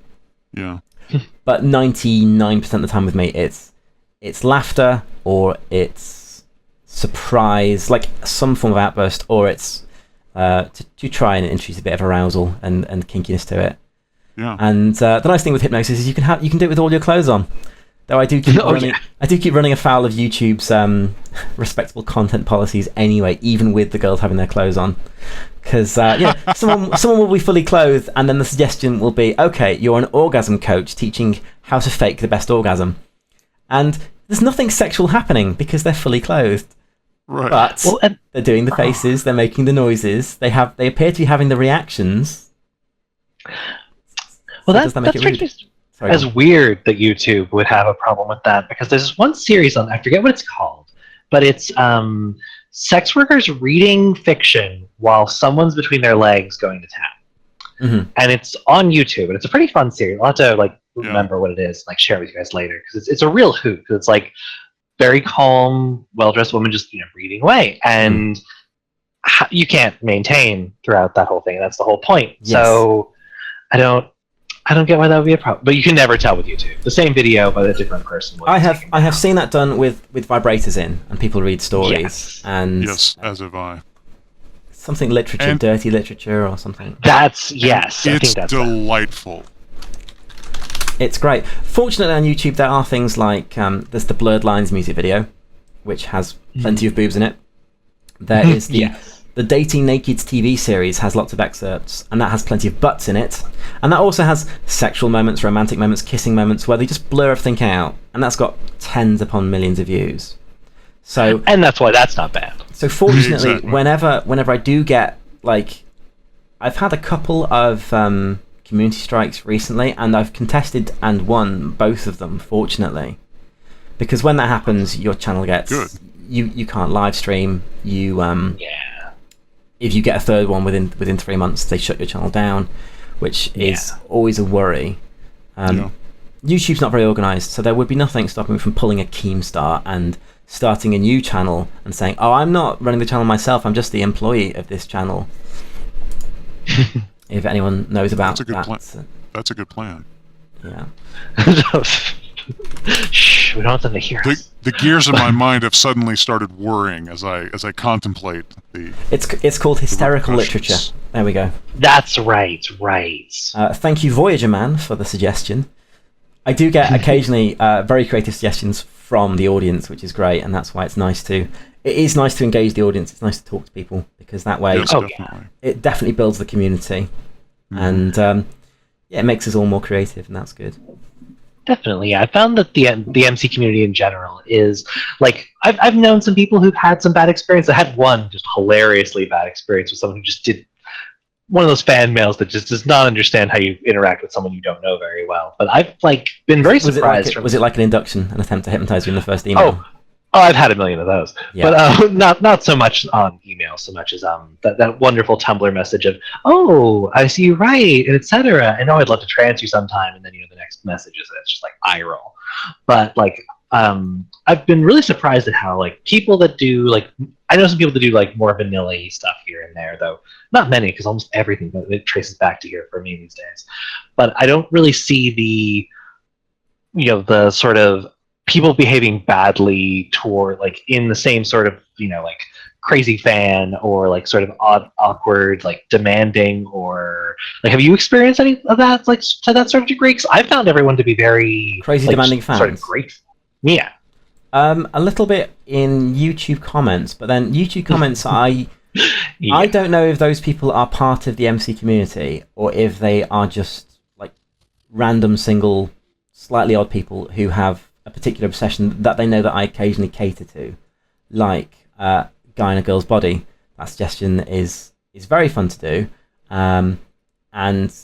Speaker 1: Right. Yeah.
Speaker 3: But 99% of the time with me, it's laughter or it's surprise, like some form of outburst, or it's to try and introduce a bit of arousal and kinkiness to it.
Speaker 1: Yeah.
Speaker 3: And the nice thing with hypnosis is you can do it with all your clothes on. Though I do keep running afoul of YouTube's respectable content policies anyway, even with the girls having their clothes on. Because someone will be fully clothed, and then the suggestion will be, okay, you're an orgasm coach teaching how to fake the best orgasm, and there's nothing sexual happening because they're fully clothed.
Speaker 1: Right.
Speaker 3: But they're doing the faces, they're making the noises, they appear to be having the reactions.
Speaker 2: Well,
Speaker 3: does that make it rude?
Speaker 2: As weird that YouTube would have a problem with that, because there's this one series on, I forget what it's called, but it's sex workers reading fiction while someone's between their legs going to town.
Speaker 3: Mm-hmm.
Speaker 2: And it's on YouTube, and it's a pretty fun series. I'll have to remember what it is, share it with you guys later, because it's a real hoot. Because it's like very calm, well-dressed woman just reading away, and you can't maintain throughout that whole thing. That's the whole point. Yes. So I don't get why that would be a problem. But you can never tell with YouTube. The same video, but a different person.
Speaker 3: I have seen that done with vibrators in, and people read stories.
Speaker 2: Yes.
Speaker 3: And
Speaker 1: yes, as have I.
Speaker 3: Something literature, dirty literature, or something.
Speaker 2: Yes. I think that's
Speaker 1: delightful.
Speaker 3: It's great. Fortunately, on YouTube, there are things like there's the Blurred Lines music video, which has plenty of boobs in it. There is the Dating Nakeds TV series has lots of excerpts, and that has plenty of butts in it. And that also has sexual moments, romantic moments, kissing moments, where they just blur everything out. And that's got tens upon millions of views. So,
Speaker 2: and that's why that's not bad.
Speaker 3: So fortunately,
Speaker 1: exactly.
Speaker 3: whenever I do get, I've had a couple of community strikes recently, and I've contested and won both of them, fortunately. Because when that happens, your channel gets...
Speaker 1: Good.
Speaker 3: You can't live stream. If you get a third one within 3 months, they shut your channel down, which is always a worry. YouTube's not very organised, so there would be nothing stopping me from pulling a Keemstar and starting a new channel and saying, "Oh, I'm not running the channel myself. I'm just the employee of this channel." If anyone knows about that,
Speaker 1: that's a good plan.
Speaker 3: Yeah.
Speaker 2: Shh, we don't want them to hear us.
Speaker 1: The gears of my mind have suddenly started whirring as I contemplate the.
Speaker 3: It's called hysterical literature. There we go.
Speaker 2: That's right.
Speaker 3: Thank you, Voyager Man, for the suggestion. I do get occasionally very creative suggestions from the audience, which is great, and that's why it's nice to. It is nice to engage the audience. It's nice to talk to people because that way, it definitely builds the community, and it makes us all more creative, and that's good.
Speaker 2: Definitely, I found that the MC community in general is I've known some people who've had some bad experience. I had one just hilariously bad experience with someone who just did one of those fan mails that just does not understand how you interact with someone you don't know very well. But I've been very surprised.
Speaker 3: Was it like an induction, an attempt to hypnotize you in the first email?
Speaker 2: Oh, I've had a million of those, but not so much on email, so much as that wonderful Tumblr message of, "Oh, I see you right," and etc. And I'd love to trans you sometime, and then the next message is it's just eye roll. But I've been really surprised at how people that do I know some people that do more vanilla-y stuff here and there, though not many, because almost everything it traces back to here for me these days. But I don't really see the sort of people behaving badly toward, like, in the same sort of, like, crazy fan, or like sort of odd, awkward, like demanding, or like, have you experienced any of that, like, to that sort of degree? Because I found everyone to be very
Speaker 3: Crazy,
Speaker 2: like,
Speaker 3: demanding fans.
Speaker 2: sort of grateful. Yeah.
Speaker 3: A little bit in YouTube comments, but then YouTube comments, I don't know if those people are part of the MC community or if they are just like random, single, slightly odd people who have a particular obsession that they know that I occasionally cater to, like guy in a girl's body. That suggestion is very fun to do, and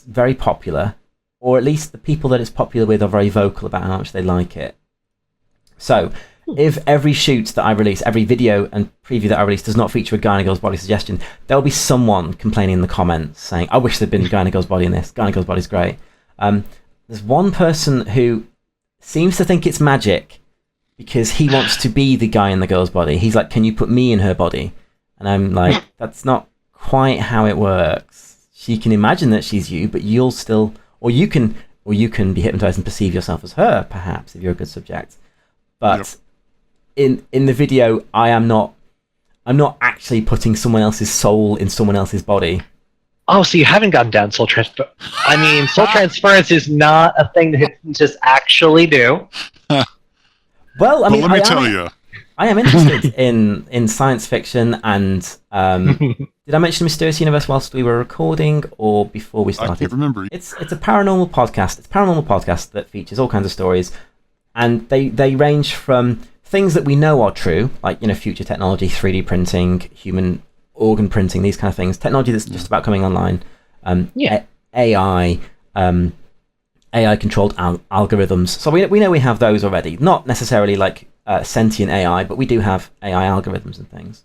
Speaker 3: very popular, or at least the people that it's popular with are very vocal about how much they like it. So if every shoot that I release, every video and preview that I release does not feature a guy in a girl's body suggestion, there'll be someone complaining in the comments saying, I wish there'd been a guy in a girl's body in this. Guy in a girl's body's great. There's one person who seems to think it's magic because he wants to be the guy in the girl's body. He's like, can you put me in her body? And I'm like, that's not quite how it works. She can imagine that she's you, but you'll still, or you can be hypnotized and perceive yourself as her, perhaps, if you're a good subject. But in the video, I'm not actually putting someone else's soul in someone else's body.
Speaker 2: Oh, so you haven't gotten down soul transfer. I mean, soul transference is not a thing that hypnotists actually do.
Speaker 3: Well, I mean,
Speaker 1: let me tell you,
Speaker 3: I am interested in science fiction, and did I mention Mysterious Universe whilst we were recording or before we started?
Speaker 1: I can't remember.
Speaker 3: It's a paranormal podcast. It's a paranormal podcast that features all kinds of stories, and they range from things that we know are true, like future technology, 3D printing, human organ printing, these kind of things. Technology that's just about coming online. AI. AI-controlled algorithms. So we know we have those already. Not necessarily like sentient AI, but we do have AI algorithms and things.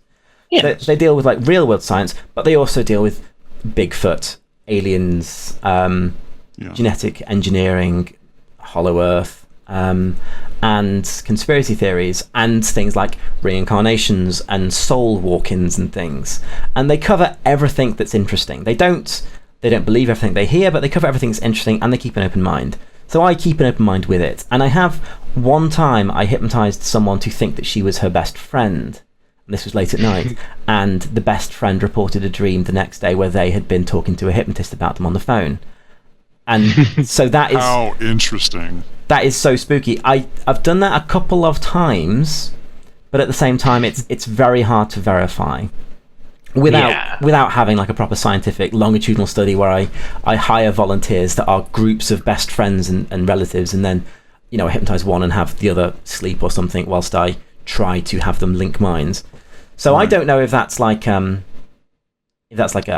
Speaker 3: Yeah. They deal with like real-world science, but they also deal with Bigfoot, aliens, genetic engineering, Hollow Earth, and conspiracy theories, and things like reincarnations and soul walk-ins and things. And they cover everything that's interesting. They don't believe everything they hear, but they cover everything that's interesting, and they keep an open mind. So I keep an open mind with it. And I have one time I hypnotized someone to think that she was her best friend. And this was late at night. And the best friend reported a dream the next day where they had been talking to a hypnotist about them on the phone. And so that is...
Speaker 1: How interesting.
Speaker 3: That is so spooky. I've done that a couple of times, but at the same time, it's very hard to verify. Without having like a proper scientific longitudinal study where I hire volunteers that are groups of best friends and relatives, and then I hypnotize one and have the other sleep or something whilst I try to have them link minds. So I don't know if that's like a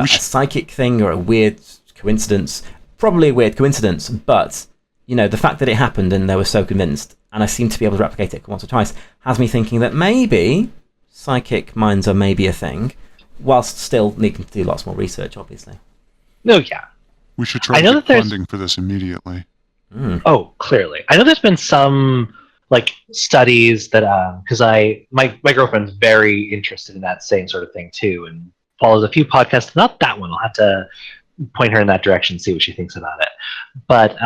Speaker 3: psychic thing or a weird coincidence. Probably a weird coincidence, but the fact that it happened and they were so convinced, and I seem to be able to replicate it once or twice, has me thinking that maybe psychic minds are maybe a thing. Whilst still needing to do lots more research, obviously.
Speaker 2: No, yeah.
Speaker 1: We should try to get funding for this immediately.
Speaker 2: Oh, clearly. I know there's been some like studies that because my girlfriend's very interested in that same sort of thing too, and follows a few podcasts. Not that one. I'll have to point her in that direction, see what she thinks about it. But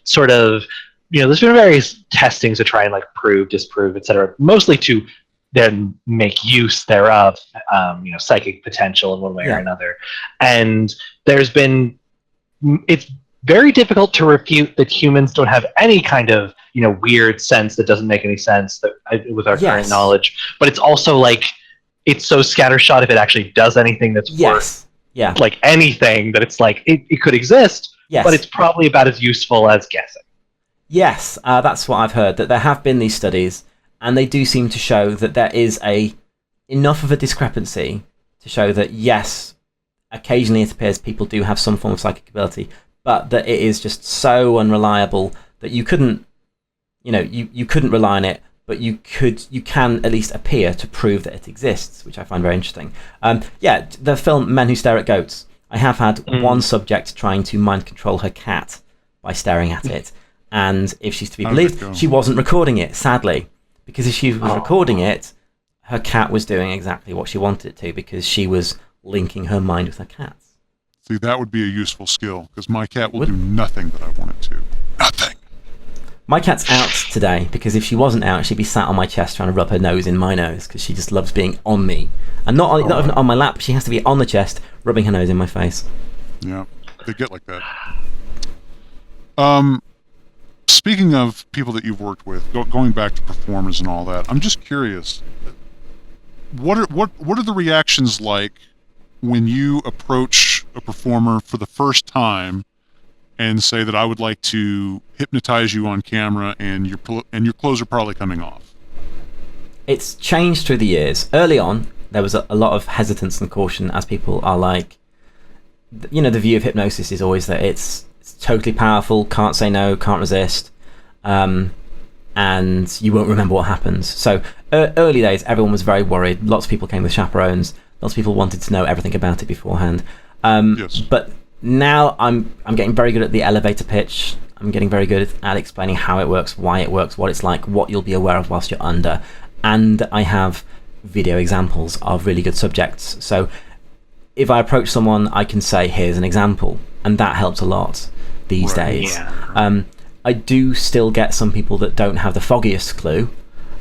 Speaker 2: sort of, there's been various testings to try and like prove, disprove, etc. Mostly to then make use thereof, psychic potential in one way or another. And it's very difficult to refute that humans don't have any kind of, weird sense that doesn't make any sense with our current knowledge. But it's also like, it's so scattershot if it actually does anything that's worth like anything, that it's like, it could exist, but it's probably about as useful as guessing.
Speaker 3: Yes, that's what I've heard, that there have been these studies, and they do seem to show that there is enough of a discrepancy to show that, yes, occasionally it appears people do have some form of psychic ability, but that it is just so unreliable that you couldn't, you couldn't rely on it, but you can at least appear to prove that it exists, which I find very interesting. The film Men Who Stare at Goats. I have had one subject trying to mind control her cat by staring at it, and if she's to be believed, she wasn't recording it, sadly. Because if she was recording it, her cat was doing exactly what she wanted it to, because she was linking her mind with her cat's.
Speaker 1: See, that would be a useful skill, because my cat will do nothing that I want it to. Nothing.
Speaker 3: My cat's out today because if she wasn't out, she'd be sat on my chest trying to rub her nose in my nose because she just loves being on me. And not even on my lap, she has to be on the chest, rubbing her nose in my face.
Speaker 1: Yeah, they get like that. Speaking of people that you've worked with, going back to performers and all that, I'm just curious, what are the reactions like when you approach a performer for the first time and say that I would like to hypnotize you on camera and your clothes are probably coming off?
Speaker 3: It's changed through the years. Early on, there was a lot of hesitance and caution as people are like, you know, the view of hypnosis is always that it's totally powerful, can't say no, can't resist, and you won't remember what happens. So early days, everyone was very worried. Lots of people came with chaperones. Lots of people wanted to know everything about it beforehand.
Speaker 1: Yes.
Speaker 3: But now I'm getting very good at the elevator pitch. I'm getting very good at explaining how it works, why it works, what it's like, what you'll be aware of whilst you're under. And I have video examples of really good subjects. So if I approach someone, I can say, here's an example. And that helps a lot these days.
Speaker 2: Yeah.
Speaker 3: I do still get some people that don't have the foggiest clue.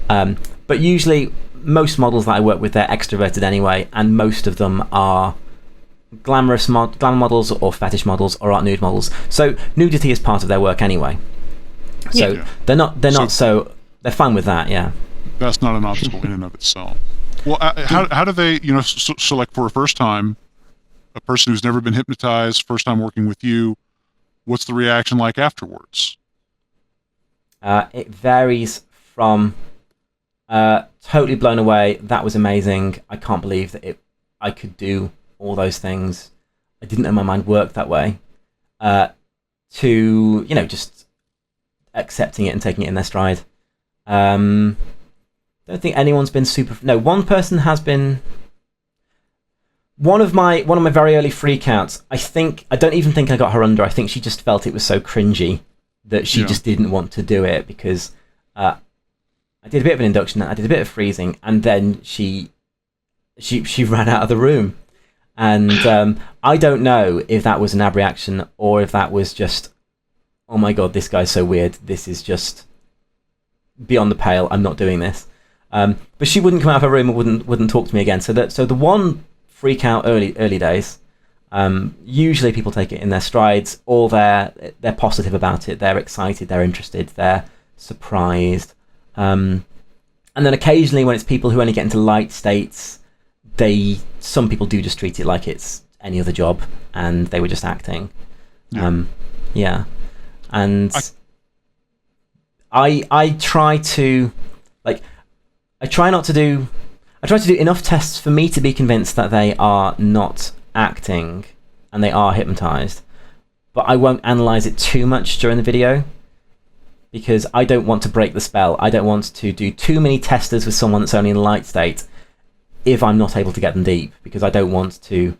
Speaker 3: But usually, most models that I work with, they're extroverted anyway, and most of them are glamour models or fetish models or art nude models. So nudity is part of their work anyway. So
Speaker 1: Yeah.
Speaker 3: they're fine with that, yeah.
Speaker 1: That's not an obstacle in and of itself. Well, how do they, you know, so like for a first time, a person who's never been hypnotized, first time working with you, what's the reaction like afterwards?
Speaker 3: It varies from totally blown away, that was amazing, I can't believe that I could do all those things, I didn't know my mind worked that way, to, you know, just accepting it and taking it in their stride. Don't think anyone's been super... No, one person has been... One of my very early freakouts, I don't even think I got her under. I think she just felt it was so cringy that she just didn't want to do it because I did a bit of an induction, I did a bit of freezing, and then she ran out of the room. And I don't know if that was an abreaction or if that was just, oh my god, this guy's so weird, this is just beyond the pale, I'm not doing this. But she wouldn't come out of her room and wouldn't talk to me again. So the one freak out early days, usually people take it in their strides, or they're positive about it, they're excited, they're interested, they're surprised. And then occasionally when it's people who only get into light states, some people do just treat it like it's any other job and they were just acting.
Speaker 1: Yeah.
Speaker 3: And I try to do enough tests for me to be convinced that they are not acting and they are hypnotized, but I won't analyze it too much during the video because I don't want to break the spell. I don't want to do too many testers with someone that's only in a light state if I'm not able to get them deep, because I don't want to,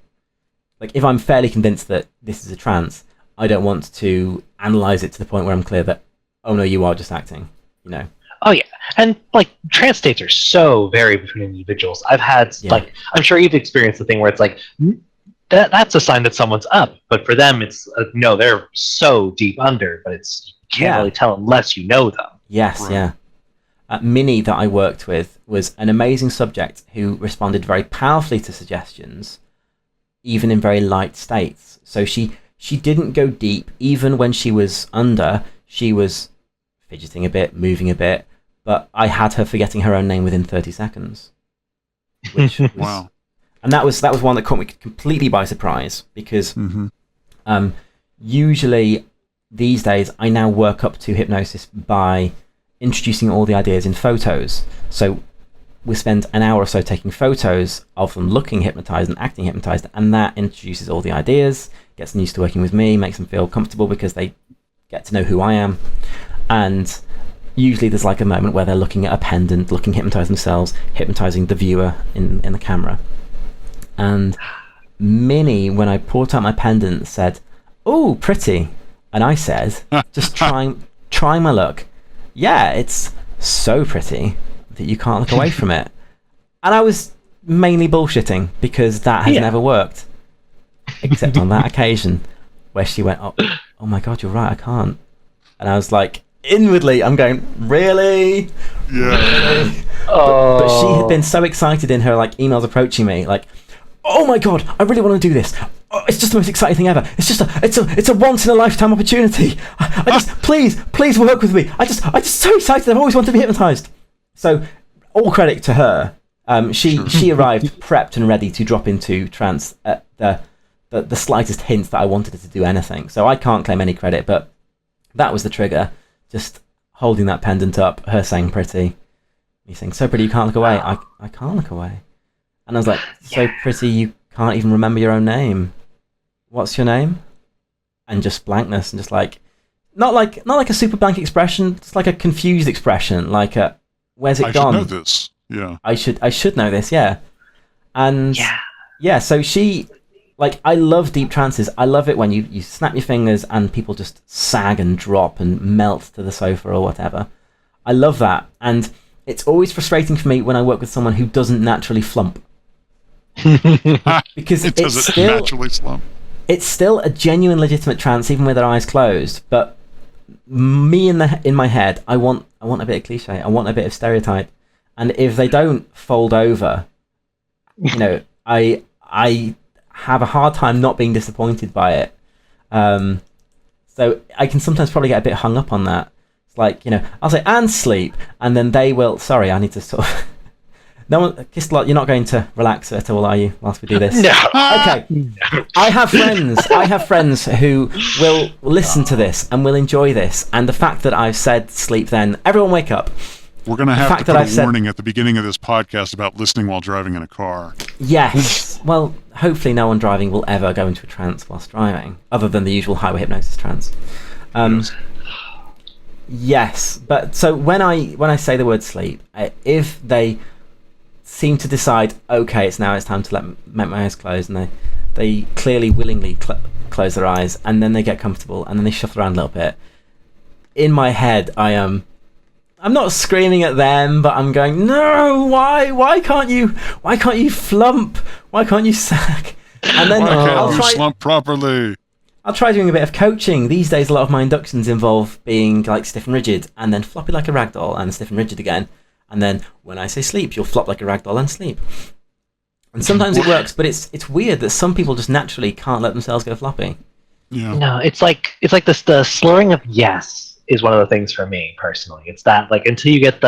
Speaker 3: like, if I'm fairly convinced that this is a trance, I don't want to analyze it to the point where I'm clear that, oh no, you are just acting, you know.
Speaker 2: Oh yeah, and like trance states are so varied between individuals. I've had like, I'm sure you've experienced the thing where it's like that's a sign that someone's up, but for them it's no, they're so deep under, but you can't really tell unless you know them.
Speaker 3: Yes, right. Yeah. Minnie that I worked with was an amazing subject who responded very powerfully to suggestions, even in very light states. So she didn't go deep, even when she was under. She was fidgeting a bit, moving a bit, but I had her forgetting her own name within 30 seconds. Which was,
Speaker 1: wow.
Speaker 3: And that was one that caught me completely by surprise, because usually these days I now work up to hypnosis by introducing all the ideas in photos. So we spend an hour or so taking photos of them looking hypnotized and acting hypnotized, and that introduces all the ideas, gets them used to working with me, makes them feel comfortable because they get to know who I am. And usually there's like a moment where they're looking at a pendant, looking hypnotized themselves, hypnotizing the viewer in the camera. And Minnie, when I brought out my pendant, said, "Oh, pretty." And I said, just trying my luck, "Yeah, it's so pretty that you can't look away from it." And I was mainly bullshitting because that has never worked, except on that occasion where she went, oh my god, you're right, I can't. And I was like, inwardly, I'm going, really?
Speaker 1: Yeah.
Speaker 2: Oh.
Speaker 3: But she had been so excited in her like emails approaching me, like, oh my god, I really want to do this. Oh, it's just the most exciting thing ever. It's a once in a lifetime opportunity. I just please work with me. I just so excited. I've always wanted to be hypnotized. So all credit to her. She arrived prepped and ready to drop into trance at the slightest hint that I wanted her to do anything. So I can't claim any credit, but that was the trigger. Just holding that pendant up, her saying pretty, me saying so pretty you can't look away. I can't look away. And I was like, so pretty you can't even remember your own name. What's your name? And just blankness, and just like not like a super blank expression, just like a confused expression, like a where's it gone?
Speaker 1: I should know this. Yeah.
Speaker 3: I should know this, yeah. And so she, like, I love deep trances. I love it when you snap your fingers and people just sag and drop and melt to the sofa or whatever. I love that. And it's always frustrating for me when I work with someone who doesn't naturally flump. Because
Speaker 1: it doesn't naturally slump.
Speaker 3: It's still a genuine, legitimate trance, even with their eyes closed. But me in my head, I want a bit of cliche. I want a bit of stereotype. And if they don't fold over, you know, I have a hard time not being disappointed by it. So I can sometimes probably get a bit hung up on that. It's like, you know, I'll say, and sleep, and then they will, sorry, I need to sort of... No one, Kisslot, you're not going to relax at all, are you, whilst we do this?
Speaker 2: No.
Speaker 3: Okay. No. I have friends who will listen to this and will enjoy this, and the fact that I've said sleep then, everyone wake up.
Speaker 1: We're going to have to put a warning at the beginning of this podcast about listening while driving in a car.
Speaker 3: Yes. Well, hopefully no one driving will ever go into a trance whilst driving, other than the usual highway hypnosis trance. Yes, but so when I say the word sleep, if they seem to decide, okay, it's time to make my eyes close, and they clearly willingly close their eyes, and then they get comfortable, and then they shuffle around a little bit. In my head, I'm not screaming at them, but I'm going, no, why can't you flump? Why can't you sag? And then
Speaker 1: I'll try slump properly.
Speaker 3: I'll try doing a bit of coaching. These days, a lot of my inductions involve being like stiff and rigid, and then floppy like a ragdoll, and stiff and rigid again. And then when I say sleep, you'll flop like a ragdoll and sleep. And sometimes it works, but it's weird that some people just naturally can't let themselves go floppy.
Speaker 2: Yeah. No, it's like this, the slurring of yes is one of the things for me personally. It's that, like, until you get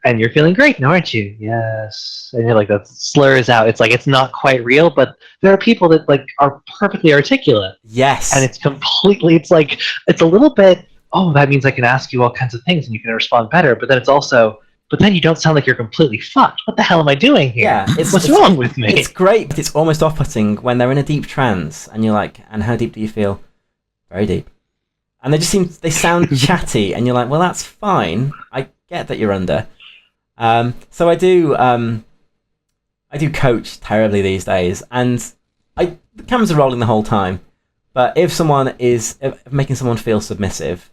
Speaker 2: and you're feeling great now, aren't you? Yes. And you're like, that slur is out. It's like, it's not quite real, but there are people that like are perfectly articulate.
Speaker 3: Yes.
Speaker 2: And it's completely, it's like, it's a little bit, oh, that means I can ask you all kinds of things and you can respond better. But then it's also, but then you don't sound like you're completely fucked. What the hell am I doing here? Yeah, what's wrong with me?
Speaker 3: It's great, but it's almost off-putting when they're in a deep trance and you're like, and how deep do you feel? Very deep. And they sound chatty, and you're like, well, that's fine. I get that you're under. So I do coach terribly these days, and the cameras are rolling the whole time. But if someone is making someone feel submissive,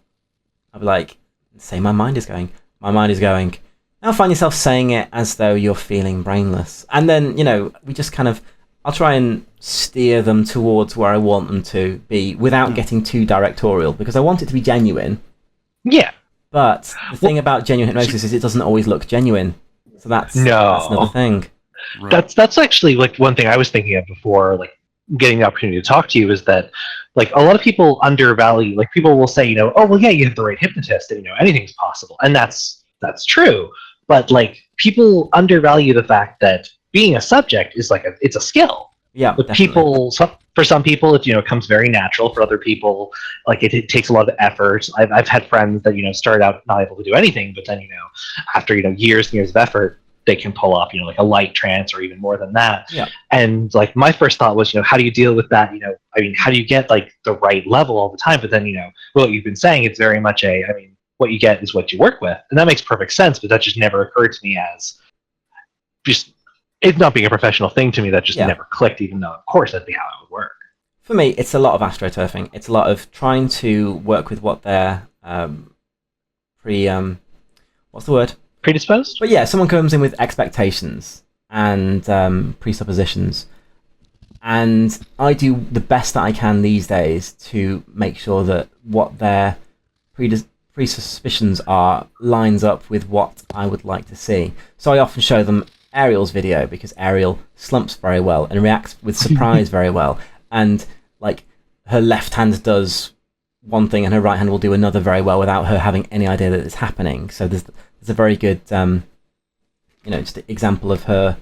Speaker 3: I'll be like, say my mind is going. My mind is going. Now find yourself saying it as though you're feeling brainless. And then, you know, we just kind of, I'll try and steer them towards where I want them to be without getting too directorial, because I want it to be genuine.
Speaker 2: Yeah.
Speaker 3: But the thing about genuine hypnosis is it doesn't always look genuine. So that's another thing.
Speaker 2: Right. That's actually like one thing I was thinking of before, like getting the opportunity to talk to you, is that like a lot of people undervalue, like people will say, you know, oh, well, yeah, you have the right hypnotist and, you know, anything's possible. And that's true. But like people undervalue the fact that being a subject is like it's a skill.
Speaker 3: Yeah.
Speaker 2: But for some people, it, you know, it comes very natural. For other people, like it takes a lot of effort. I've had friends that, you know, start out not able to do anything, but then, you know, after, you know, years and years of effort, they can pull off, you know, like a light trance or even more than that.
Speaker 3: Yeah.
Speaker 2: And like my first thought was, you know, how do you deal with that? You know, I mean, how do you get like the right level all the time? But then, you know, what you've been saying, it's very much what you get is what you work with. And that makes perfect sense, but that just never occurred to me as just it not being a professional thing to me. That just never clicked, even though, of course, that'd be how it would work.
Speaker 3: For me, it's a lot of astroturfing. It's a lot of trying to work with what they're what's the word?
Speaker 2: Predisposed?
Speaker 3: But yeah, someone comes in with expectations and presuppositions. And I do the best that I can these days to make sure that what their presuspicions are lines up with what I would like to see. So I often show them Ariel's video because Ariel slumps very well and reacts with surprise very well, and like her left hand does one thing and her right hand will do another very well without her having any idea that it's happening. So there's a very good just an example of her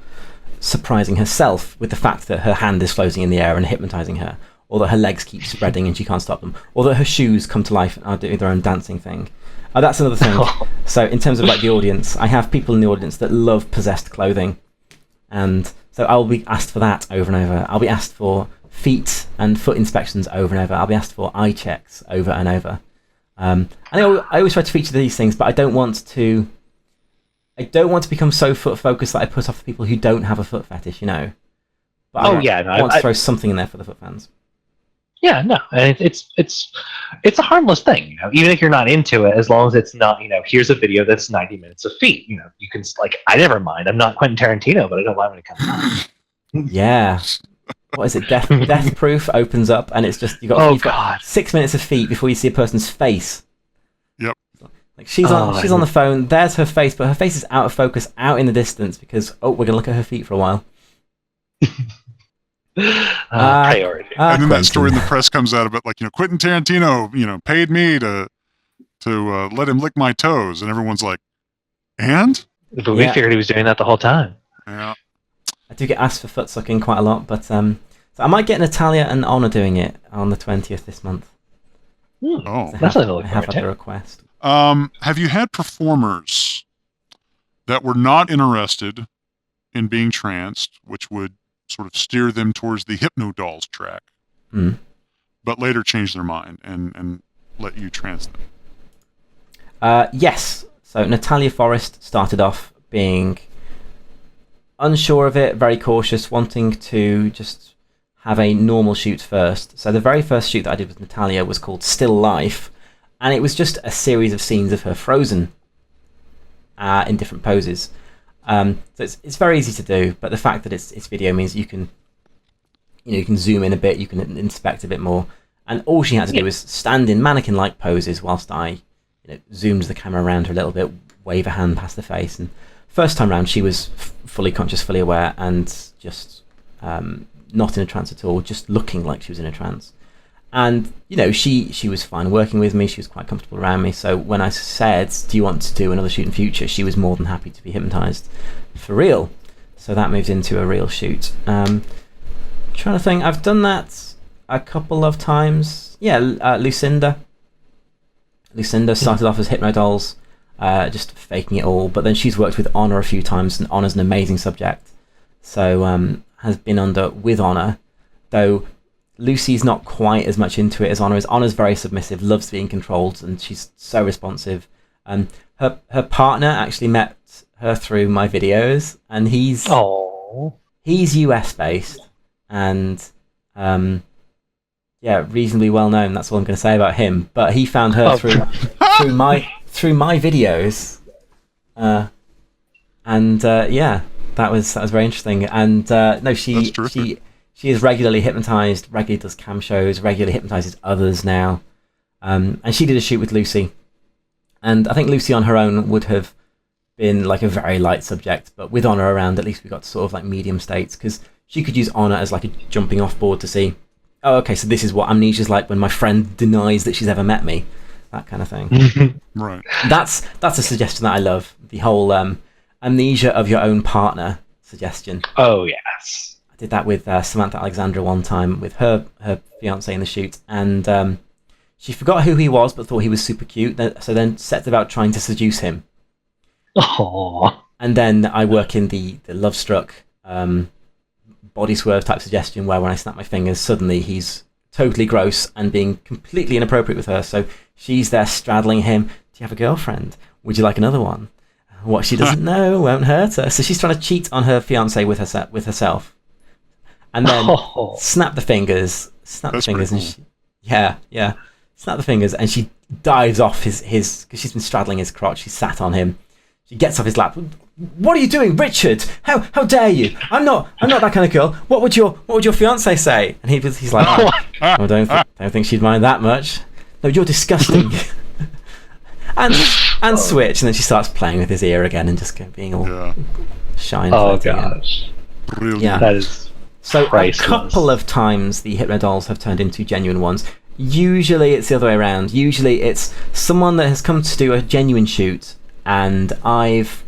Speaker 3: surprising herself with the fact that her hand is floating in the air and hypnotizing her, or that her legs keep spreading and she can't stop them, or that her shoes come to life and are doing their own dancing thing. That's another thing. So in terms of like the audience, I have people in the audience that love possessed clothing, and so I'll be asked for that over and over. I'll be asked for feet and foot inspections over and over. I'll be asked for eye checks over and over. And I always try to feature these things, but I don't want to become so foot focused that I put off the people who don't have a foot fetish, But I want to throw something in there for the foot fans.
Speaker 2: Yeah, no, and it's a harmless thing, Even if you're not into it, as long as it's not, here's a video that's 90 minutes of feet, you can I never mind. I'm not Quentin Tarantino, but I don't mind when it comes out.
Speaker 3: Yeah. What is it? Death Proof opens up, and it's just you've got 6 minutes of feet before you see a person's face.
Speaker 1: Yep.
Speaker 3: Like she's on the phone. There's her face, but her face is out of focus, out in the distance because we're gonna look at her feet for a while.
Speaker 2: Priority.
Speaker 1: And then that story in the press comes out about Quentin Tarantino, paid me to let him lick my toes, and everyone's like, and?
Speaker 2: But we figured he was doing that the whole time.
Speaker 1: Yeah.
Speaker 3: I do get asked for foot sucking quite a lot, but so I might get Natalia and Honor doing it on the 20th this month.
Speaker 1: Oh,
Speaker 2: that's a little.
Speaker 3: I have had a request.
Speaker 1: Have you had performers that were not interested in being tranced, which would sort of steer them towards the Hypnodolls track, but later change their mind and let you trance them?
Speaker 3: Yes. So Natalia Forrest started off being unsure of it, very cautious, wanting to just have a normal shoot first. So the very first shoot that I did with Natalia was called Still Life, and it was just a series of scenes of her frozen in different poses. So it's very easy to do, but the fact that it's video means you can zoom in a bit, you can inspect a bit more, and all she had to do was stand in mannequin-like poses whilst I zoomed the camera around her a little bit, wave a hand past the face. And first time round, she was fully conscious, fully aware, and just not in a trance at all, just looking like she was in a trance. And she was fine working with me. She was quite comfortable around me. So when I said, "Do you want to do another shoot in future?" she was more than happy to be hypnotized for real. So that moved into a real shoot. Trying to think, I've done that a couple of times. Yeah, Lucinda started off as Hypnodolls, just faking it all, but then she's worked with Honor a few times, and Honor's an amazing subject, so has been under with Honor, though Lucy's not quite as much into it as Honor is. Honor's very submissive, loves being controlled, and she's so responsive. Her partner actually met her through my videos, and he's US based and reasonably well known. That's all I'm going to say about him. But he found her through my videos, that was very interesting. And no, she is regularly hypnotized, regularly does cam shows, regularly hypnotizes others now. And she did a shoot with Lucy, and I think Lucy on her own would have been like a very light subject, but with Honor around, at least we got to sort of like medium states, because she could use Honor as like a jumping off board to see, oh, okay, so this is what amnesia's like when my friend denies that she's ever met me, that kind of thing.
Speaker 1: Right.
Speaker 3: That's a suggestion that I love, the whole amnesia of your own partner suggestion.
Speaker 2: Oh yes,
Speaker 3: I did that with Samantha Alexandra one time with her fiance in the shoot, and she forgot who he was but thought he was super cute, so then set about trying to seduce him.
Speaker 2: Aww.
Speaker 3: And then I work in the love struck body swerve type suggestion, where when I snap my fingers, suddenly he's totally gross and being completely inappropriate with her. So she's there straddling him. Do you have a girlfriend? Would you like another one? What she doesn't know won't hurt her. So she's trying to cheat on her fiance with herself, and then snap the fingers. Snap the fingers, cool. And snap the fingers, and she dives off his because she's been straddling his crotch. She sat on him. She gets off his lap. What are you doing, Richard? How dare you? I'm not that kind of girl. What would your fiance say? And he's like, I don't think she'd mind that much. No, you're disgusting. and switch, and then she starts playing with his ear again and just being all shy.
Speaker 2: Oh gosh,
Speaker 1: Brilliant.
Speaker 3: Yeah.
Speaker 2: that is
Speaker 3: So
Speaker 2: priceless.
Speaker 3: a couple of times the Hypnodolls have turned into genuine ones. Usually it's the other way around. Usually it's someone that has come to do a genuine shoot, and I've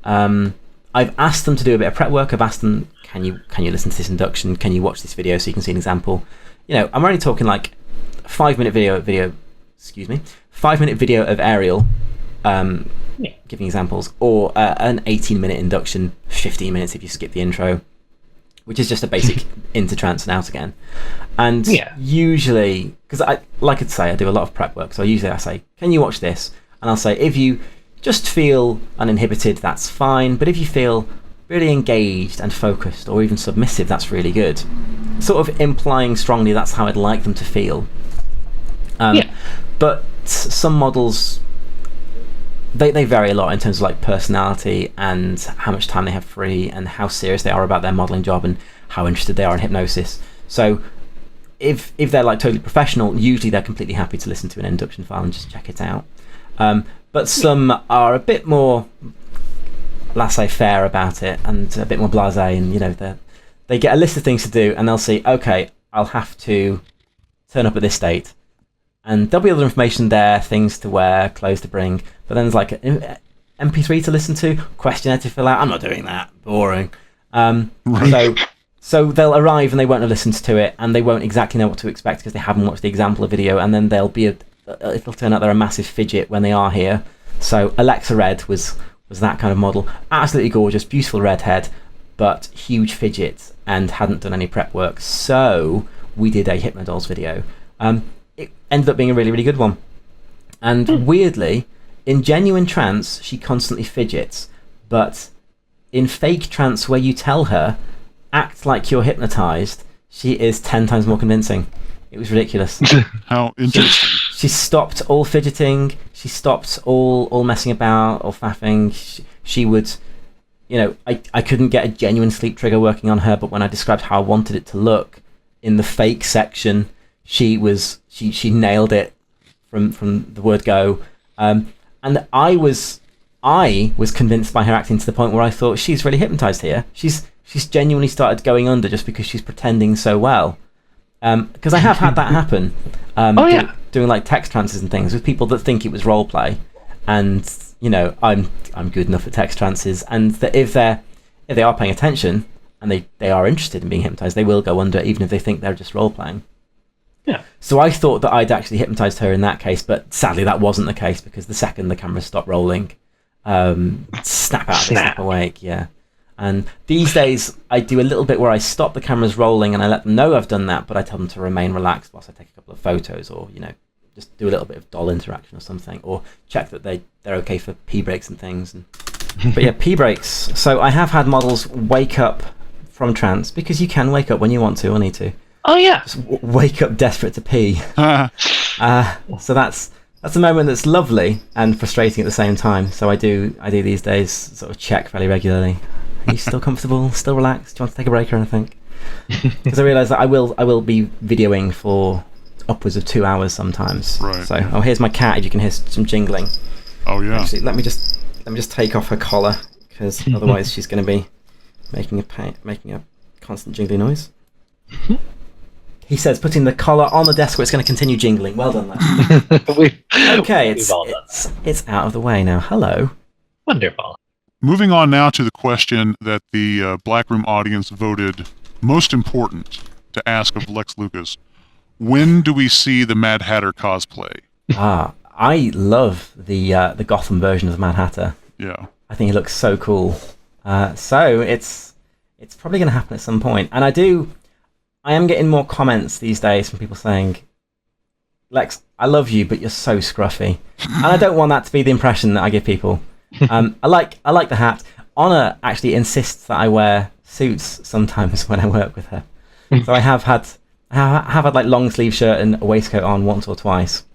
Speaker 3: asked them to do a bit of prep work. I've asked them, can you listen to this induction? Can you watch this video so you can see an example? I'm only talking like 5-minute video. Excuse me, 5-minute video of Ariel, giving examples, or an 18-minute induction, 15 minutes if you skip the intro, which is just a basic into trance and out again. And usually, because I do a lot of prep work, so usually I say, can you watch this? And I'll say, if you just feel uninhibited, that's fine, but if you feel really engaged and focused, or even submissive, that's really good. Sort of implying strongly that's how I'd like them to feel. But some models, they vary a lot in terms of like personality and how much time they have free and how serious they are about their modeling job and how interested they are in hypnosis. So if they're like totally professional, usually they're completely happy to listen to an induction file and just check it out. But some are a bit more laissez-faire about it and a bit more blasé, and they get a list of things to do and they'll see, okay, I'll have to turn up at this date, and there'll be other information there, things to wear, clothes to bring, but then there's like an MP3 to listen to, questionnaire to fill out. I'm not doing that, boring. So they'll arrive and they won't have listened to it, and they won't exactly know what to expect because they haven't watched the example video, and then it'll turn out they're a massive fidget when they are here. So Alexa Red was that kind of model. Absolutely gorgeous, beautiful redhead, but huge fidget and hadn't done any prep work. So we did a Hypnodolls video. It ended up being a really, really good one. And weirdly, in genuine trance, she constantly fidgets. But in fake trance, where you tell her, act like you're hypnotized, she is 10 times more convincing. It was ridiculous.
Speaker 1: How interesting.
Speaker 3: She stopped all fidgeting. She stopped all messing about or faffing. She would, I couldn't get a genuine sleep trigger working on her, but when I described how I wanted it to look in the fake section, she nailed it from the word go. And I was convinced by her acting to the point where I thought, she's really hypnotized here. She's genuinely started going under just because she's pretending so well. Because I have had that happen. Doing like text trances and things with people that think it was role play, and I'm good enough at text trances, and that if they are paying attention and they are interested in being hypnotized, they will go under even if they think they're just role playing.
Speaker 2: Yeah.
Speaker 3: So I thought that I'd actually hypnotized her in that case, but sadly that wasn't the case, because the second the camera stopped rolling, snap out, they snap awake. Yeah. And these days, I do a little bit where I stop the cameras rolling and I let them know I've done that, but I tell them to remain relaxed whilst I take a couple of photos, or just do a little bit of doll interaction or something, or check that they're okay for pee breaks and things. But yeah, pee breaks. So I have had models wake up from trance, because you can wake up when you want to or need to.
Speaker 2: Oh yeah.
Speaker 3: Just wake up desperate to pee. So that's a moment that's lovely and frustrating at the same time. So I do these days sort of check fairly regularly. Are you still comfortable? Still relaxed? Do you want to take a break or anything? Because I realise that I will be videoing for upwards of 2 hours sometimes.
Speaker 1: Right.
Speaker 3: So here's my cat. If you can hear some jingling.
Speaker 1: Oh yeah.
Speaker 3: Actually, let me just take off her collar, because otherwise she's going to be making a constant jingling noise. He says, putting the collar on the desk where it's going to continue jingling. Well done, Lex. Okay, it's out of the way now. Hello.
Speaker 2: Wonderful.
Speaker 1: Moving on now to the question that the Black Room audience voted most important to ask of Lex Lucas. When do we see the Mad Hatter cosplay?
Speaker 3: I love the Gotham version of the Mad Hatter.
Speaker 1: Yeah.
Speaker 3: I think he looks so cool. So it's probably going to happen at some point. And I am getting more comments these days from people saying, Lex, I love you, but you're so scruffy. And I don't want that to be the impression that I give people. I like the hat. Honor actually insists that I wear suits sometimes when I work with her. So I have had like long sleeve shirt and a waistcoat on once or twice.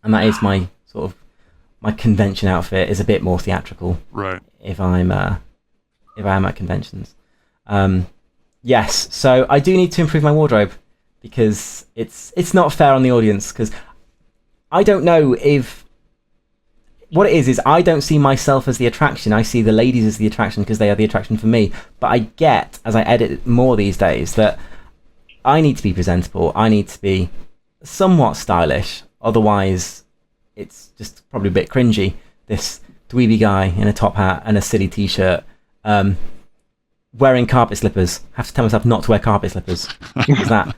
Speaker 3: And that is my convention outfit, is a bit more theatrical.
Speaker 1: Right.
Speaker 3: If I am at conventions. Yes, so I do need to improve my wardrobe, because it's not fair on the audience, because I don't know if what it is I don't see myself as the attraction. I see the ladies as the attraction because they are the attraction for me. But I get, as I edit more these days, that I need to be presentable. I need to be somewhat stylish. Otherwise, it's just probably a bit cringy. This dweeby guy in a top hat and a silly t-shirt, wearing carpet slippers. I have to tell myself not to wear carpet slippers because that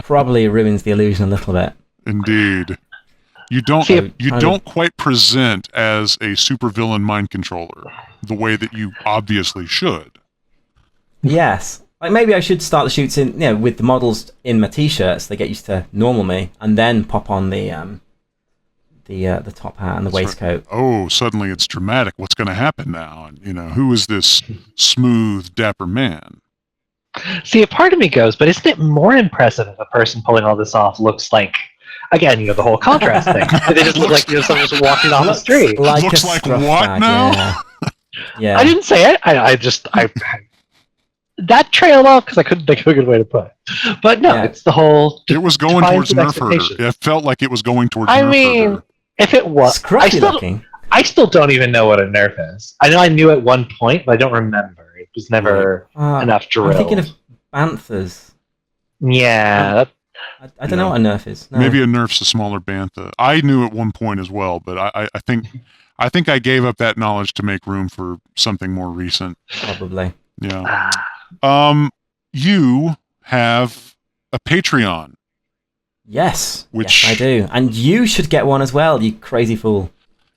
Speaker 3: probably ruins the illusion a little bit.
Speaker 1: Indeed. You don't quite present as a supervillain mind controller the way that you obviously should.
Speaker 3: Yes. Like maybe I should start the shoots with the models in my t-shirts. They get used to normal me, and then pop on the top hat and the waistcoat.
Speaker 1: Right. Oh, suddenly it's dramatic. What's going to happen now? And who is this smooth, dapper man?
Speaker 2: See, a part of me goes, but isn't it more impressive if a person pulling all this off looks like, again, the whole contrast thing? They just look like someone just walking down the street.
Speaker 1: Looks like what
Speaker 3: bag,
Speaker 1: now?
Speaker 3: Yeah.
Speaker 2: I didn't say it. I that trailed off because I couldn't think of a good way to put it. But no, it's the whole.
Speaker 1: It was going towards Nerf Herder. It felt like it was going towards Nerf Herder.
Speaker 2: If it was, I still don't even know what a Nerf is. I know I knew at one point, but I don't remember. It was never enough drilled.
Speaker 3: I'm thinking of Banthas.
Speaker 2: Yeah.
Speaker 3: I don't know what a Nerf is. No.
Speaker 1: Maybe a Nerf's a smaller bantha. I knew at one point as well, but I think I gave up that knowledge to make room for something more recent.
Speaker 3: Probably.
Speaker 1: Yeah. You have a Patreon.
Speaker 3: Yes, I do, and you should get one as well. You crazy fool.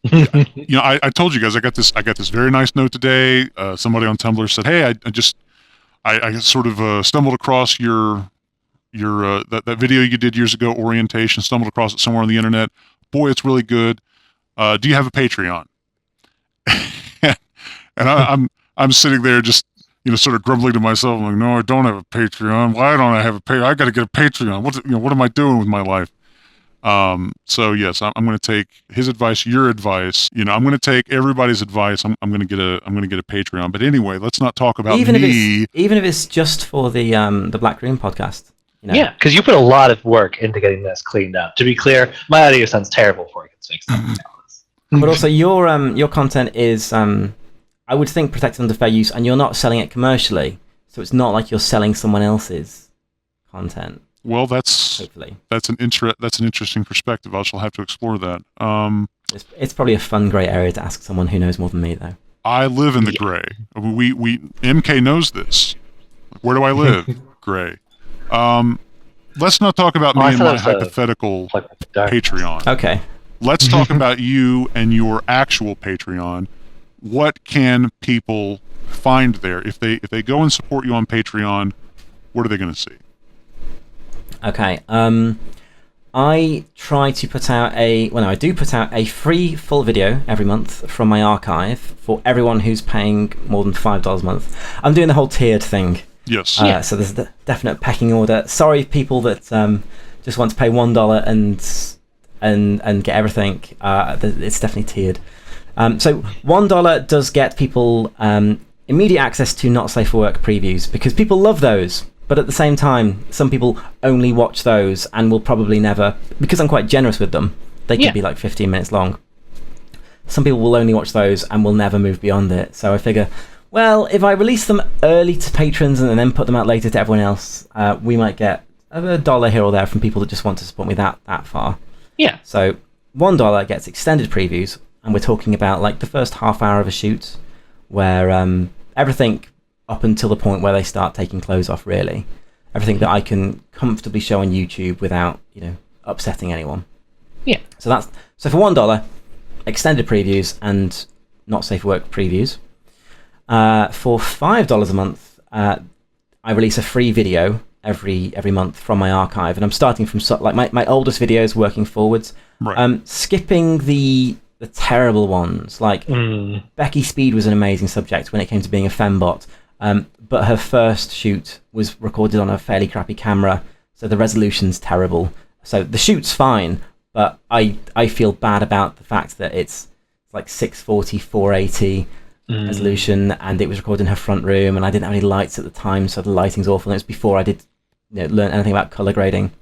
Speaker 1: I told you guys I got this very nice note today. Somebody on Tumblr said, "Hey, I sort of stumbled across your that video you did years ago, orientation. Stumbled across it somewhere on the internet. Boy, it's really good. Do you have a Patreon?" And I'm sitting there just sort of grumbling to myself. I'm like, no, I don't have a Patreon. Why don't I have a Patreon? I got to get a Patreon. What am I doing with my life? So yes, I'm going to take his advice, your advice. I'm going to take everybody's advice. I'm going to get a Patreon. But anyway, let's not talk about
Speaker 3: even if it's just for the Black Room podcast.
Speaker 2: Yeah, because you put a lot of work into getting this cleaned up. To be clear, my audio sounds terrible before it gets fixed.
Speaker 3: But also, your content is, I would think, protected under fair use, and you're not selling it commercially, so it's not like you're selling someone else's content.
Speaker 1: Well, that's an interesting perspective. I shall have to explore that.
Speaker 3: It's probably a fun grey area to ask someone who knows more than me, though.
Speaker 1: I live in the grey. We MK knows this. Where do I live? Grey. Let's not talk about me and my hypothetical Patreon.
Speaker 3: Okay.
Speaker 1: Let's talk about you and your actual Patreon. What can people find there? If they go and support you on Patreon, what are they going to see?
Speaker 3: Okay. I try to put out I do put out a free full video every month from my archive for everyone who's paying more than $5 a month. I'm doing the whole tiered thing.
Speaker 1: Yes.
Speaker 3: So there's a definite pecking order. Sorry, people that just want to pay $1 and get everything. It's definitely tiered. So $1 does get people immediate access to Not Safe for Work previews, because people love those. But at the same time, some people only watch those and will probably never, because I'm quite generous with them, they can be like 15 minutes long. Some people will only watch those and will never move beyond it. So I figure, well, if I release them early to patrons and then put them out later to everyone else, we might get $1 here or there from people that just want to support me that far.
Speaker 2: Yeah.
Speaker 3: So $1 gets extended previews, and we're talking about like the first half hour of a shoot, where everything up until the point where they start taking clothes off, really. Everything that I can comfortably show on YouTube without, upsetting anyone.
Speaker 2: Yeah.
Speaker 3: So for $1, extended previews and Not Safe for Work previews. For $5 a month, I release a free video every month from my archive, and I'm starting from my oldest videos working forwards.
Speaker 1: Right.
Speaker 3: Skipping the terrible ones. Like Becky Speed was an amazing subject when it came to being a fembot. But her first shoot was recorded on a fairly crappy camera, so the resolution's terrible. So the shoot's fine, but I feel bad about the fact that it's like 640, 480 resolution, and it was recorded in her front room, and I didn't have any lights at the time, so the lighting's awful. And it was before I did learn anything about color grading.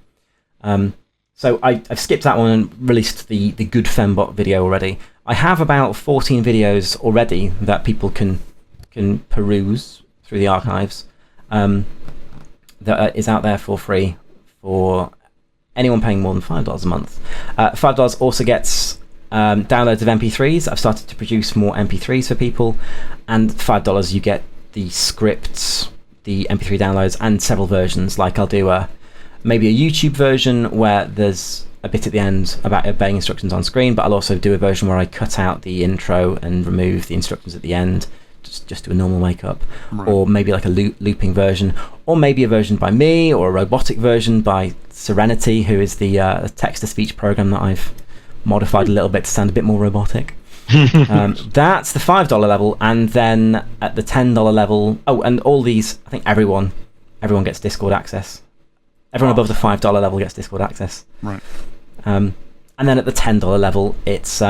Speaker 3: So I've skipped that one and released the good fembot video already. I have about 14 videos already that people can peruse through the archives. That is out there for free for anyone paying more than $5 a month. $5 also gets downloads of MP3s. I've started to produce more MP3s for people, and $5 you get the scripts, the MP3 downloads, and several versions. Like I'll do maybe a YouTube version where there's a bit at the end about obeying instructions on screen, but I'll also do a version where I cut out the intro and remove the instructions at the end. Just do a normal wake-up, right. Or maybe like a looping version, or maybe a version by me, or a robotic version by Serenity, who is the text-to-speech program that I've modified a little bit to sound a bit more robotic. That's the $5 level, and then at the $10 level, and all these, I think everyone gets Discord access. Everyone above the $5 level gets Discord access.
Speaker 1: Right.
Speaker 3: And then at the $10 level, it's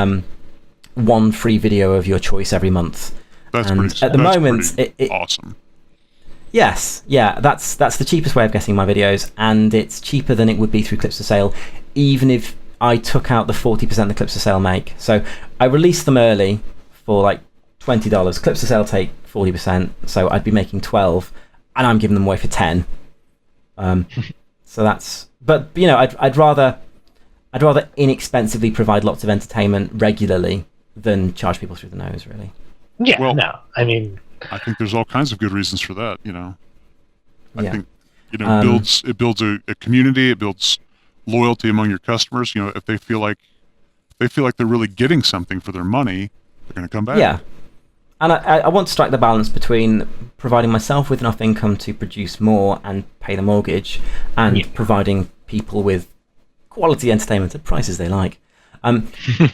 Speaker 3: one free video of your choice every month.
Speaker 1: That's
Speaker 3: and
Speaker 1: pretty,
Speaker 3: at the
Speaker 1: that's
Speaker 3: moment, it
Speaker 1: awesome.
Speaker 3: Yes, yeah, that's the cheapest way of getting my videos, and it's cheaper than it would be through Clips for Sale, even if I took out the 40% the Clips for Sale make. So I released them early for like $20. Clips for Sale take 40%, so I'd be making 12, and I'm giving them away for 10. So that's, but you know, I'd rather inexpensively provide lots of entertainment regularly than charge people through the nose, really.
Speaker 2: Yeah,
Speaker 1: well,
Speaker 2: no, I mean,
Speaker 1: I think there's all kinds of good reasons for that. You know, I think it builds a community. It builds loyalty among your customers. You know, if they feel like they're really getting something for their money, they're going to come back.
Speaker 3: Yeah, and I want to strike the balance between providing myself with enough income to produce more and pay the mortgage, and providing people with quality entertainment at prices they like.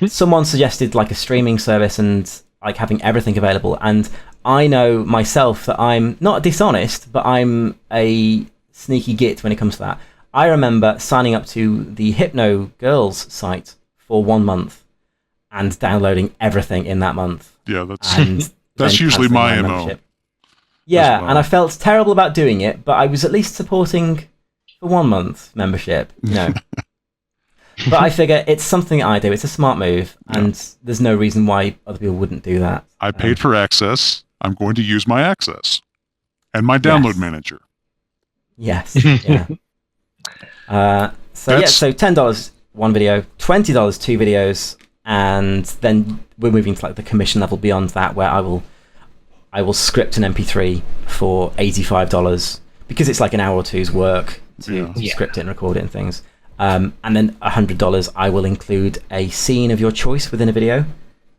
Speaker 3: Someone suggested like a streaming service and like having everything available, and I know myself that I'm not dishonest, but I'm a sneaky git when it comes to that. I remember signing up to the Hypno Girls site for 1 month and downloading everything in that month.
Speaker 1: Yeah, that's usually my MO.
Speaker 3: Yeah,
Speaker 1: well.
Speaker 3: And I felt terrible about doing it, but I was at least supporting the 1 month membership. You know. But I figure it's something I do. It's a smart move, and there's no reason why other people wouldn't do that.
Speaker 1: I paid for access. I'm going to use my access and my download manager.
Speaker 3: Yes. Yeah. So $10 one video, $20 two videos, and then we're moving to like the commission level beyond that, where I will script an MP3 for $85 because it's like an hour or two's work to script it and record it and things. And then $100, I will include a scene of your choice within a video,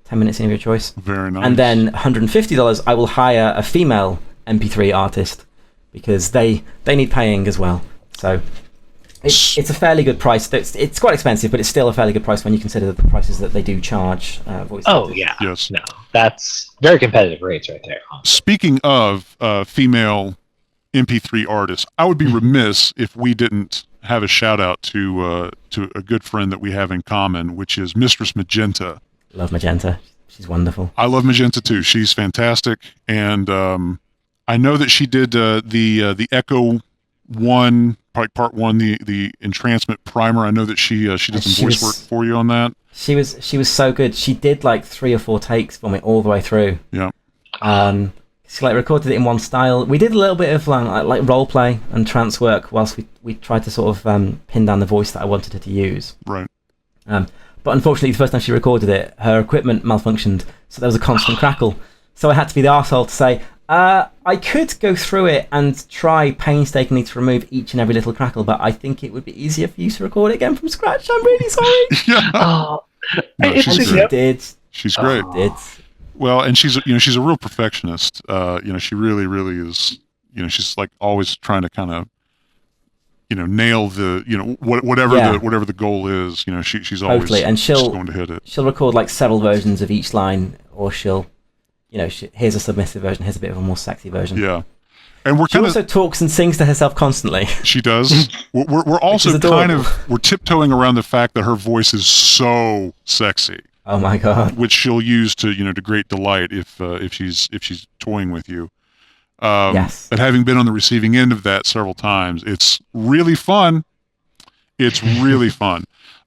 Speaker 3: 10-minute scene of your choice.
Speaker 1: Very nice.
Speaker 3: And then $150, I will hire a female MP3 artist because they need paying as well. So it's a fairly good price. It's quite expensive, but it's still a fairly good price when you consider the prices that they do charge. Voice actors.
Speaker 2: Yeah.
Speaker 1: Yes.
Speaker 2: No, that's very competitive rates right there.
Speaker 1: Speaking of female MP3 artists, I would be remiss if we didn't have a shout out to a good friend that we have in common, which is Mistress Magenta.
Speaker 3: Love Magenta. She's wonderful.
Speaker 1: I love Magenta too. She's fantastic, and I know that she did the Echo 1, part 1, the Entrancement primer. I know that she did some voice work for you on that. She
Speaker 3: was so good. She did like 3 or 4 takes for me all the way through.
Speaker 1: Yeah.
Speaker 3: She like recorded it in one style. We did a little bit of like role play and trance work whilst we tried to sort of pin down the voice that I wanted her to use.
Speaker 1: Right.
Speaker 3: But unfortunately, the first time she recorded it, her equipment malfunctioned, so there was a constant crackle. So I had to be the arsehole to say, I could go through it and try painstakingly to remove each and every little crackle, but I think it would be easier for you to record it again from scratch. I'm really sorry.
Speaker 1: No, she's
Speaker 3: did.
Speaker 1: She's great.
Speaker 3: Did.
Speaker 1: Well, and she's a real perfectionist. She really, really is. She's like always trying to kind of, nail the, whatever the goal is. She's always
Speaker 3: totally, and
Speaker 1: she's going to hit it.
Speaker 3: She'll record like several versions of each line, or she'll, here's a submissive version, here's a bit of a more sexy version.
Speaker 1: Yeah, and she
Speaker 3: also talks and sings to herself constantly.
Speaker 1: She does. We're also we're tiptoeing around the fact that her voice is so sexy.
Speaker 3: Oh my god!
Speaker 1: Which she'll use to to great delight if she's toying with you.
Speaker 3: Yes.
Speaker 1: But having been on the receiving end of that several times, it's really fun. It's really fun.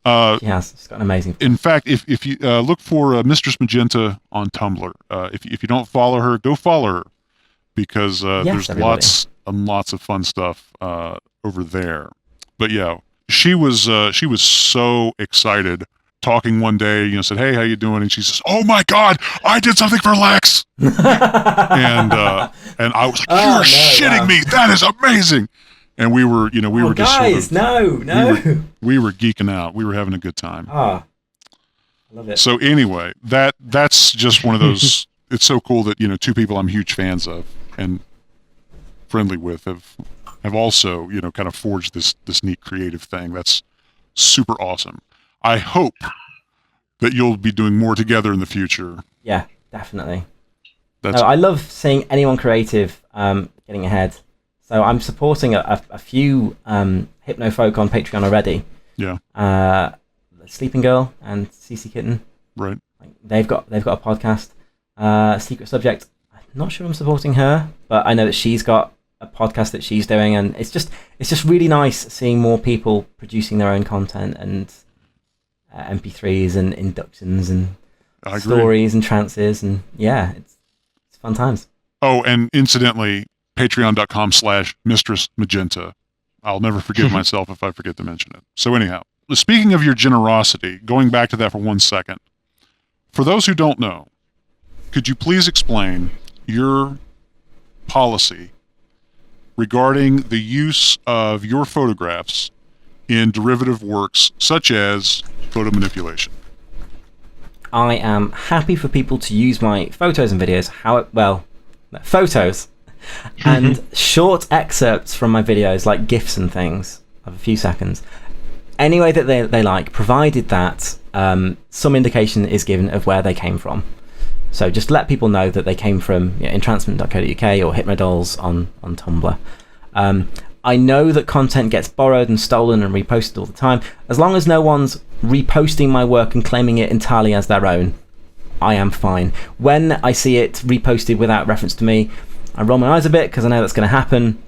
Speaker 3: She's got an amazing.
Speaker 1: In fact, if you look for Mistress Magenta on Tumblr, if you don't follow her, go follow her, because there's
Speaker 3: everybody.
Speaker 1: lots and lots of fun stuff over there. But yeah, she was so excited. Talking one day, said, "Hey, how you doing?" And she says, "Oh my God, I did something for Lex." and I was like, "You're shitting me! That is amazing!" And we were, we were just
Speaker 3: guys, no.
Speaker 1: We were geeking out. We were having a good time.
Speaker 3: I love it.
Speaker 1: So anyway, that's just one of those. It's so cool that two people I'm huge fans of and friendly with have also kind of forged this neat creative thing. That's super awesome. I hope that you'll be doing more together in the future.
Speaker 3: Yeah, definitely. I love seeing anyone creative getting ahead. So I'm supporting a few hypno folk on Patreon already.
Speaker 1: Yeah.
Speaker 3: Sleeping Girl and CC Kitten.
Speaker 1: Right.
Speaker 3: They've got a podcast. Secret Subject. I'm not sure I'm supporting her, but I know that she's got a podcast that she's doing, and it's just really nice seeing more people producing their own content and MP3s and inductions and stories and trances, and it's fun times.
Speaker 1: Oh, and incidentally, patreon.com/Mistress Magenta. I'll never forgive myself if I forget to mention it. So anyhow, speaking of your generosity, going back to that for 1 second, for those who don't know, could you please explain your policy regarding the use of your photographs in derivative works such as photo manipulation?
Speaker 3: I am happy for people to use my photos and videos, photos and short excerpts from my videos, like GIFs and things of a few seconds, any way that they like, provided that some indication is given of where they came from. So just let people know that they came from entrancement.co.uk or Hypnodolls on Tumblr. I know that content gets borrowed and stolen and reposted all the time. As long as no one's reposting my work and claiming it entirely as their own, I am fine. When I see it reposted without reference to me, I roll my eyes a bit because I know that's going to happen.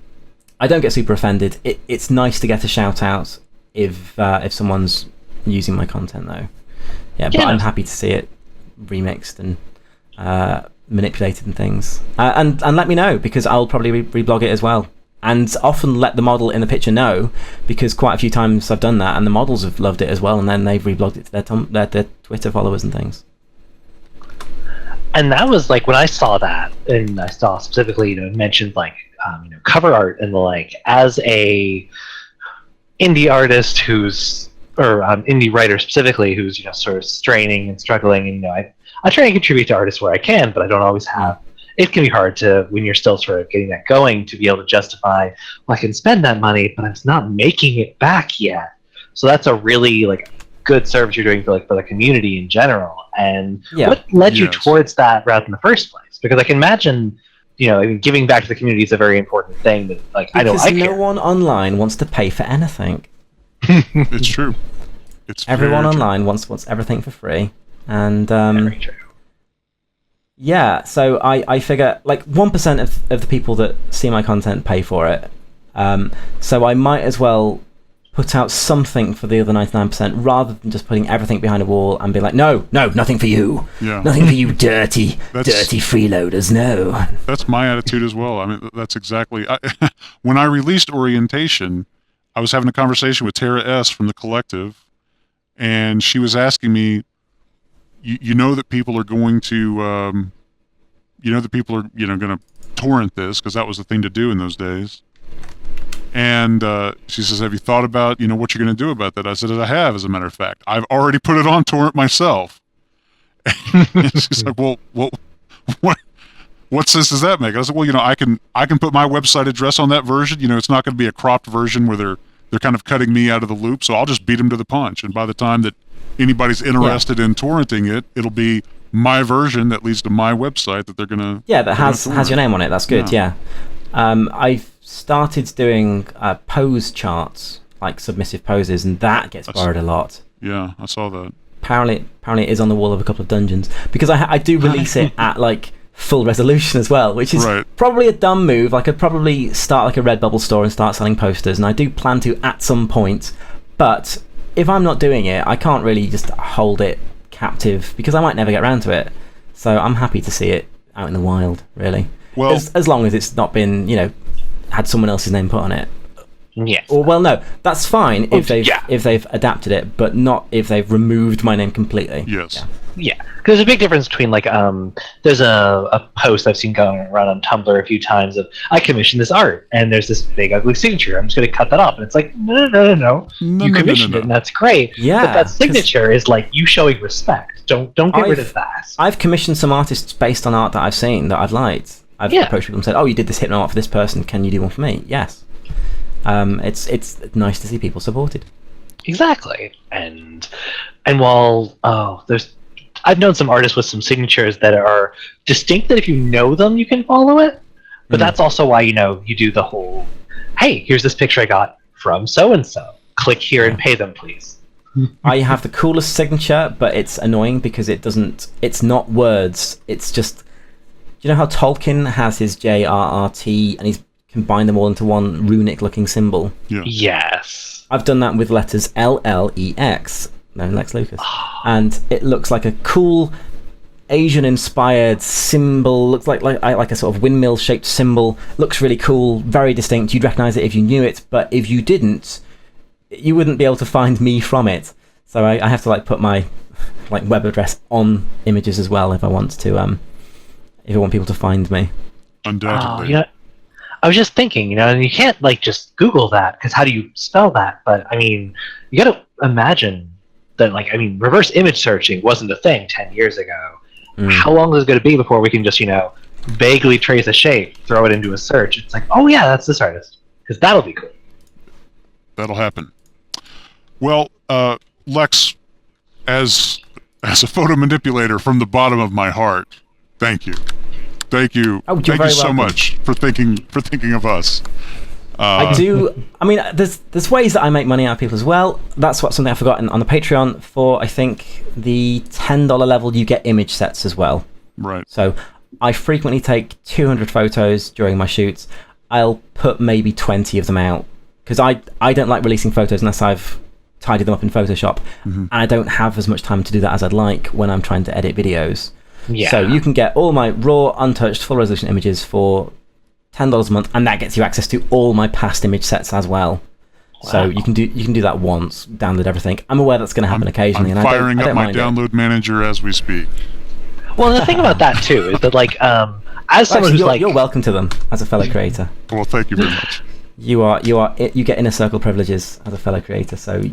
Speaker 3: I don't get super offended. It's nice to get a shout out if someone's using my content though. But I'm happy to see it remixed and manipulated and things. And let me know, because I'll probably reblog it as well. And often let the model in the picture know, because quite a few times I've done that and the models have loved it as well, and then they've reblogged it to their Twitter followers and things.
Speaker 2: And that was like when I saw that, and I saw specifically, mentioned like cover art and the like, as a indie artist or indie writer specifically, who's sort of straining and struggling, and I try and contribute to artists where I can, but I don't always have. It can be hard to, when you're still sort of getting that going, to be able to justify, well, I can spend that money, but I'm not making it back yet. So that's a really good service you're doing for the community in general. And what led you towards that route in the first place? Because I can imagine, giving back to the community is a very important thing that I know I care.
Speaker 3: No one online wants to pay for anything.
Speaker 1: It's true.
Speaker 3: Everyone online wants everything for free, and
Speaker 2: very true.
Speaker 3: Yeah, so I figure 1% of the people that see my content pay for it. So I might as well put out something for the other 99%, rather than just putting everything behind a wall and be like, no, nothing for you.
Speaker 1: Yeah.
Speaker 3: Nothing for you, dirty freeloaders, no.
Speaker 1: That's my attitude as well. I mean, that's exactly... when I released Orientation, I was having a conversation with Tara S. from the Collective, and she was asking me, you know that people are going to, going to torrent this, because that was the thing to do in those days. And she says, have you thought about, what you're going to do about that? I said, I have, as a matter of fact. I've already put it on torrent myself. And she's like, well, what sense does that make? I said, well, I can put my website address on that version. It's not going to be a cropped version where they're kind of cutting me out of the loop. So I'll just beat them to the punch. And by the time that anybody's interested in torrenting it, it'll be my version that leads to my website that they're gonna
Speaker 3: that has your name on it. That's good. I've started doing pose charts, like submissive poses, and that gets borrowed a lot.
Speaker 1: I saw that.
Speaker 3: Apparently it is on the wall of a couple of dungeons, because I do release it at full resolution as well, which is probably a dumb move. I could probably start a Redbubble store and start selling posters, and I do plan to at some point, but if I'm not doing it, I can't really just hold it captive because I might never get around to it. So I'm happy to see it out in the wild, really.
Speaker 1: Well,
Speaker 3: as long as it's not been, had someone else's name put on it.
Speaker 2: Yes.
Speaker 3: Or well, no, that's fine if they've adapted it, but not if they've removed my name completely.
Speaker 1: Yes.
Speaker 2: Yeah, because there's a big difference between there's a post I've seen going around on Tumblr a few times of I commissioned this art and there's this big ugly signature. I'm just going to cut that off, and it's like no. You commissioned it and that's great.
Speaker 3: Yeah,
Speaker 2: but that signature is like you showing respect. Don't get rid of that.
Speaker 3: I've commissioned some artists based on art that I've seen that I've liked. I've approached people and said, "Oh, you did this hypno art for this person. Can you do one for me?" Yes. It's nice to see people supported.
Speaker 2: Exactly, and while I've known some artists with some signatures that are distinct that if you know them, you can follow it. But that's also why, you do the whole, hey, here's this picture I got from so-and-so. Click here and pay them, please.
Speaker 3: I have the coolest signature, but it's annoying because it's not words. It's just, do you know how Tolkien has his JRRT and he's combined them all into one runic-looking symbol?
Speaker 1: Yeah.
Speaker 2: Yes.
Speaker 3: I've done that with letters LLEX. No, Lex Lucas. And it looks like a cool Asian-inspired symbol. Looks like a sort of windmill-shaped symbol. Looks really cool, very distinct. You'd recognise it if you knew it, but if you didn't, you wouldn't be able to find me from it. So I have to put my web address on images as well if I want to. If I want people to find me.
Speaker 1: Undoubtedly.
Speaker 2: I was just thinking, and you can't just Google that because how do you spell that? But I mean, you got to imagine that reverse image searching wasn't a thing 10 years ago. How long is it going to be before we can just vaguely trace a shape, throw it into a search? It's like, oh yeah, that's this artist, because that'll be cool.
Speaker 1: That'll happen. Well, Lex, as a photo manipulator from the bottom of my heart, thank you. Thank you.
Speaker 3: Oh,
Speaker 1: thank you so much for thinking of us.
Speaker 3: I do. I mean, there's ways that I make money out of people as well. That's something I've forgotten on the Patreon. For I think the $10 level, you get image sets as well.
Speaker 1: Right.
Speaker 3: So I frequently take 200 photos during my shoots. I'll put maybe 20 of them out because I don't like releasing photos unless I've tidied them up in Photoshop, and I don't have as much time to do that as I'd like when I'm trying to edit videos.
Speaker 2: Yeah.
Speaker 3: So you can get all my raw, untouched, full resolution images for $10 a month, and that gets you access to all my past image sets as well. Wow. So you can do that once, download everything. I'm aware that's going to happen occasionally.
Speaker 1: I'm firing up my download manager as we speak.
Speaker 2: Well, the thing about that too is that as someone who's
Speaker 3: you're welcome to them as a fellow creator.
Speaker 1: Well, thank you very much.
Speaker 3: You get inner circle privileges as a fellow creator. So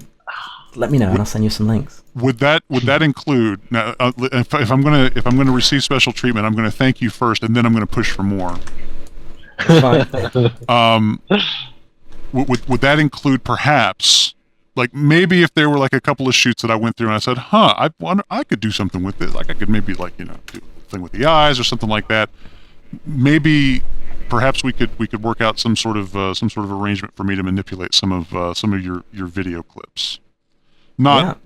Speaker 3: let me know and I'll send you some links.
Speaker 1: Would that include now? If I'm gonna receive special treatment, I'm gonna thank you first, and then I'm gonna push for more.
Speaker 3: Fine.
Speaker 1: Would that include perhaps maybe if there were a couple of shoots that I went through and I said, I wonder I could do something with this. I could maybe do a thing with the eyes or something like that. Maybe perhaps we could work out some sort of arrangement for me to manipulate some of your video clips. Not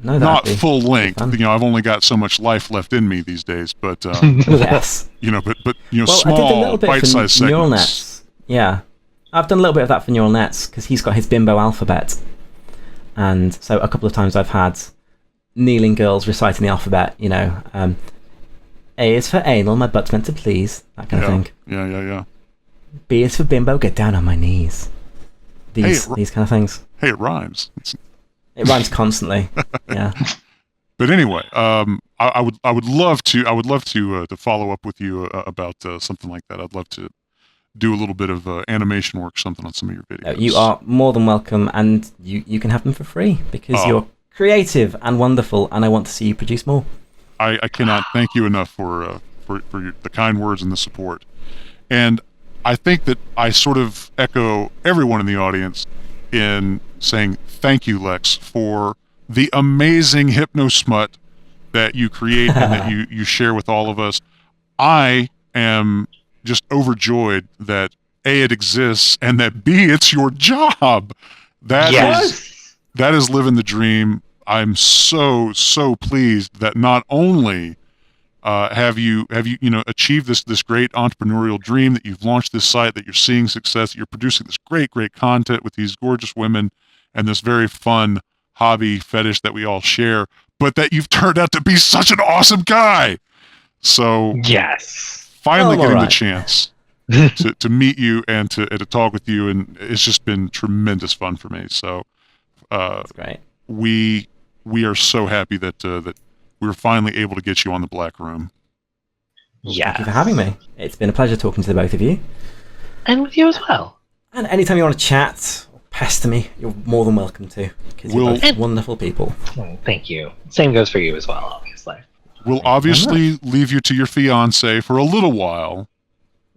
Speaker 1: full length. I've only got so much life left in me these days, but
Speaker 3: yes.
Speaker 1: But small bite-sized segments.
Speaker 3: Neural nets. Yeah, I've done a little bit of that for neural nets because he's got his bimbo alphabet, and so a couple of times I've had kneeling girls reciting the alphabet. A is for anal, my butt's meant to please. That kind of thing.
Speaker 1: Yeah.
Speaker 3: B is for bimbo, get down on my knees. These kind of things.
Speaker 1: Hey, it rhymes.
Speaker 3: It rhymes constantly. Yeah.
Speaker 1: But anyway, I would love to follow up with you about something like that. I'd love to do a little bit of animation work, something on some of your videos.
Speaker 3: You are more than welcome, and you can have them for free because you're creative and wonderful, and I want to see you produce more.
Speaker 1: I cannot thank you enough for the kind words and the support. And I think that I sort of echo everyone in the audience in saying thank you, Lex, for the amazing hypno-smut that you create and that you share with all of us. I am just overjoyed that A, it exists, and that B, it's your job. That is living the dream. I'm so pleased that not only have you achieved this great entrepreneurial dream, that you've launched this site, that you're seeing success, that you're producing this great content with these gorgeous women and this very fun hobby fetish that we all share, but that you've turned out to be such an awesome guy. So
Speaker 2: Yes.
Speaker 1: finally getting the
Speaker 3: alright.
Speaker 1: chance to meet you and to talk with you, and it's just been tremendous fun for me. So
Speaker 3: That's great.
Speaker 1: we are so happy that that we were finally able to get you on the Black Room.
Speaker 2: Yeah.
Speaker 3: Thank you for having me. It's been a pleasure talking to the both of you.
Speaker 2: And with you as well.
Speaker 3: And anytime you want to chat or pester me, you're more than welcome to, because you're
Speaker 1: We'll-
Speaker 3: both wonderful people.
Speaker 2: Oh, thank you. Same goes for you as well, obviously.
Speaker 1: We'll obviously leave you to your fiance for a little while.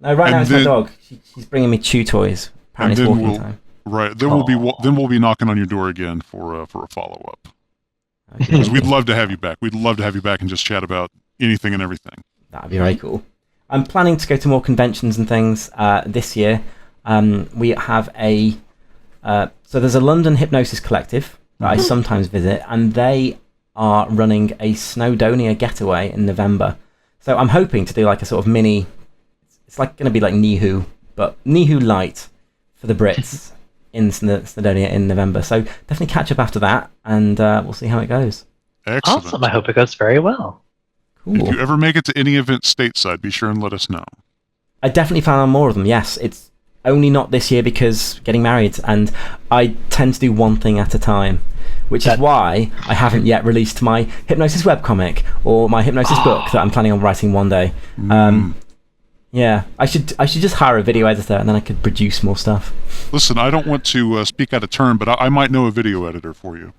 Speaker 3: No, right
Speaker 1: And
Speaker 3: now it's
Speaker 1: then-
Speaker 3: my dog. She's bringing me chew toys. Apparently it's
Speaker 1: then
Speaker 3: walking
Speaker 1: we'll-
Speaker 3: time.
Speaker 1: Right. Then we'll be knocking on your door again for a follow up.
Speaker 3: Okay.
Speaker 1: Because we'd love to have you back. We'd love to have you back and just chat about anything and everything.
Speaker 3: That'd be very cool. I'm planning to go to more conventions and things this year. We have so there's a London Hypnosis Collective that I sometimes visit, and they are running a Snowdonia getaway in November. So I'm hoping to do like a sort of mini, it's like going to be like Nihu, but Nihu Light for the Brits in Snowdonia in November. So definitely catch up after that, and we'll see how it goes.
Speaker 1: Excellent.
Speaker 2: Awesome. I hope it goes very well.
Speaker 1: If
Speaker 3: Cool.
Speaker 1: you ever make it to any event stateside, be sure and let us know.
Speaker 3: I definitely plan on more of them, yes. It's only not this year because getting married, and I tend to do one thing at a time, which is why I haven't yet released my Hypnosis webcomic or my Hypnosis book that I'm planning on writing one day. Yeah, I should just hire a video editor, and then I could produce more stuff.
Speaker 1: Listen, I don't want to speak out of turn, but I might know a video editor for you.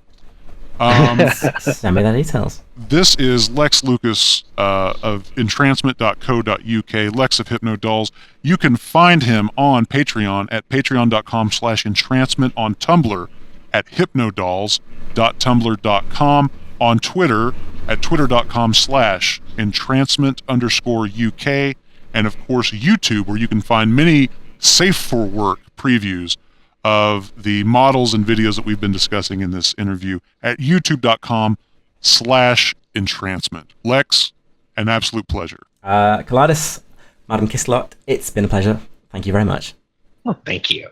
Speaker 3: Send me the details.
Speaker 1: This is Lex Lucas of Entrancement.co.uk, Lex of Hypnodolls. You can find him on Patreon at patreon.com/entrancement, on Tumblr at hypnodolls.tumblr.com, on Twitter at twitter.com/entrancement_UK, and of course YouTube, where you can find many safe for work previews of the models and videos that we've been discussing in this interview at youtube.com/entrancement. Lex, an absolute pleasure.
Speaker 3: Callidus, Madam Kisslot, it's been a pleasure. Thank you very much.
Speaker 2: Oh, thank you.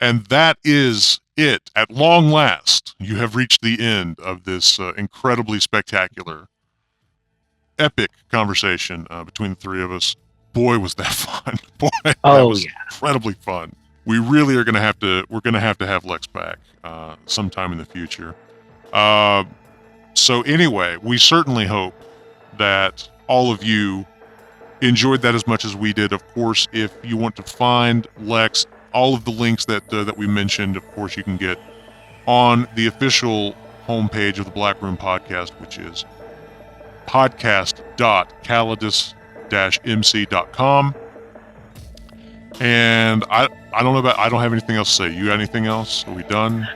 Speaker 1: And that is it. At long last, you have reached the end of this incredibly spectacular, epic conversation between the three of us. Boy, was that fun. Boy, that was incredibly fun. We really are going to have to, we're going to have Lex back sometime in the future. So anyway, we certainly hope that all of you enjoyed that as much as we did. Of course, if you want to find Lex, all of the links that we mentioned, of course, you can get on the official homepage of the Black Room Podcast, which is podcast.callidus-mc.com. And I don't have anything else to say. You got anything else? Are we done?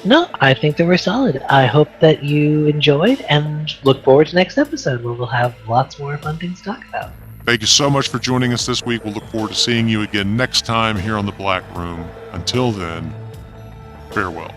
Speaker 2: No, I think that we're solid. I hope that you enjoyed, and look forward to next episode where we'll have lots more fun things to talk about.
Speaker 1: Thank you so much for joining us this week. We'll look forward to seeing you again next time here on the Black Room. Until then, farewell.